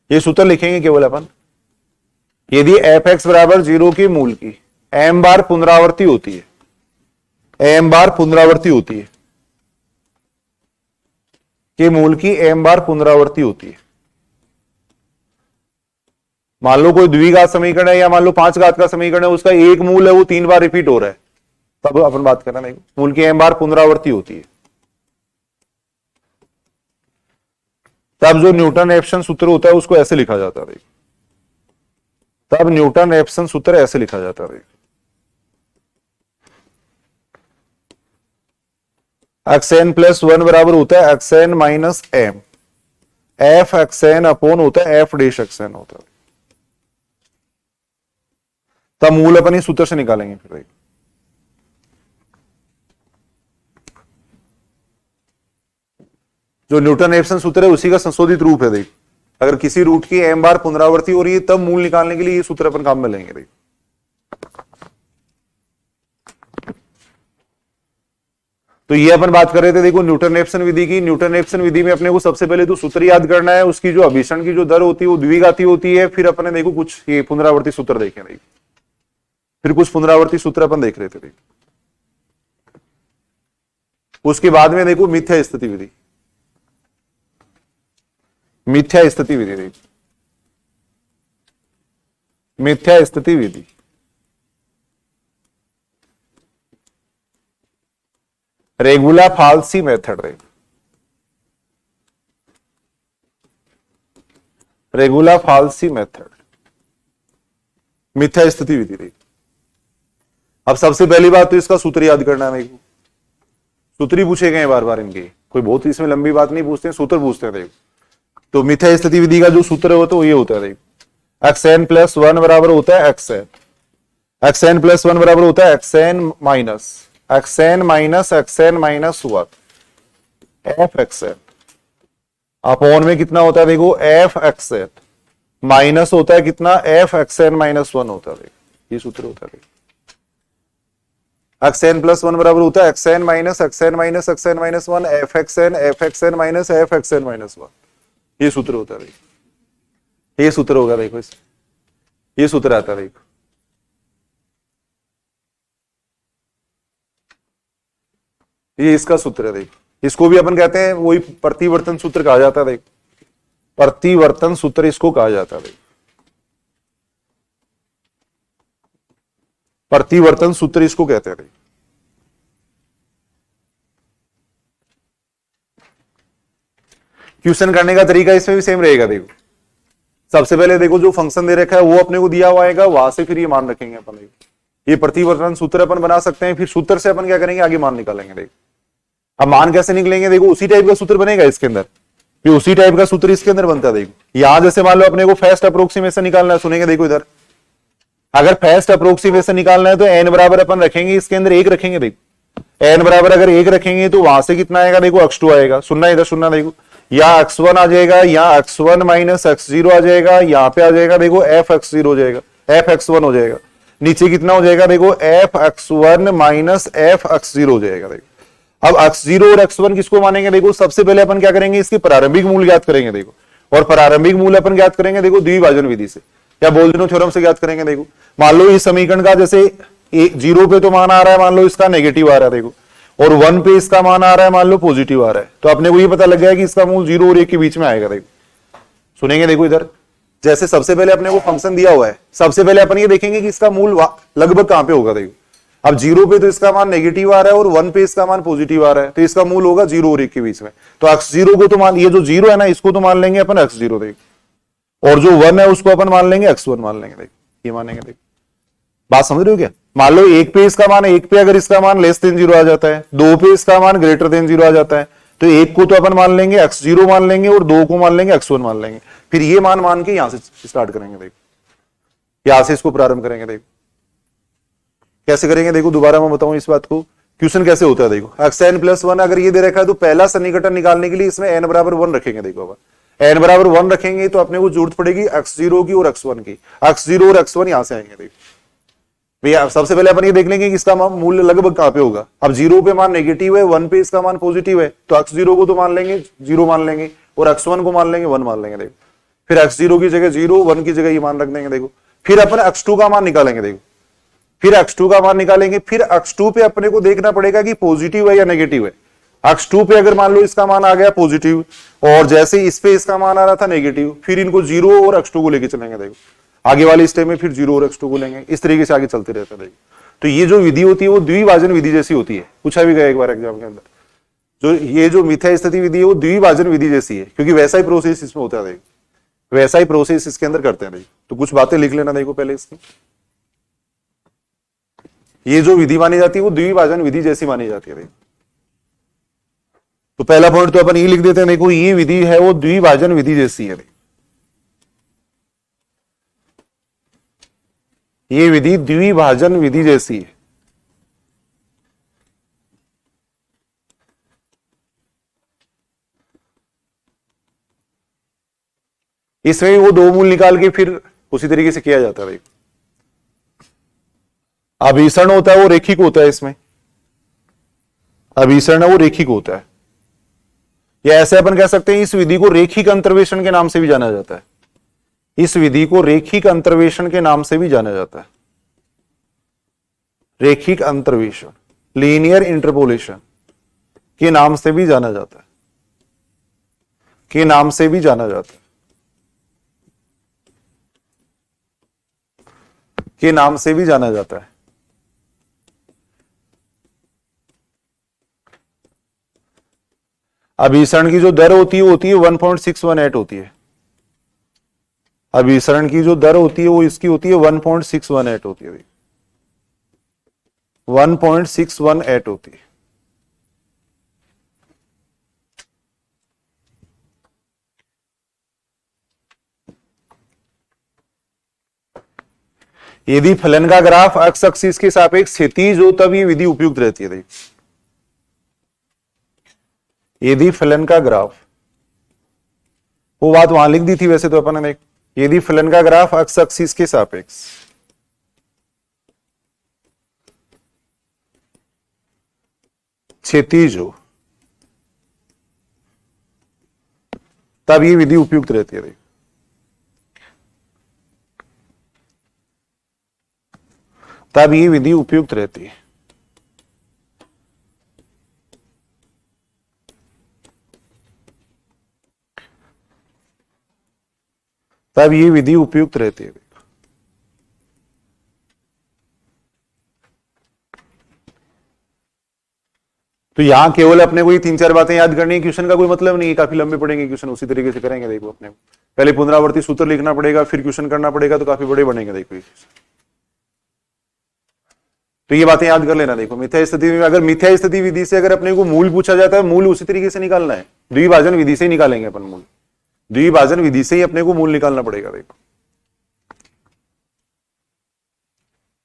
A: ये सूत्र लिखेंगे केवल अपन। यदि एफ एक्स बराबर 0 की मूल की m बार पुनरावर्ती होती है, m बार पुनरावर्ती होती है, के मूल की m बार पुनरावर्ती होती है। मान लो कोई द्विघात समीकरण है या मान लो 5 घात का समीकरण है, उसका एक मूल है वो 3 बार रिपीट हो रहा है, तब अपन बात कर रहे हैं मूल की m बार पुनरावर्ती होती है। तब जो न्यूटन रेफसन सूत्र होता है उसको ऐसे लिखा जाता है। तब न्यूटन रेफसन सूत्र ऐसे लिखा जाता है। एक्स एन प्लस 1 बराबर होता है x n minus m, f x n upon होता है एफ डैश एक्स एन होता है। तब मूल अपन इस सूत्र से निकालेंगे। फिर जो न्यूटन रेफसन सूत्र है उसी का संशोधित रूप है। देख अगर किसी रूट की m बार पुनरावर्ती हो रही है तब मूल निकालने के लिए ये सूत्र अपन काम में लेंगे। देख तो ये अपन बात कर रहे थे, देखो न्यूटन रेफसन विधि की। न्यूटन रेफसन विधि में अपने को सबसे पहले तो सूत्र याद करना है, उसकी जो अभिसरण की जो दर होती है वो द्विघाती होती है। फिर अपने देखो कुछ ये पुनरावर्ती सूत्र देखे, देख फिर कुछ पुनरावर्ती सूत्र अपन देख रहे थे। देख उसके बाद में देखो मिथ्या स्थिति विधि, मिथ्या स्थिति विधि। देख मिथ्या स्थिति विधि रेगुला फाल्सी मेथड, रेगुला फाल्सी मेथड, मिथ्या स्थिति विधि देखो। अब सबसे पहली बात तो इसका सूत्र याद करना है। देखो सूत्र ही पूछे गए बार बार इनके, कोई बहुत इसमें लंबी बात नहीं पूछते हैं, सूत्र पूछते हैं। देखो तो मिथ्या स्थिति विधि का जो सूत्र होता है वो ये होता है। देखो xn प्लस वन बराबर होता है xn, xn प्लस वन बराबर होता है xn minus one F xn upon में कितना होता है। देखो एफ एक्सएन माइनस होता है कितना, एफ एक्सएन माइनस वन होता है। देखो ये सूत्र होता है। एक्सएन प्लस वन बराबर होता है X N minus one F X N minus one, ये सूत्र होता है। ये सूत्र होगा। देखो इस ये सूत्र आता है। देखो ये इसका सूत्र है। देखो इसको भी अपन कहते हैं वही प्रतिवर्तन सूत्र कहा जाता है। देखो प्रतिवर्तन सूत्र इसको कहा जाता है। प्रतिवर्तन सूत्र इसको कहते हैं। क्वेश्चन करने का तरीका इसमें भी सेम रहेगा। देखो सबसे पहले देखो जो फंक्शन दे रखा है वो अपने को दिया हुआ आएगा, वहां से फिर ये मान रखेंगे अपन। ये प्रतिवर्तन सूत्र अपन बना सकते हैं, फिर सूत्र से अपन क्या करेंगे, आगे मान निकालेंगे। देखो अब मान कैसे निकलेंगे, देखो उसी टाइप का सूत्र बनेगा इसके अंदर, फिर उसी टाइप का सूत्र इसके अंदर बनता है। देखो यहां जैसे मान लो अपने को फर्स्ट अप्रोक्सीमेशन निकालना है, सुनेंगे देखो इधर अगर फर्स्ट अप्रोक्सीमेशन निकालना है तो एन बराबर अपन रखेंगे, इसके अंदर एक रखेंगे। देखो एन बराबर अगर एक रखेंगे तो वहां से कितना आएगा, देखो x2 आएगा, सुनना इधर सुनना। देखो या x1 आ जाएगा, या x1 माइनस x0 आ जाएगा, यहाँ पे आ जाएगा देखो एफ x0 हो जाएगा, एफ x1 हो जाएगा। नीचे कितना हो जाएगा, देखो F x1 minus F x0 हो जाएगा। देखो अब x0 और x1 किसको मानेंगे, देखो सबसे पहले अपन क्या करेंगे, इसके प्रारंभिक मूल ज्ञात करेंगे। देखो और प्रारंभिक मूल अपन ज्ञात करेंगे देखो द्विभाजन विधि से या बोल्डिनो थ्योरम से ज्ञात करेंगे। देखो मान लो इस समीकरण का जैसे 0 पे तो मान आ रहा है, मान लो इसका नेगेटिव आ रहा है। देखो और 1 पे इसका मान आ रहा है, मान लो पॉजिटिव आ रहा है, तो अपने को ये पता लग गया कि इसका मूल 0 और 1 के बीच में आएगा। देखो सुनेंगे देखो इधर जैसे सबसे पहले अपने को फंक्शन दिया हुआ है, सबसे पहले अपन ये देखेंगे कि इसका मूल लगभग कहां पे होगा। देखो अब 0 पे तो इसका मान नेगेटिव आ रहा है और 1 पे इसका मान पॉजिटिव आ रहा है, तो इसका मूल होगा 0 और 1 के बीच में। तो x0 को तो मान, ये जो 0 है ना इसको तो मान लेंगे अपन x0। देखो और जो 1 है उसको अपन मान लेंगे x1 मान लेंगे। देखो ये मानेंगे। देखो बात समझ रहे हो क्या, मान लो 1 पे इसका मान, 1 पे अगर इसका मान लेस देन 0 आ जाता है, 2 पे इसका मान ग्रेटर देन 0 आ जाता है, तो 1 को तो अपन मान लेंगे x0 मान लेंगे और 2 को मान लेंगे x1 मान लेंगे। फिर ये मान के यहां से स्टार्ट करेंगे। देखो यहां से इसको प्रारंभ करेंगे। देखो कैसे करेंगे, देखो दोबारा मैं बताऊं इस बात को, क्वेश्चन कैसे होता है। देखो xn प्लस 1 अगर ये दे रखा है तो पहला सन्निकटन निकालने के लिए इसमें n बराबर 1 रखेंगे। देखो अब n बराबर 1 रखेंगे तो अपने को जरूरत पड़ेगी x0 की और x1 की, x0 और x1 यहां से आएंगे। देखो भैया सबसे पहले अपन ये देख लेंगे कि इसका मूल्य लगभग कहां पे होगा। अब 0 पे मान नेगेटिव है, 1 पे इसका मान पॉजिटिव है, तो x0 को तो मान लेंगे 0 मान लेंगे और x1 को मान लेंगे 1 मान लेंगे। देखो फिर x0 की जगह 0, 1 की जगह ये मान रख देंगे। देखो फिर अपन x2 का मान निकालेंगे। देखो फिर x2 का मान निकालेंगे, फिर x2 पे अपने को देखना पड़ेगा कि पॉजिटिव है या नेगेटिव है। x2 पे अगर मान लो इसका मान आ गया पॉजिटिव और जैसे इस पे इसका मान आ रहा था नेगेटिव, फिर इनको 0 और x2 को लेके चलेंगे। देखो आगे वाले स्टेप में फिर 0 और x2 को लेंगे, इस तरीके से आगे चलते रहता है। देखो तो ये जो विधि होती है वो द्विभाजन विधि जैसी होती है, पूछा भी गया एक बार एग्जाम के अंदर। जो ये जो मिथ्या स्थिति विधि है वो द्विभाजन विधि जैसी है, क्योंकि वैसा ही प्रोसेस इसमें होता है। देखो वैसा ही प्रोसेस इसके अंदर करते हैं। देखो तो कुछ बातें लिख लेना देखो पहले इसकी। ये जो विधि मानी जाती है वो द्विभाजन विधि जैसी मानी जाती है। देखो तो पहला पॉइंट तो अपन ये लिख देते हैं, देखो ये विधि है वो द्विभाजन विधि जैसी है। ये विधि द्विभाजन विधि जैसी है। इसमें वो दो मूल निकाल के फिर उसी तरीके से किया जाता है। अभिसरण होता है वो रेखिक होता है, इसमें अभिसरण है वो रेखिक होता है, या ऐसे अपन कह सकते हैं इस विधि को रेखिक अंतर्वेशन के नाम से भी जाना जाता है। इस विधि को रेखिक अंतर्वेशन के नाम से भी जाना जाता है। रेखिक अंतर्वेशन, लीनियर इंटरपोलेशन के नाम से भी जाना जाता है, के नाम से भी जाना जाता है, के नाम से भी जाना जाता है। अभिसरण की जो दर होती है वो होती है 1.618 होती है। अभिसरण की जो दर होती है वो इसकी होती है 1.618 होती है, 1.618 होती है। यदि फलन का ग्राफ एक्स एक्सिस के सापेक्ष क्षैतिज हो तब ये विधि उपयुक्त रहती है। देखिए, यदि फलन का ग्राफ, वो बात वहां लिख दी थी वैसे तो अपन ने, देख, यदि फलन का ग्राफ एक्स एक्सिस के सापेक्ष क्षैतिज हो तब ये विधि उपयुक्त रहती है। देख, तब ये विधि उपयुक्त रहती है। तब ये विधि उपयुक्त रहती है। तो यहां केवल अपने को ये 3-4 बातें याद करनी है, क्वेश्चन का कोई मतलब नहीं है, काफी लंबे पड़ेंगे क्वेश्चन, उसी तरीके से करेंगे। देखो, अपने पहले पुनरावर्ती सूत्र लिखना पड़ेगा, फिर क्वेश्चन करना पड़ेगा, तो काफी बड़े बनेंगे। देखो, तो ये बातें याद कर लेना। देखो, मिथ्या स्थिति में अगर मिथ्या स्थिति विधि से अगर अपने को मूल पूछा जाता है, मूल उसी तरीके से निकालना है, द्विभाजन विधि से ही निकालेंगे अपन मूल, द्विभाजन विधि से ही अपने को मूल निकालना पड़ेगा। देखो,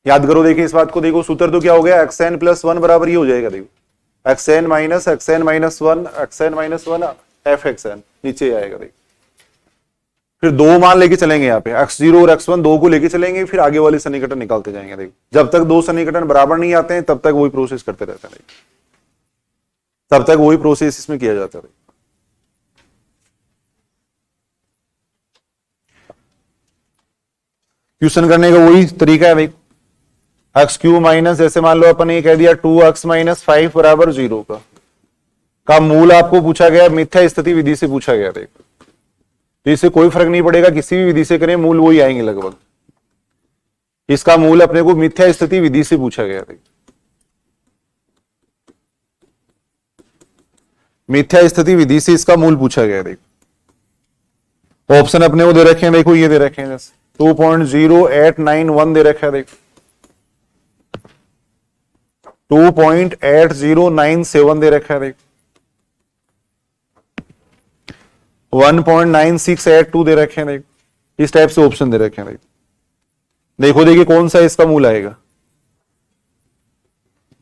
A: याद करो, देखिए इस बात को, देखो सूत्र तो क्या हो गया, xn + 1 बराबर ये हो जाएगा। देखो, xn - (1) xn - 1 fxn नीचे आएगा। देखो, फिर दो मान लेके चलेंगे यहाँ पे, x0 और x1 दो को लेके चलेंगे, फिर आगे वाले सन्निकटन निकालते जाएंगे। देखो, जब तक दो सन्निकटन बराबर नहीं आते हैं तब तक वही प्रोसेस करते रहते हैं, तब तक वही प्रोसेस इसमें किया जाता है। क्वेश्चन करने का वही तरीका है। देखो, x³ माइनस, जैसे मान लो अपन ये कह दिया 2x - 5 बराबर 0 का मूल आपको पूछा गया, मिथ्या स्थिति विधि से पूछा गया। देखो, तो इससे कोई फर्क नहीं पड़ेगा, किसी भी विधि से करें मूल वही आएंगे लगभग। इसका मूल अपने को मिथ्या स्थिति विधि से पूछा गया। मिथ्या स्थिति विधि से इसका मूल पूछा गया। देखो, ऑप्शन अपने को दे रखे हैं, देखो ये दे रखे हैं, जैसे 2.0891 दे रखा है। देखो, 2.8097 दे रखा है। देखो, 1.9682 दे रखे हैं। देखो, इस टाइप से ऑप्शन दे रखे हैं। देखो देखिए कौन सा इसका मूल आएगा,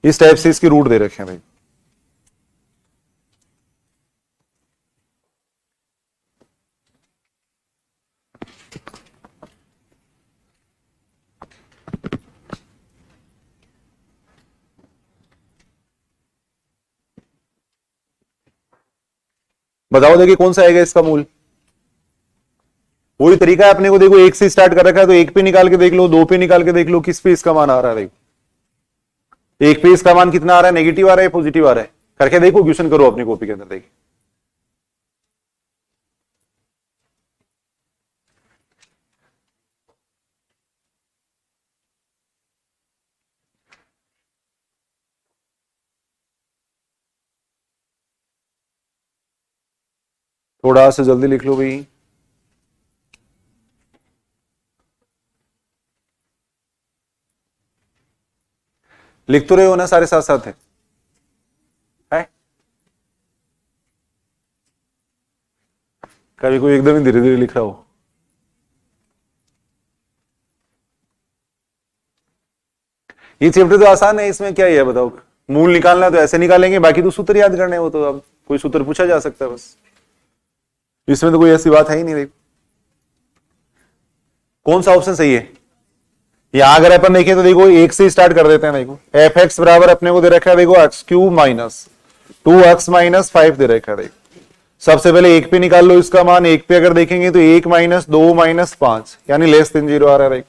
A: इस टाइप से इसकी रूट दे रखे हैं। देखो, बताओ देखिए कौन सा आएगा इसका मूल। वही तरीका है अपने को, देखो एक से स्टार्ट कर रखा है तो एक पे निकाल के देख लो, दो पे निकाल के देख लो, किस पे इसका मान आ रहा है। देखो, एक पे इसका मान कितना आ रहा है, नेगेटिव आ रहा है, पॉजिटिव आ रहा है, करके देखो, क्वेश्चन करो अपनी कॉपी के अंदर। देखिए, थोड़ा सा जल्दी लिख लो भाई। लिख तो रहे हो ना सारे साथ साथ है? कभी कोई एकदम ही धीरे धीरे लिख रहा हो। ये चैप्टर तो आसान है, इसमें क्या ही है बताओ, मूल निकालना तो ऐसे निकालेंगे, बाकी तो सूत्र याद करने वो तो अब कोई सूत्र पूछा जा सकता है बस, इसमें तो कोई ऐसी बात है ही नहीं। देखो कौन सा ऑप्शन सही है, यहां अगर अपन देखें तो देखो एक से स्टार्ट कर देते हैं। देखो एफ एक्स बराबर अपने को दे रखा है, देखो x³ माइनस 2x - 5 दे रखा है। देखो सबसे पहले एक पे निकाल लो इसका मान, एक पे अगर देखेंगे तो 1 - 2 - 5 यानी लेस देन 0 आ रहा है।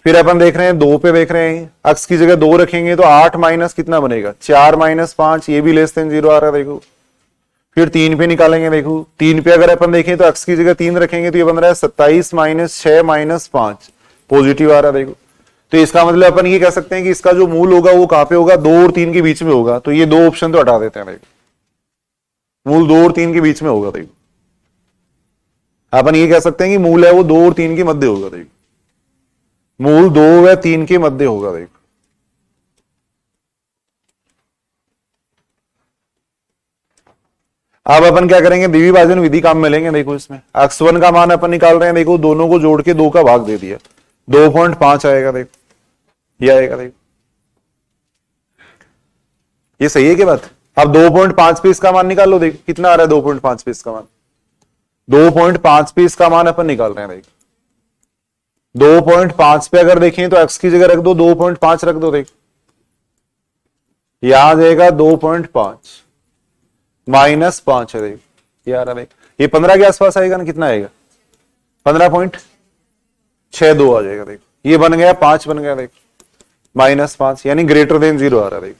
A: फिर अपन देख रहे हैं दो पे देख रहे हैं, x की जगह 2 रखेंगे तो 8 माइनस कितना बनेगा 4 - 5, ये भी लेस देन 0 आ रहा है। देखो फिर 3 पे निकालेंगे, देखो 3 पे अगर अपन देखें तो x की जगह 3 रखेंगे तो ये बन रहा है 27 - 6 - 5, पॉजिटिव आ रहा है। देखो तो इसका मतलब अपन ये कह सकते हैं कि इसका जो मूल होगा वो कहां पे होगा, 2 और 3 के बीच में होगा, तो ये दो ऑप्शन तो हटा देते हैं। देखो मूल 2 और 3 के बीच में होगा। देखो अपन ये कह सकते हैं कि मूल है वो 2 और 3 के मध्य होगा। देखो मूल 2 व 3 के मध्य होगा। देखो अब अपन क्या करेंगे, द्विविभाजन विभाजन विधि काम में लेंगे। देखो इसमें x1 का मान अपन निकाल रहे हैं। देखो दोनों को जोड़ के 2 का भाग दे दिया, 2.5 आएगा। देखो ये आएगा। देखो ये सही है क्या बात? अब 2.5 पे इसका मान निकाल लो। देखो कितना आ रहा है 2.5 पे इसका मान, 2.5 पे इसका मान अपन निकाल रहे हैं। देखो 2.5 पे अगर देखें तो x की जगह रख दो, 2.5 रख दो। देखो यहां आ जाएगा 2.5 -5 है। देखो ये आ रहा है। ये 15 के आसपास आएगा ना, कितना आएगा 15.62 आ जाएगा। देखो ये बन गया 5 बन गया। देखो -5 यानी ग्रेटर देन 0 आ रहा है। देखो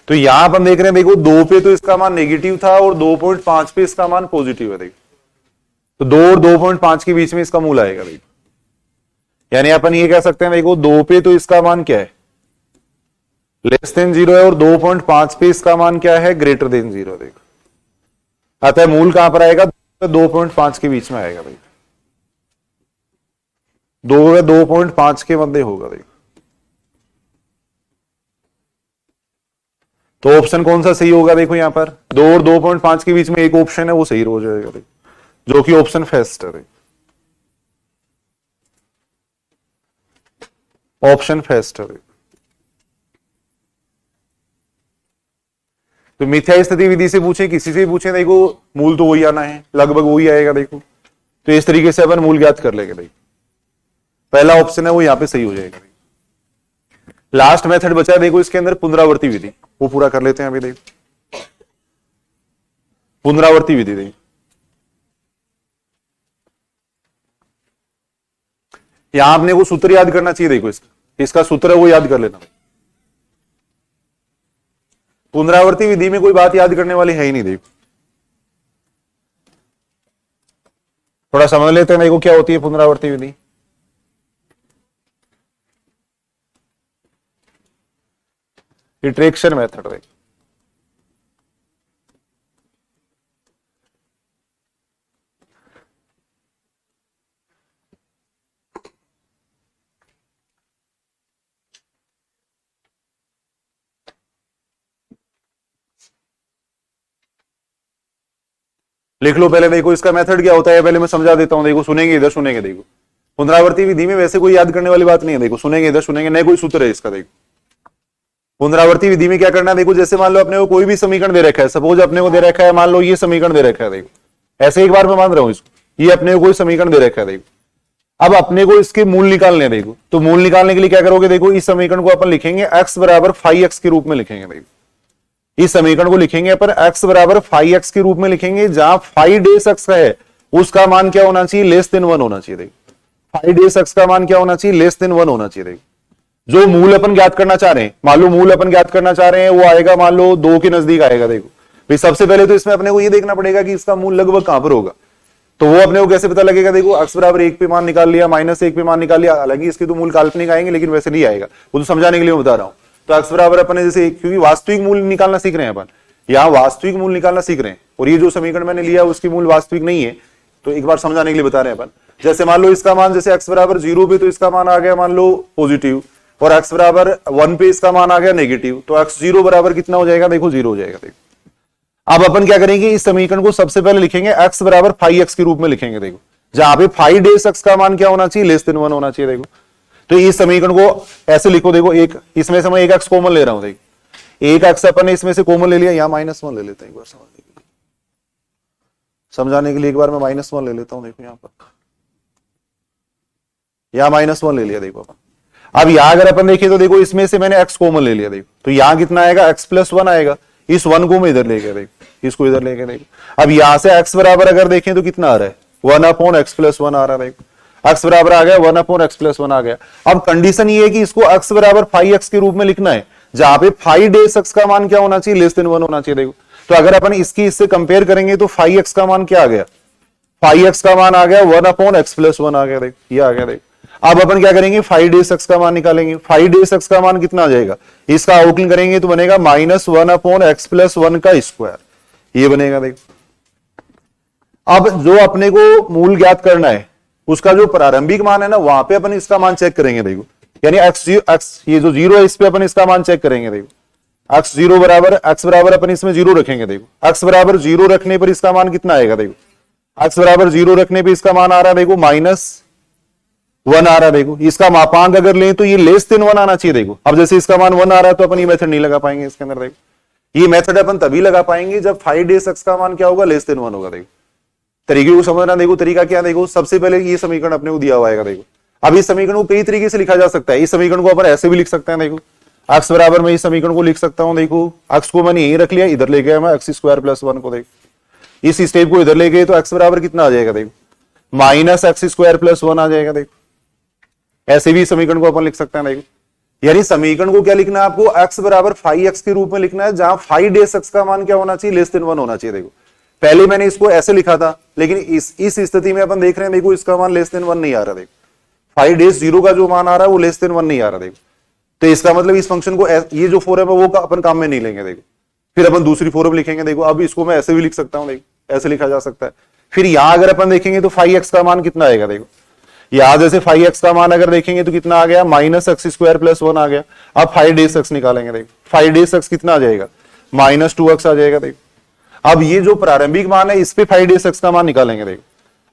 A: तो यहां अपन देख रहे हैं, देखो 2 पे तो इसका मान नेगेटिव था और 2.5 पे इसका मान पॉजिटिव है। देखो तो 2 और 2.5 के बीच में इसका मूल आएगा। देखो यानी अपन ये कह सकते हैं, देखो 2 पे तो इसका मान क्या है, लेस देन 0 है, और 2.5 पे इसका मान क्या है, ग्रेटर देन 0। देखो अतः मूल कहां पर आएगा, 2.5 के बीच में आएगा। देखो 2 व 2.5 के मध्य होगा। देखो तो ऑप्शन कौन सा सही होगा? देखो यहां पर 2 और 2.5 के बीच में एक ऑप्शन है वो सही हो जाएगा। देखो जो कि ऑप्शन फर्स्ट है। ऑप्शन फर्स्ट है। तो मिथ्या स्थिति विधि से पूछे, किसी से पूछे, देखो मूल तो वही आना है, लगभग वही आएगा। देखो तो इस तरीके से अपन मूल ज्ञात कर लेंगे। देखो पहला ऑप्शन है वो यहां पे सही हो जाएगा। लास्ट मेथड बचा है, देखो इसके अंदर पुनरावर्ती विधि, वो पूरा कर लेते हैं अभी। देखो पुनरावर्ती विधि, देखो यहां आपने वो सूत्र याद करना चाहिए। देखो इसका सूत्र है वो याद कर लेना। पुनरावर्ती विधि में कोई बात याद करने वाली है ही नहीं। देखो थोड़ा समझ लेते हैं, देखो क्या होती है पुनरावर्ती विधि। इटरेक्शन मेथड। देखो लिख लो पहले। देखो इसका मेथड क्या होता है पहले मैं समझा देता हूं। देखो सुनेंगे इधर, सुनेंगे। देखो पुनरावर्ती विधि में वैसे कोई याद करने वाली बात नहीं है। देखो सुनेंगे इधर, सुनेंगे, नए कोई सूत्र है इसका। देखो पुनरावर्ती विधि में क्या करना है, देखो जैसे मान लो अपने को कोई भी समीकरण दे रखा है, सपोज अपने को दे रखा है, मान लो ये समीकरण दे रखा है। देखो ऐसे एक बार मैं मान रहा हूं इसको, ये अपने को कोई समीकरण दे रखा है। देखो अब अपने को इसके मूल निकालने हैं। देखो तो मूल निकालने के लिए क्या करोगे, देखो इस समीकरण को अपन लिखेंगे x बराबर 5x के रूप में लिखेंगे। देखो इस समीकरण को लिखेंगे अपन x बराबर 5x के रूप में लिखेंगे, जहां 5 डेस x का है उसका मान क्या होना चाहिए, लेस देन 1 होना चाहिए। देखो 5 डेस x का मान क्या होना चाहिए, लेस देन 1 होना चाहिए। देखो जो मूल अपन ज्ञात करना चाह रहे हैं, मान लो मूल अपन ज्ञात करना चाह रहे हैं वो आएगा मान लो 2 के नजदीक आएगा। देखो भाई सबसे पहले तो इसमें अपने को ये देखना पड़ेगा कि इसका मूल लगभग कहां पर होगा। तो वो अपने को कैसे पता लगेगा, देखो x बराबर 1 पे मान निकाल लिया, -1 पे मान निकाल लिया। हालांकि इसके तो मूल काल्पनिक आएंगे लेकिन वैसे नहीं आएगा, वो तो समझाने के लिए मैं बता रहा हूं। तो x बराबर अपने जैसे, क्योंकि वास्तविक मूल निकालना सीख रहे हैं अपन, यहाँ वास्तविक मूल निकालना सीख रहे हैं, और ये जो समीकरण मैंने लिया उसकी मूल वास्तविक नहीं है, तो एक बार समझाने के लिए बता रहे हैं अपन। जैसे मान लो इसका मान जैसे x बराबर 0 पे तो इसका मान आ गया मान लो पॉजिटिव, और x बराबर 1 पे इसका मान आ गया नेगेटिव, तो x 0 बराबर कितना हो जाएगा, देखो 0 हो जाएगा। देखो अब अपन क्या करेंगे, इस समीकरण को सबसे पहले लिखेंगे x बराबर 5x के रूप में लिखेंगे। देखो जहां पे 5 डेस x का मान क्या होना चाहिए, लेस देन 1 होना चाहिए। देखो तो इस समीकरण को ऐसे लिखो। देखो एक इसमें से मैं एक x कॉमन ले रहा हूं। देखो एक x अपन ने इसमें से कॉमन ले लिया, यहां -1 ले लेते हैं एक बार समझाने के लिए। एक बार मैं -1 ले लेता हूं। देखो यहां पर यहां -1 ले लिया। देखो अपन अब यहां अगर अपन देखें तो देखो इसमें से मैंने x कॉमन ले लिया। देखो तो यहां कितना आएगा, x + 1 आएगा। इस 1 को मैं इधर ले गया, देखो इसको इधर ले गया। देखो अब यहां से x बराबर अगर देखें तो कितना आ रहा है, 1/x + 1 आ रहा है। देखो x बराबर आ गया 1/x + 1 आ गया। अब कंडीशन ये है कि इसको x बराबर 5x के रूप में लिखना है, जहां पे 5 डेस x का मान क्या होना चाहिए, लेस देन 1 होना चाहिए। देखो तो अगर अपन इसकी इससे कंपेयर करेंगे तो 5x का मान क्या आ गया, 5x का मान आ गया 1/x + 1 आ गया। देखो ये आ गया। देखो अब अपन क्या करेंगे, 5 डेस x का मान निकालेंगे। 5 डेस x का मान कितना आ जाएगा, इसका आउटलाइन करेंगे तो बनेगा -1/x + 1 का स्क्वायर, ये बनेगा। देखो अब जो अपने को मूल ज्ञात करना है उसका जो प्रारंभिक मान है ना, वहां पे अपन इसका मान चेक करेंगे देखो, यानी एक्स ये जो जीरो है इस पे अपन इसका मान चेक करेंगे देखो। एक्स बराबर अपन इसमें जीरो रखेंगे देखो। एक्स बराबर जीरो रखने पर इसका मान कितना आएगा देखो। एक्स बराबर जीरो रखने पर इसका मान आ रहा है देखो -1 आ रहा है देखो। इसका मापांक अगर लें तो ये <1 आना चाहिए देखो। अब जैसे इसका मान 1 आ रहा है तो अपन ये मेथड नहीं लगा पाएंगे इसके अंदर देखो। ये मेथड अपन तभी लगा पाएंगे जब 5 का मान क्या होगा, <1 होगा देखो। तरीके को समझना देखो, तरीका क्या देखो, सबसे पहले ये समीकरण अपने को दिया हुआ है देखो। अब इस समीकरण को कई तरीके से लिखा जा सकता है। इस समीकरण को अपन ऐसे भी लिख सकते हैं देखो, एक्स बराबर मैं इस समीकरण को लिख सकता हूं देखो, एक्स को मैंने यही रख लिया, इधर ले गया मैं x² + 1 को देखो। इस स्टेप को इधर ले गए तो एक्स बराबर कितना आ जाएगा देखो, -x² + 1 आ जाएगा देखो। ऐसे भी समीकरण को अपन लिख सकते हैं देखो। यानी समीकरण को क्या लिखना है आपको, x बराबर 5x के रूप में लिखना है, जहां 5 का मान क्या होना चाहिए, <1 होना चाहिए देखो। पहले मैंने इसको ऐसे लिखा था, लेकिन इस स्थिति में अपन देख रहे हैं देखो इसका मान <1 नहीं आ रहा देखो। 5 का जो मान आ रहा है वो <1 नहीं आ रहा देखो। तो इसका मतलब इस फंक्शन को ये जो फॉर्म है वो अपन काम में नहीं लेंगे देखो। फिर अपन दूसरी फॉर्म लिखेंगे देखो। अब इसको मैं ऐसे भी लिख सकता हूं देखो, ऐसे लिखा जा सकता है। फिर यहां अगर अपन देखेंगे तो 5x का मान कितना आएगा देखो। यहां जैसे 5x का मान अगर देखेंगे तो कितना आ गया, -x² + 1 आ गया। अब 5 निकालेंगे देखो, 5 कितना आ जाएगा, -2x आ जाएगा देखो। अब ये जो प्रारंभिक मान है इस पे 5 का मान निकालेंगे देखो।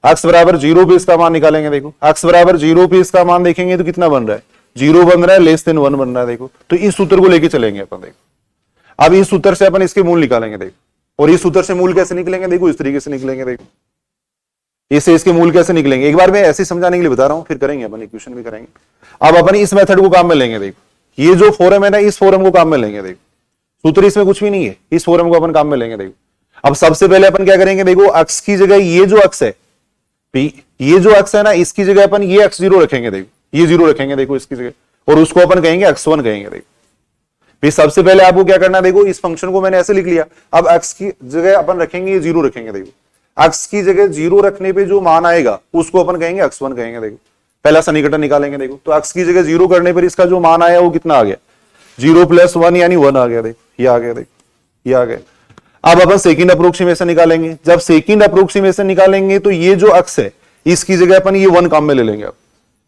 A: x बराबर 0 पे इसका मान निकालेंगे देखो। x बराबर 0 पे इसका मान देखेंगे तो कितना बन रहा है, 0 बन रहा है, <1 बन रहा है देखो। तो इस सूत्र को लेके चलेंगे अपन देखो। अब इस सूत्र से अपन इसके मूल निकालेंगे देखो। और इस सूत्र से मूल कैसे निकलेंगे देखो, इस तरीके से निकलेंगे देखो। इससे इसके मूल कैसे निकलेंगे, एक बार मैं ऐसे समझाने के लिए बता रहा हूं, फिर करेंगे अपन इक्वेशन भी करेंगे। अब अपन इस मेथड को काम में लेंगे देखो। ये जो फॉर्म है ना, इस फॉर्म को काम में लेंगे देखो। सूत्र इसमें कुछ भी नहीं है, इस फॉर्म को अपन काम में लेंगे देखो। अब सबसे पहले अपन क्या करेंगे देखो, x की जगह ये जो x है, ये जो x है ना, इसकी जगह अपन ये x0 रखेंगे देखो, ये 0 रखेंगे देखो इसकी जगह, और उसको अपन कहेंगे x1 कहेंगे देखो। फिर सबसे पहले आपको क्या करना देखो, इस फंक्शन को मैंने ऐसे लिख लिया। अब x की जगह अपन रखेंगे ये 0 रखेंगे देखो। x की जगह 0 रखने पे जो मान आएगा उसको अपन कहेंगे x1 कहेंगे देखो। पहला सन्निकटन निकालेंगे देखो। तो x की जगह 0 करने पर इसका जो मान आया वो कितना आ गया, 0 + 1 यानी 1 आ गया देखो। ये आ गया देखो, ये आ गया। अब अपन सेकंड अप्रोक्सीमेशन निकालेंगे। जब सेकंड अप्रोक्सीमेशन निकालेंगे तो ये जो x है इसकी जगह अपन ये 1 काम में ले लेंगे। अब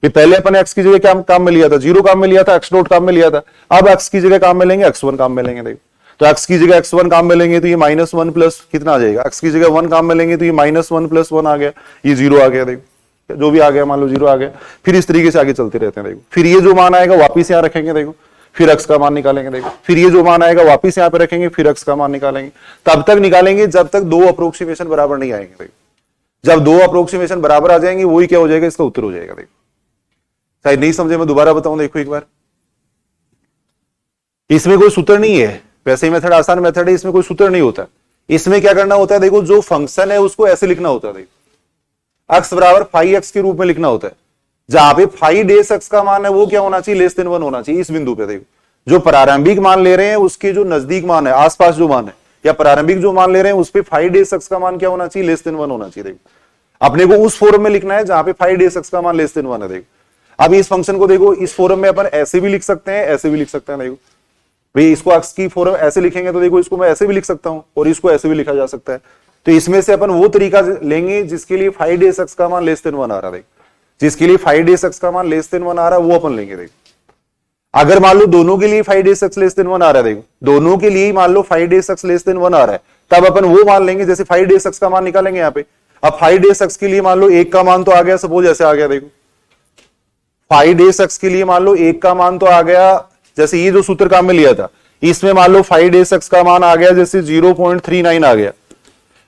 A: कि पहले अपन x की जगह क्या काम में लिया था, 0 काम में लिया था, x0 काम में लिया था। अब x की जगह काम में लेंगे x1 काम में लेंगे देखो। तो x की जगह x1 काम में लेंगे तो ये -1 प्लस कितना आ जाएगा, x की जगह 1 काम में लेंगे तो ये -1 + 1 आ गया, ये 0 आ गया देखो। जो भी आ गया मान लो 0 आ गया। फिर इस तरीके से आगे चलते रहते हैं देखो। फिर ये जो मान आएगा वापिस यहां रखेंगे देखो, फिर x का मान निकालेंगे देखो। फिर ये जो मान आएगा वापिस यहां पे रखेंगे, फिर x का मान निकालेंगे। तब तक निकालेंगे जब तक 2 अप्रोक्सीमेशन बराबर नहीं आएंगे देखो। जब 2 अप्रोक्सीमेशन बराबर आ जाएंगे वही क्या हो जाएगा, इसका उत्तर हो जाएगा देखो। शायद नहीं समझे, मैं दोबारा बताऊं देखो एक बार। इसमें कोई सूत्र नहीं है, वैसे ही मेथड आसान मेथड है, इसमें कोई सूत्र नहीं होता। इसमें क्या करना होता है देखो, जो फंक्शन है उसको ऐसे लिखना होता है देखो, x बराबर 5x के रूप में लिखना होता है। जहां पे 5 का मान है वो क्या होना चाहिए, <1 होना चाहिए। इस बिंदु पे देखो, जो प्रारंभिक मान ले रहे हैं उसके जो नजदीक मान है, आसपास जो मान है, या प्रारंभिक जो मान ले रहे हैं उस पे 5 का मान क्या होना चाहिए, <1 होना चाहिए देखो। अपने को उस फॉर्म में लिखना है जहां पे 5 का मान <1 है देखो। अब इस फंक्शन को देखो, इस फॉर्म में अपन ऐसे भी लिख सकते हैं, ऐसे भी लिख सकते हैं देखो। भाई इसको x की फॉर्म ऐसे लिखेंगे तो देखो, इसको मैं ऐसे भी लिख सकता हूं और इसको ऐसे भी लिखा जा सकता है। तो इसमें से अपन वो तरीका लेंगे जिसके लिए 5 का मान <1 आ रहा है, जिसके लिए 5 का मान <1 आ रहा है वो अपन लेंगे देखो। अगर मान लो दोनों के लिए 5 आ रहा है देखो, दोनों के लिए मान लो 5 आ रहा है, तब अपन वो मान लेंगे। जैसे 5 का मान निकालेंगे यहाँ पे। अब 5 के लिए मान लो 1 का मान तो आ गया, सपोज ऐसे आ गया देखो। 5 के लिए मान लो 1 का मान तो आ गया, जैसे ये जो सूत्र काम में लिया था इसमें मान लो 5 का मान आ गया, जैसे 0.39 आ गया।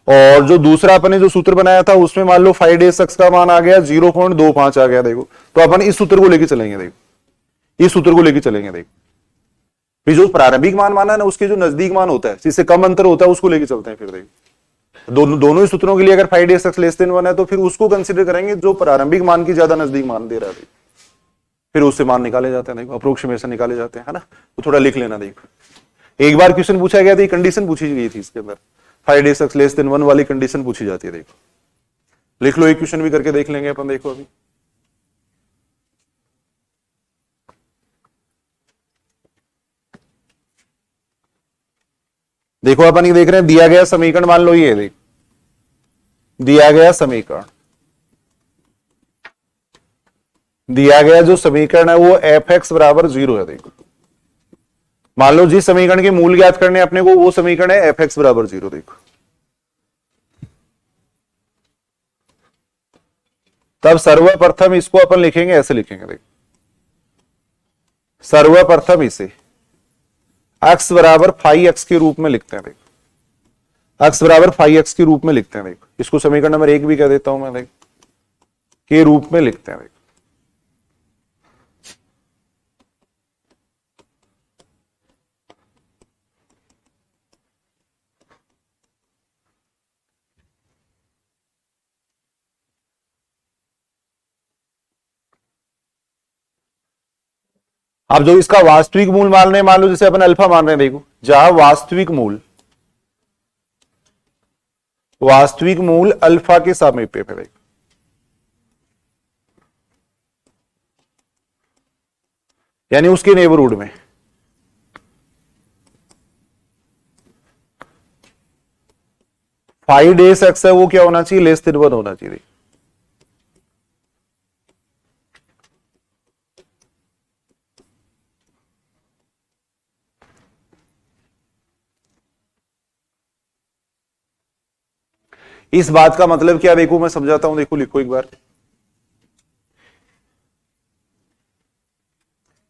A: और जो दूसरा अपने जो सूत्र बनाया था उसमें मान लो 5 का मान आ गया 0.25 आ गया देखो। तो अपन इस सूत्र को लेके चलेंगे देखो, इस सूत्र को लेके चलेंगे देखो। फिर जो प्रारंभिक मान माना ना, उसके जो नजदीक मान होता है, जिससे कम अंतर होता है, उसको लेके चलते हैं। फिर देखो दोनों ही सूत्रों के लिए अगर 5 है तो फिर उसको कंसिडर करेंगे जो प्रारंभिक मान की ज्यादा नजदीक मान दे रहा है, फिर उससे मान निकाले जाते हैं देखो, अप्रोक्सीमेशन निकाले जाते हैं, है ना। तो थोड़ा लिख लेना देखो। एक बार क्वेश्चन पूछा गया था, कंडीशन पूछी गई थी इसके अंदर, 5 वाली कंडीशन पूछी जाती है देखो। लिख लो, एक क्वेश्चन भी करके देख लेंगे अपन देखो। अभी देखो अपन ये देख रहे हैं, दिया गया समीकरण मान लो ये देख, दिया गया समीकरण, दिया गया जो समीकरण है वो एफ एक्स बराबर 0 है। देखो मान लो जिस समीकरण के मूल ज्ञात करने अपने को, वो समीकरण है एफ एक्स बराबर 0। देखो तब सर्वप्रथम इसको अपन लिखेंगे, ऐसे लिखेंगे। देखो सर्वप्रथम इसे x बराबर फाइव एक्स के रूप में लिखते हैं। देखो x बराबर फाइव एक्स के रूप में लिखते हैं। देखो इसको समीकरण नंबर 1 भी कह देता हूं मैं। देखो के रूप में लिखते हैं। देखो अब जो इसका वास्तविक मूल मान रहे हैं, मान लो जैसे अपन अल्फा मान रहे हैं। देखो जहां वास्तविक मूल अल्फा के सामीप्य पे। देखो यानी उसके नेबरहुड में फाइव डेस एक्स है, वो क्या होना चाहिए, लेस देन 1 होना चाहिए। इस बात का मतलब क्या, देखो मैं समझाता हूं। देखो लिखो एक बार।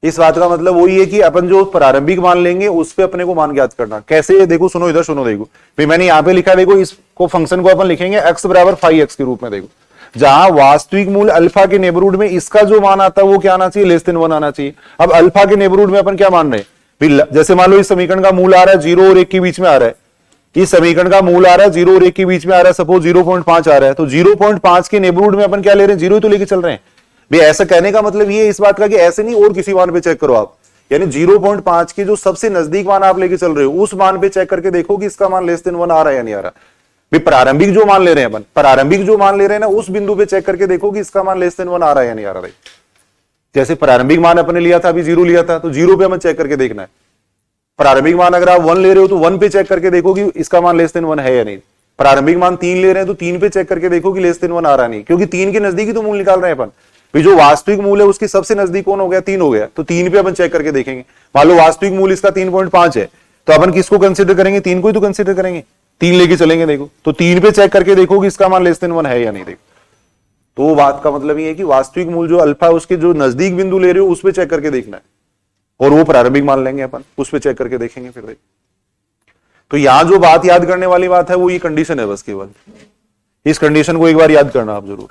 A: इस बात का मतलब वही है कि अपन जो प्रारंभिक मान लेंगे उस पे अपने को मान ज्ञात करना। कैसे, देखो सुनो इधर, सुनो। देखो भाई मैंने यहां पे लिखा, देखो इसको फंक्शन को अपन लिखेंगे x बराबर फाइव एक्स के रूप में। देखो जहां वास्तविक मूल अल्फा के नेबरहुड में इसका जो मान आता है वो क्या आना चाहिए, लेस देन 1 आना चाहिए। अब अल्फा के नेबरहुड में अपन क्या मान रहे हैं, जैसे मान लो इस समीकरण का मूल आ रहा है 0 और 1 के बीच में आ रहा है। इस समीकरण का मूल आ रहा है 0 और 1 के बीच में आ रहा है, सपोज 0.5 आ रहा है। तो 0.5 के नेबरहुड में अपन क्या ले रहे हैं, 0 ही तो लेके चल रहे हैं। भाई ऐसा कहने का मतलब ये इस बात का कि ऐसे नहीं और किसी मान पे चेक करो आप। यानी 0.5 के जो सबसे नजदीक मान आप लेके चल रहे हो, उस मान पे चेक करके देखो कि इसका मान लेस देन 1 आ रहा है या नहीं आ रहा। भाई प्रारंभिक जो मान ले रहे हैं अपन, प्रारंभिक जो मान ले रहे हैं ना, उस बिंदु पे चेक करके देखो कि इसका मान लेस देन 1 आ रहा है या नहीं आ रहा। भाई जैसे प्रारंभिक मान अपने लिया था, अभी 0 लिया था, तो 0 पे हमें चेक करके देखना है। प्रारंभिक मान अगर आप 1 ले रहे हो तो 1 पे चेक करके देखो कि इसका मान लेस देन 1 है या नहीं। प्रारंभिक मान 3 ले रहे हैं तो 3 पे चेक करके देखो कि लेस देन 1 आ रहा नहीं, क्योंकि 3 के नजदीक ही तो मूल निकाल रहे हैं अपन। जो वास्तविक मूल है उसके सबसे नजदीक कौन हो गया, 3 हो गया। तो 3 पे अपन चेक करके देखेंगे। मान लो वास्तविक मूल इसका 3.5 है, तो अपन किसको कंसीडर करेंगे, 3 को ही तो कंसीडर करेंगे। 3 लेके चलेंगे। देखो तो 3 पे चेक करके देखो कि इसका मान लेस देन 1 है या नहीं। देखो तो बात का मतलब ये है कि वास्तविक मूल जो अल्फा है उसके जो नजदीक बिंदु ले रहे हो उस पे चेक करके देखना है, और वो प्रारंभिक मान लेंगे अपन, उस पे चेक करके देखेंगे फिर। देखो तो यहां जो बात याद करने वाली बात है वो ये कंडीशन है बस, केवल इस कंडीशन को एक बार याद करना आप जरूर।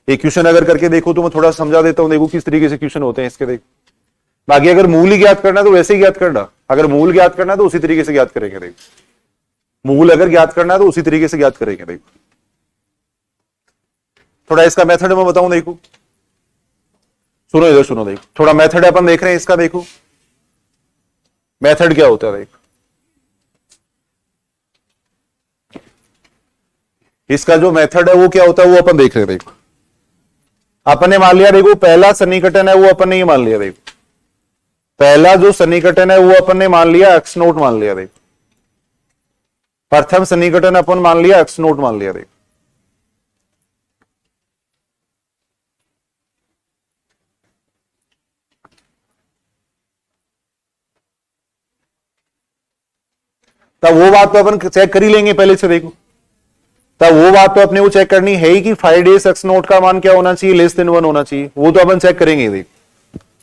A: एक क्वेश्चन अगर करके देखो तो मैं थोड़ा समझा देता हूं। देखो किस तरीके से क्वेश्चन होते हैं इसके। देखो बाकी अगर मूल ही ज्ञात करना है तो वैसे ही ज्ञात करना, अगर मूल ज्ञात करना है तो उसी तरीके से ज्ञात करेंगे। देखो मूल अगर ज्ञात करना है तो उसी तरीके से ज्ञात करेंगे। देखो थोड़ा इसका मेथड मैं बताऊं। देखो सुनो इधर, सुनो। देखो थोड़ा मेथड अपन देख रहे हैं इसका। देखो मेथड क्या होता है। देखो इसका जो मेथड है वो क्या होता है वो अपन देख रहे हैं। देखो अपन ने मान लिया, देखो पहला सन्निकटन है वो अपन ने ही मान लिया। देखो पहला जो सन्निकटन है वो अपन ने मान लिया एक्स नोट मान लिया। देखो प्रथम सन्निकटन अपन मान लिया एक्स नोट मान लिया। देखो तब वो बात तो अपन चेक कर ही लेंगे पहले से। देखो तब वो बात तो अपने को चेक करनी है ही कि 5 डेज एक्स नोट का मान क्या होना चाहिए, लेस देन 1 होना चाहिए। वो तो अपन चेक करेंगे। देखो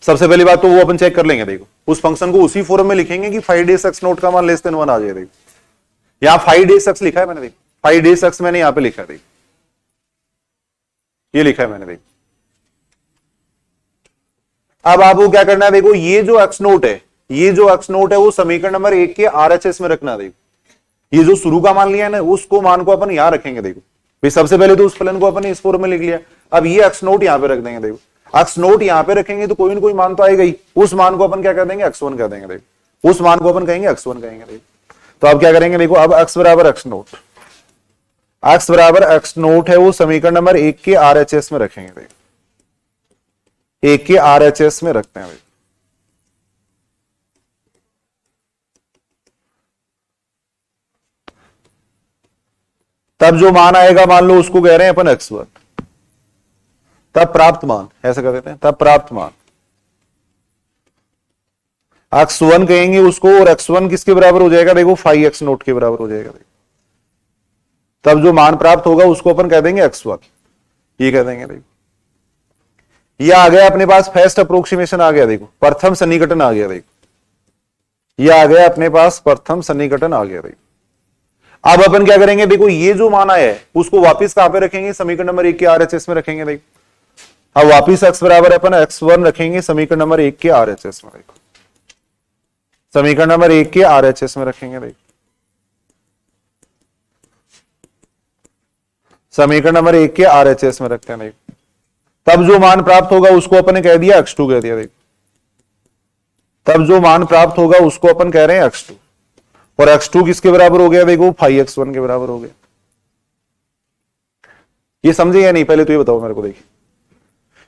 A: सबसे पहली बात तो वो अपन चेक कर लेंगे। देखो उस फंक्शन को उसी फॉर्म में लिखेंगे कि 5 डेज एक्स नोट का मान लेस देन 1 आ जाए। देखो यहां 5 डेज एक्स लिखा है मैंने। देखो 5 डेज एक्स मैंने यहां पे लिखा है। देखो ये लिखा है मैंने। देखो अब आपको क्या करना है, देखो ये जो एक्स नोट है, ये जो एक्स नोट है वो समीकरण नंबर 1 के आरएचएस में रखना। देखो ये जो शुरू का मान लिया है ना, उसको मान को अपन यहां रखेंगे। देखो भाई सबसे पहले तो उस फलन को अपन इस फॉर्म में लिख लिया। अब ये एक्स नोट यहां पे रख देंगे। देखो एक्स नोट यहां पे रखेंगे तो कोई ना कोई मान तो आएगा ही। उस मान को अपन क्या कर देंगे, x1 कर देंगे। देखो उस मान को अपन कहेंगे x1 कहेंगे। देखो तो अब क्या करेंगे, देखो अब x बराबर एक्स नोट, x बराबर एक्स नोट है वो समीकरण नंबर 1 के आरएचएस में रखेंगे। देखो 1 के आरएचएस में रखते हैं। तब जो मान आएगा मान लो उसको कह रहे हैं अपन x1, तब प्राप्त मान, ऐसा कर देते हैं, तब प्राप्त मान x1 कहेंगे उसको, और x1 किसके बराबर हो जाएगा देखो 5x0 के बराबर हो जाएगा देखो। तब जो मान प्राप्त होगा उसको अपन कह देंगे x1, ये कह देंगे देखो। ये आ गया अपने पास फर्स्ट अप्रोक्सीमेशन आ गया देखो, प्रथम सन्निकटन आ गया देखो, ये आ गया अपने पास प्रथम सन्निकटन आ गया देखो। अब अपन क्या करेंगे देखो, ये जो मान आया है उसको वापस कहां पे रखेंगे, समीकरण नंबर 1 के RHS में रखेंगे देखो। अब वापिस x बराबर अपन x1 रखेंगे समीकरण नंबर 1 के RHS में देखो, समीकरण नंबर 1 के RHS में रखेंगे देखो, समीकरण नंबर 1 के RHS में रखते हैं देखो। तब जो मान प्राप्त होगा उसको अपन ने कह दिया x2 कह दिया देखो, तब जो मान प्राप्त होगा उसको अपन कह रहे हैं x2, और x2 किसके बराबर हो गया देखो 5x1 के बराबर हो गया। ये समझे या नहीं, पहले तो ये बताओ मेरे को। देखिए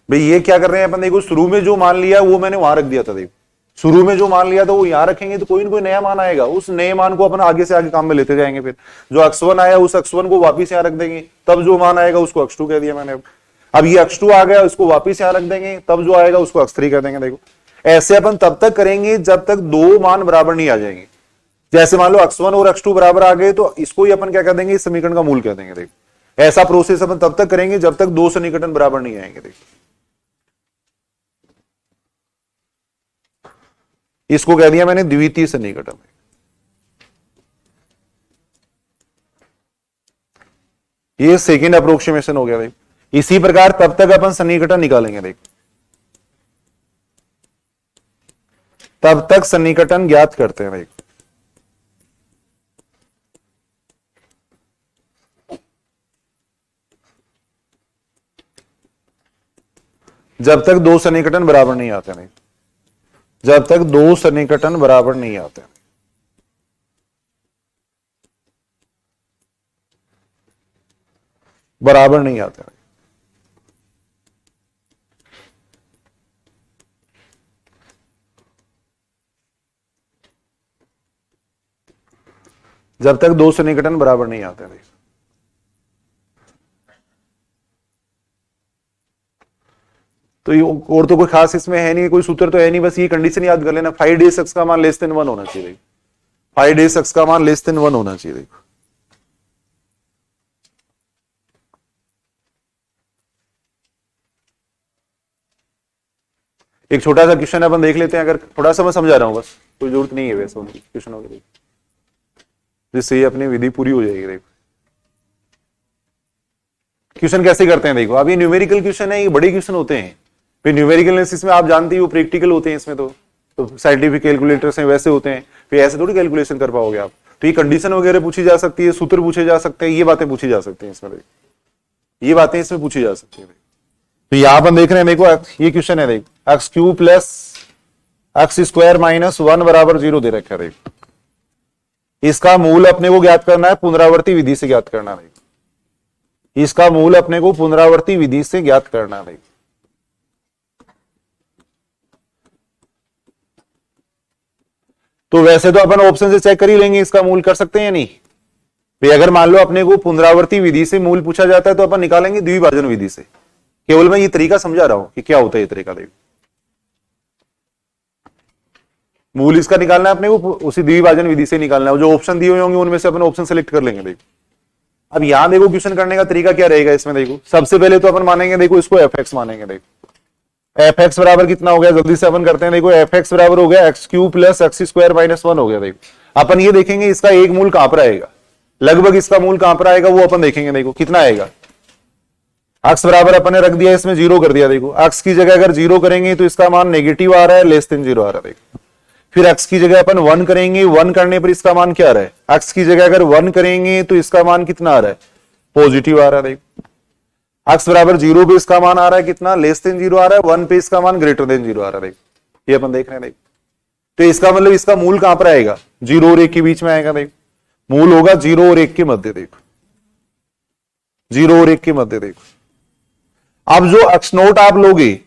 A: भाई ये क्या कर रहे हैं अपन, देखो शुरू में जो मान लिया वो मैंने वहां रख दिया था देखो, शुरू में जो मान लिया था वो यहां रखेंगे तो कोई ना कोई नया मान आएगा, उस नए मान को अपन आगे से आगे काम में लेते जाएंगे। फिर जो x1 आया उस x1 को वापिस यहां रख देंगे, तब जो मान आएगा उसको x2 कह दिया मैंने। अब ये x2 आ गया, उसको वापिस यहां रख देंगे, तब जो आएगा उसको x3 कह देंगे देखो। ऐसे अपन तब तक करेंगे जब तक दो मान बराबर नहीं आ जाएंगे। जैसे मान लो x1 और x2 बराबर आ गए तो इसको ही अपन क्या कह देंगे, इस समीकरण का मूल कह देंगे देखो। ऐसा प्रोसेस अपन तब तक करेंगे जब तक दो सन्निकटन बराबर नहीं आएंगे देखो। इसको कह दिया मैंने द्वितीय सन्निकटन। ये सेकेंड अप्रोक्सीमेशन हो गया देखो। इसी प्रकार तब तक अपन सन्निकटन निकालेंगे देखो, तब तक सन्निकटन ज्ञात करते हैं देखो। जब तक दो सन्निकटन बराबर नहीं आते नहीं, जब तक दो सन्निकटन बराबर नहीं आते, बराबर नहीं आते। जब तक दो सन्निकटन बराबर नहीं आते नहीं। तो ये और तो कोई खास इसमें है नहीं, कोई सूत्र तो है नहीं, बस ये कंडीशन याद कर लेना, 5 डेज x का मान लेस देन 1 होना चाहिए। 5 डेज x का मान लेस देन 1 होना चाहिए देखो। एक छोटा सा क्वेश्चन अपन देख लेते हैं, अगर थोड़ा सा मैं समझा रहा हूं, बस कोई जरूरत नहीं है वैसे क्वेश्चन वगैरह, जिससे ये अपनी विधि पूरी हो जाएगी देखो। क्वेश्चन कैसे करते हैं देखो, अब ये न्यूमेरिकल क्वेश्चन है, ये बड़े क्वेश्चन होते हैं। फिर न्यूमेरिकल एनालिसिस में आप जानते ही वो प्रैक्टिकल होते हैं, इसमें तो साइंटिफिक कैलकुलेटर्स हैं वैसे होते हैं, फिर ऐसे थोड़ी कैलकुलेशन कर पाओगे आप। तो ये कंडीशन वगैरह पूछी जा सकती है, सूत्र पूछे जा सकते हैं, ये बातें पूछी जा सकती हैं इसमें, ये बातें इसमें पूछी जा सकती है। तो यहां पर देख रहे हैं देखो, ये क्वेश्चन है देखो, x cube plus x square minus 1 बराबर 0 दे रखा है देखो। इसका मूल अपने को ज्ञात करना है, पुनरावर्ती विधि से ज्ञात करना है। इसका मूल अपने को पुनरावर्ती विधि से ज्ञात करना है। तो वैसे तो अपन ऑप्शन से चेक कर ही लेंगे, इसका मूल कर सकते हैं या नहीं भाई। अगर मान लो अपने को पुनरावर्ती विधि से मूल पूछा जाता है तो अपन निकालेंगे द्विभाजन विधि से। केवल मैं ये तरीका समझा रहा हूं कि क्या होता है ये तरीका। देखो मूल इसका निकालना है अपने को, उसी द्विभाजन विधि से निकालना है। जो ऑप्शन दिए हुए होंगे उनमें से अपन ऑप्शन सेलेक्ट कर लेंगे। देखो अब यहां देखो क्वेश्चन करने का तरीका क्या रहेगा इसमें। देखो सबसे पहले तो अपन मानेंगे देखो इसको एफ एक्स मानेंगे। देखो एफ एक्स बराबर कितना हो गया, जल्दी से अपन करते हैं। देखो एफ एक्स बराबर हो गया x cube plus x square minus 1 हो गया। देखो अपन ये देखेंगे इसका एक मूल कहां पर आएगा, लगभग इसका मूल कहां पर आएगा वो अपन देखेंगे। देखो कितना आएगा, एक्स बराबर अपन ने रख दिया इसमें 0 कर दिया। देखो एक्स की जगह अगर 0 करेंगे तो इसका मान नेगेटिव आ रहा है, लेस देन 0 आ रहा है। देखो फिर x की जगह अपन 1 करेंगे, 1 करने पर इसका मान क्या आ रहा है, x की जगह अगर 1 करेंगे तो इसका मान कितना आ रहा है, पॉजिटिव आ रहा है। देखो x बराबर 0 पे इसका मान आ रहा है कितना, लेस देन 0 आ रहा है, 1 पे इसका मान ग्रेटर देन 0 आ रहा है। देखो ये अपन देख रहे हैं। देखो तो इसका मतलब इसका मूल कहां पर आएगा, 0 और 1 के बीच में आएगा। देखो मूल होगा 0 और 1 के मध्य। देखो 0 और 1 के मध्य। देखो अब जो x नोट आप लोगे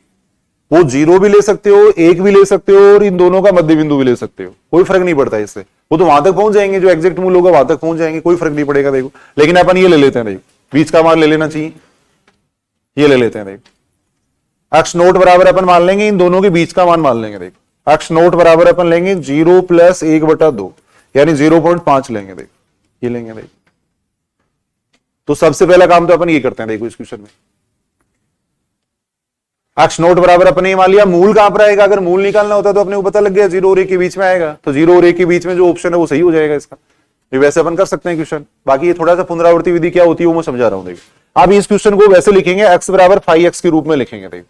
A: वो 0 भी ले सकते हो, 1 भी ले सकते हो, और इन दोनों का मध्य बिंदु भी ले सकते हो, कोई फर्क नहीं पड़ता इससे। वो तो वहां तक पहुंच जाएंगे, जो एग्जैक्ट मूल होगा वहां तक पहुंच जाएंगे, कोई फर्क नहीं पड़ेगा देखो। लेकिन अपन ये ले लेते हैं देखो, बीच का मान ले लेना चाहिए, ये ले लेते हैं देखो। एक्स नोट बराबर अपन मान लेंगे इन दोनों के बीच का मान मान लेंगे देखो। एक्स नोट बराबर अपन लेंगे 0 + 1/2 यानी 0.5 लेंगे देखो, ये लेंगे देखो। तो सबसे पहला काम तो अपन ये करते हैं देखो इस क्वेश्चन में। एक्स नोट बराबर अपने ही मान लिया, मूल कहां पर आएगा, अगर मूल निकालना होता तो अपने को पता लग गया 0 और 1 के बीच में आएगा, तो 0 और 1 के बीच में जो ऑप्शन है वो सही हो जाएगा इसका। वैसे अपन कर सकते हैं क्वेश्चन, बाकी ये थोड़ा सा पुनरावृत्ति विधि क्या होती है वो मैं समझा रहा हूं देखो। अब इस क्वेश्चन को वैसे लिखेंगे, x बराबर 5x के रूप में लिखेंगे देखो।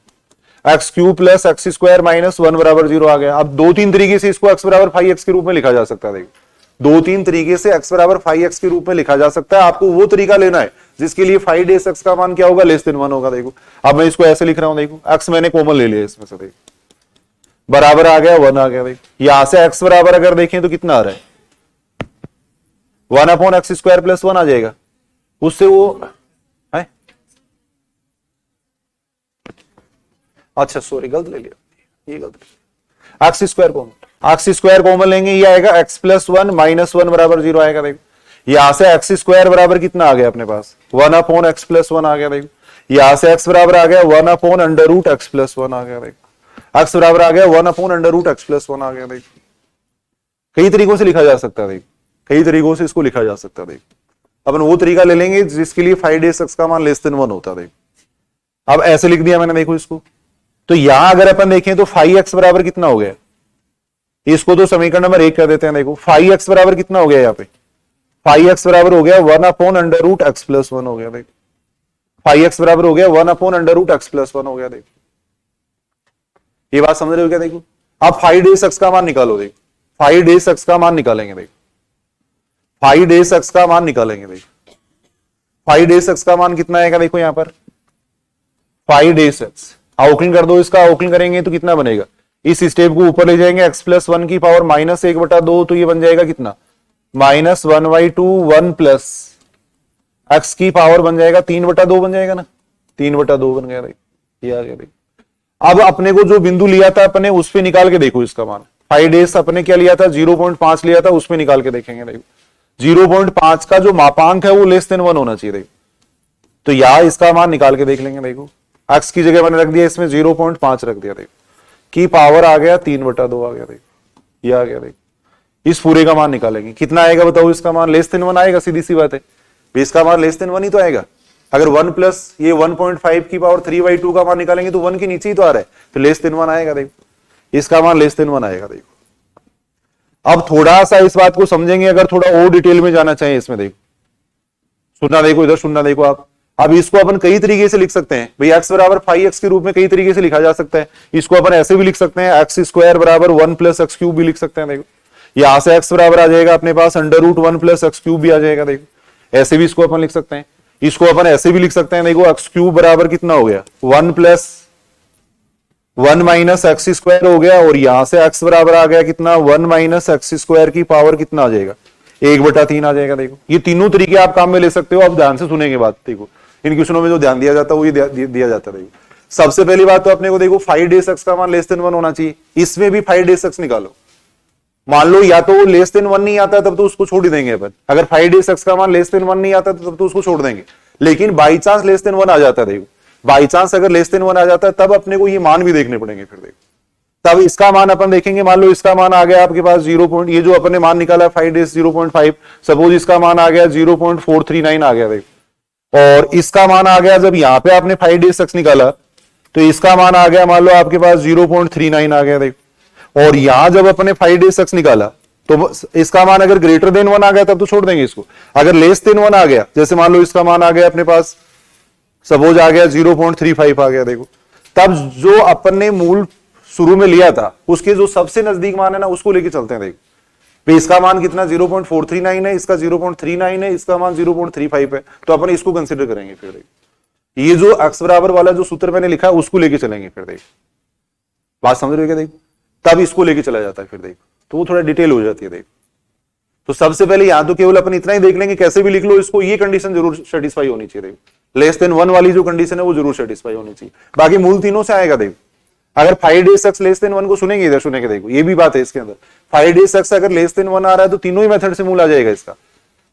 A: x³ + x² - 1 बराबर 0 आ गया। अब 2-3 तरीके से इसको x बराबर 5x के रूप में लिखा जा सकता है देखो, 2-3 तरीके से x बराबर 5x के रूप में लिखा जा सकता है। आपको वो तरीका लेना है जिसके लिए 5 डेज x का मान क्या होगा, <1 होगा देखो। अब मैं इसको ऐसे लिख रहा हूं देखो, x मैंने कॉमन ले लिया इसमें से देखो, बराबर आ गया 1 आ गया देखो। यहां से x बराबर अगर देखें तो कितना आ रहा है, 1/x² + 1 आ जाएगा, उससे वो है, अच्छा सॉरी गलत ले लिया, ये गलत, x² कॉमन, x² कॉमन लेंगे, ये आएगा x + 1 - 1 बराबर 0 आएगा देखो। यहां से x² बराबर कितना आ गया अपने पास, 1/x + 1 आ गया देखो। यहां से x बराबर आ गया 1/√x + 1 आ गया देखो। x बराबर आ गया 1/√x + 1 आ गया देखो। कई तरीकों से लिखा जा सकता है देखो, कई तरीकों से इसको लिखा जा सकता है देखो। अपन वो तरीका ले लेंगे जिसके लिए 5 डेज x का मान <1 होता है देखो। अब ऐसे लिख दिया मैंने देखो इसको, तो यहां अगर अपन देखें तो 5x बराबर कितना हो गया, इसको तो समीकरण नंबर 1 कर देते हैं देखो। 5x बराबर कितना हो गया, यहाँ पे 5x बराबर हो गया 1/√x + 1 हो गया देखो। 5x बराबर हो गया 1/√x + 1 हो गया देखो। ये बात समझ रहे हो क्या देखो। अब 5 डेज x का मान निकालो देखो, 5 डेज x का मान निकालेंगे देखो, 5 डेज x का मान निकालेंगे देखो। 5 डेज x का मान कितना आएगा देखो, यहां पर 5 डेज x आउटलाइन कर दो, इसका आउटलाइन करेंगे तो कितना बनेगा, इस स्टेप को ऊपर ले जाएंगे, x + 1 की पावर -1/2, तो ये बन जाएगा कितना, -1/2 1 प्लस x की पावर बन जाएगा 3/2 बन जाएगा ना, 3/2 बन गया देखो, ये आ गया देखो। अब अपने को जो बिंदु लिया था अपने उस पे निकाल के देखो इसका मान। 5 डेज अपने क्या लिया था, 0.5 लिया था, उस पे निकाल के देखेंगे देखो। 0.5 का जो मापांक है वो <1 होना चाहिए देखो, तो यहां इसका मान निकाल के देख लेंगे देखो। x की जगह मैंने रख दिया इसमें 0.5 रख दिया देखो, की पावर आ गया 3/2 आ गया देखो, ये आ गया देखो। इस पूरे का मान निकालेंगे, कितना आएगा बताओ, इसका मान <1 आएगा, सीधी सी बात है, इसका मान <1 ही तो आएगा। अगर 1 प्लस ये 1.5 की पावर 3/2 का मान निकालेंगे तो 1 के नीचे ही तो आ रहा है, तो <1 आएगा देखो, इसका मान <1 आएगा देखो। अब थोड़ा सा इस बात को समझेंगे, अगर थोड़ा और डिटेल में जाना चाहिए इसमें देखो, सुनना देखो, इधर सुनना देखो आप। अब इसको अपन कई तरीके से लिख सकते हैं भाई, x बराबर 5x के रूप में कई तरीके से लिखा जा सकता है। इसको अपन ऐसे भी लिख सकते हैं, x² बराबर 1 + x³ भी लिख सकते हैं देखो। यहां से x बराबर आ जाएगा अपने पास √1 + x³ भी आ जाएगा देखो, ऐसे भी इसको अपन लिख सकते हैं। इसको अपन ऐसे भी लिख सकते हैं देखो, x³ बराबर कितना हो गया, 1 + 1 - x² हो गया, और यहां से x बराबर आ गया कितना, 1 - x² की पावर कितना आ जाएगा, 1/3 आ जाएगा देखो। ये तीनों तरीके आप काम में ले सकते हो। आप ध्यान से सुनेंगे बात देखो, इन क्वेश्चनों में जो ध्यान दिया जाता है वो ये दिया जाता है देखो। सबसे पहली बात तो अपने को देखो 5 डेज x का मान <1 होना चाहिए, इसमें भी 5 डेज x निकालो। मान लो या तो <1 नहीं आता तब तो उसको छोड़ ही देंगे अपन, अगर 5 डेज x का मान <1 नहीं आता तब तो उसको छोड़ देंगे। लेकिन बाई चांस <1 आ जाता है देखो, बाई चांस अगर <1 आ जाता है तब अपने को ये मान भी देखने पड़ेंगे फिर देखो। तब इसका मान अपन देखेंगे, मान लो इसका मान आ गया आपके पास 0. ये जो अपने मान निकाला 5 डेज 0.5, सपोज इसका मान आ गया 0.439 आ गया देखो, और इसका मान आ गया, जब यहां पे आपने 5 डेज x निकाला तो इसका मान आ गया मान लो आपके पास 0.39 आ गया देखो, और यहां जब अपने 5 डेज x निकाला तो इसका मान अगर >1 आ गया तब तो छोड़ देंगे इसको। अगर <1 आ गया, जैसे मान लो इसका मान आ गया अपने पास सपोज आ गया 0.35 आ गया देखो, तब जो अपन ने मूल शुरू में लिया था उसके जो सबसे नजदीक मान है ना उसको लेके चलते हैं देखो। तो इसका मान कितना 0.439 है, इसका 0.39 है, इसका मान 0.35 है, तो अपन इसको कंसिडर करेंगे फिर देखो। ये जो x बराबर वाला जो सूत्र मैंने लिखा है उसको लेके चलेंगे फिर देखो। बात समझ रहे हो क्या देखो, तब इसको लेके चला जाता है फिर देखो, तो वो थोड़ा डिटेल हो जाती है देखो। तो सबसे पहले यहां तो केवल अपन इतना ही देख लेंगे, कैसे भी लिख लो इसको, ये कंडीशन जरूर सेटिस्फाई होनी चाहिए देखो, <1 वाली जो कंडीशन है वो जरूर सेटिस्फाई होनी चाहिए। बाकी मूल तीनों से आएगा देखो, अगर 5 डेज एक्स लेस देन 1 को सुनेंगे, इधर सुनेंगे, देखो ये भी बात है इसके अंदर। 5 डेज एक्स अगर लेस देन 1 आ रहा है तो तीनों ही मेथड से मूल आ जाएगा इसका।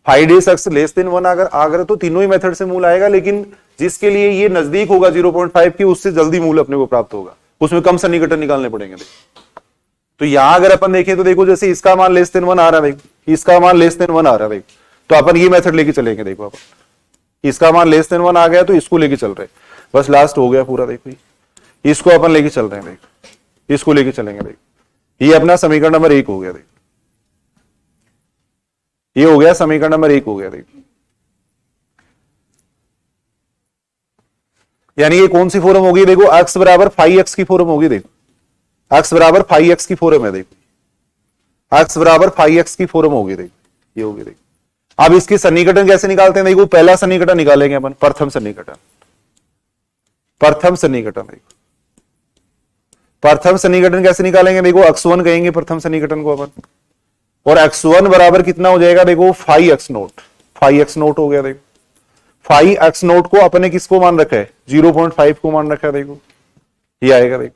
A: 5 डेज एक्स लेस देन 1 अगर तो तीनों ही मेथड से मूल आएगा, लेकिन जिसके लिए ये नजदीक होगा 0.5 की, उससे जल्दी मूल अपने को प्राप्त होगा, उसमें कम सन्निकटन निकालने पड़ेंगे। तो यहां अगर अपन देखें तो देखो जैसे इसका मान लेस देन 1 आ रहा है, देखो इसका मान लेस देन 1 आ रहा है, देखो तो अपन ये मेथड लेके चलेंगे। देखो अपन इसका मान लेस देन 1 आ गया तो इसको लेके चल रहे, बस लास्ट हो गया पूरा। देखो इसको अपन लेके चल रहे हैं, देखो इसको लेके चलेंगे। देखो ये अपना समीकरण नंबर 1 हो गया, देखो ये हो गया समीकरण नंबर 1 हो गया। देखो यानी ये कौन सी फॉर्म होगी, देखो x बराबर 5x की फॉर्म होगी। देखो x बराबर 5x की फॉर्म है, देखो x बराबर 5x की फॉर्म होगी। देखो ये होगी। देखो अब इसकी सन्निकटन कैसे निकालते हैं, देखो पहला सन्निकटन निकालेंगे अपन, प्रथम सन्निकटन। प्रथम सन्निकटन, देखो प्रथम सन्निकटन कैसे निकालेंगे, देखो x1 कहेंगे प्रथम सन्निकटन को अपन, और x1 बराबर कितना हो जाएगा, देखो 5x नोट। 5x नोट हो गया। देखो 5x नोट को अपने किसको मान रखा है, 0.5 को मान रखा है। देखो ये आएगा। देखो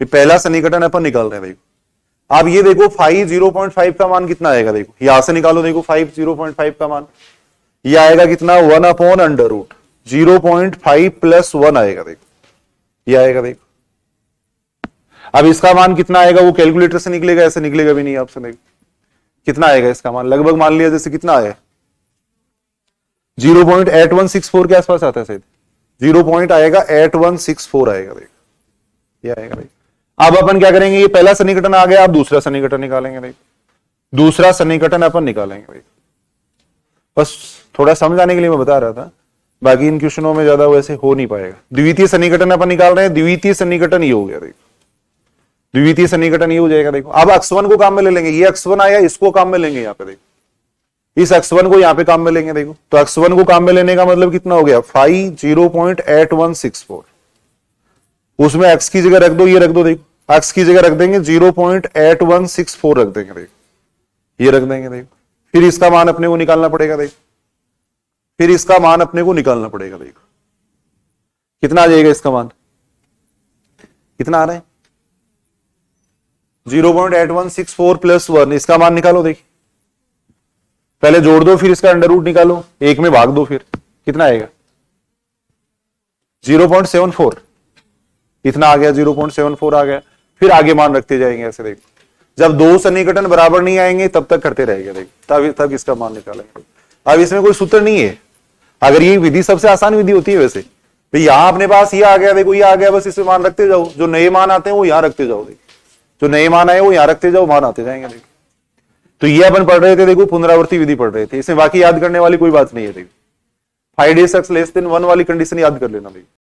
A: ये पहला सन्निकटन अपन निकाल रहे हैं। देखो अब ये देखो 5 0.5 का मान कितना आएगा, देखो यहां से निकालो। देखो 5 0.5 का मान ये आएगा कितना, 1/√। 0.5 + 1 आएगा। देखो ये आएगा। देखो अब इसका मान कितना आएगा, वो कैलकुलेटर से निकलेगा, ऐसे निकलेगा भी नहीं आपसे। देखो कितना आएगा इसका मान, लगभग मान लिया जैसे कितना आया, 0.8164 के आसपास आता है शायद, 0.8164 आएगा। देखो ये आएगा। देखो अब अपन क्या करेंगे, ये पहला सन्निकटन आ गया, अब दूसरा सन्निकटन निकालेंगे। देखो दूसरा सन्निकटन अपन निकालेंगे। देखो बस थोड़ा समझ आने के लिए मैं बता रहा था, बाकी इन क्वेश्चनों में ज्यादा वैसे हो नहीं पाएगा। द्वितीय सन्निकटन अपन निकाल रहे हैं, द्वितीय सन्निकटन ये हो गया। देखो द्वितीय सन्निकटन ये हो जाएगा। देखो अब x1 को काम में ले लेंगे, ये x1 आया, इसको काम में लेंगे यहाँ पे। देखो इस x1 को यहाँ पे काम में लेंगे। देखो तो x1 को काम में लेने का मतलब कितना हो गया, 5 0.8164। उसमें x की जगह रख दो, ये रख दो। देखो x की जगह रख देंगे 0.8164 रख देंगे। देखो ये रख देंगे। देखो फिर इसका मान अपने को निकालना पड़ेगा। देखो फिर इसका मान अपने को निकालना पड़ेगा। देखो कितना आ जाएगा इसका मान, कितना आ रहा है, 0.8164 + 1, इसका मान निकालो। देखिए पहले जोड़ दो, फिर इसका अंडर रूट निकालो, 1 में भाग दो, फिर कितना आएगा, 0.74। इतना आ गया, 0.74 आ गया। फिर आगे मान रखते जाएंगे ऐसे। देखो जब दो सन्निकटन बराबर नहीं आएंगे तब तक करते रहेंगे। देखो तब इसका मान निकालेंगे। अब इसमें कोई सूत्र नहीं है, अगर ये विधि सबसे आसान विधि होती है वैसे, तो यहां अपने पास ये आ गया, देखो ये आ गया, बस इसमें मान रखते जाओ, जो नए मान आते हैं वो यहां रखते जाओ। देखो जो नए मान आए वो यहां रखते जाओ, मान आते जाएंगे। देखो तो ये अपन पढ़ रहे थे, देखो पुनरावृत्ति विधि पढ़ रहे थे, इसमें बाकी याद करने वाली कोई बात नहीं है। देखो 5 डेज एक्स लेस देन 1 वाली कंडीशन याद कर लेना। देखो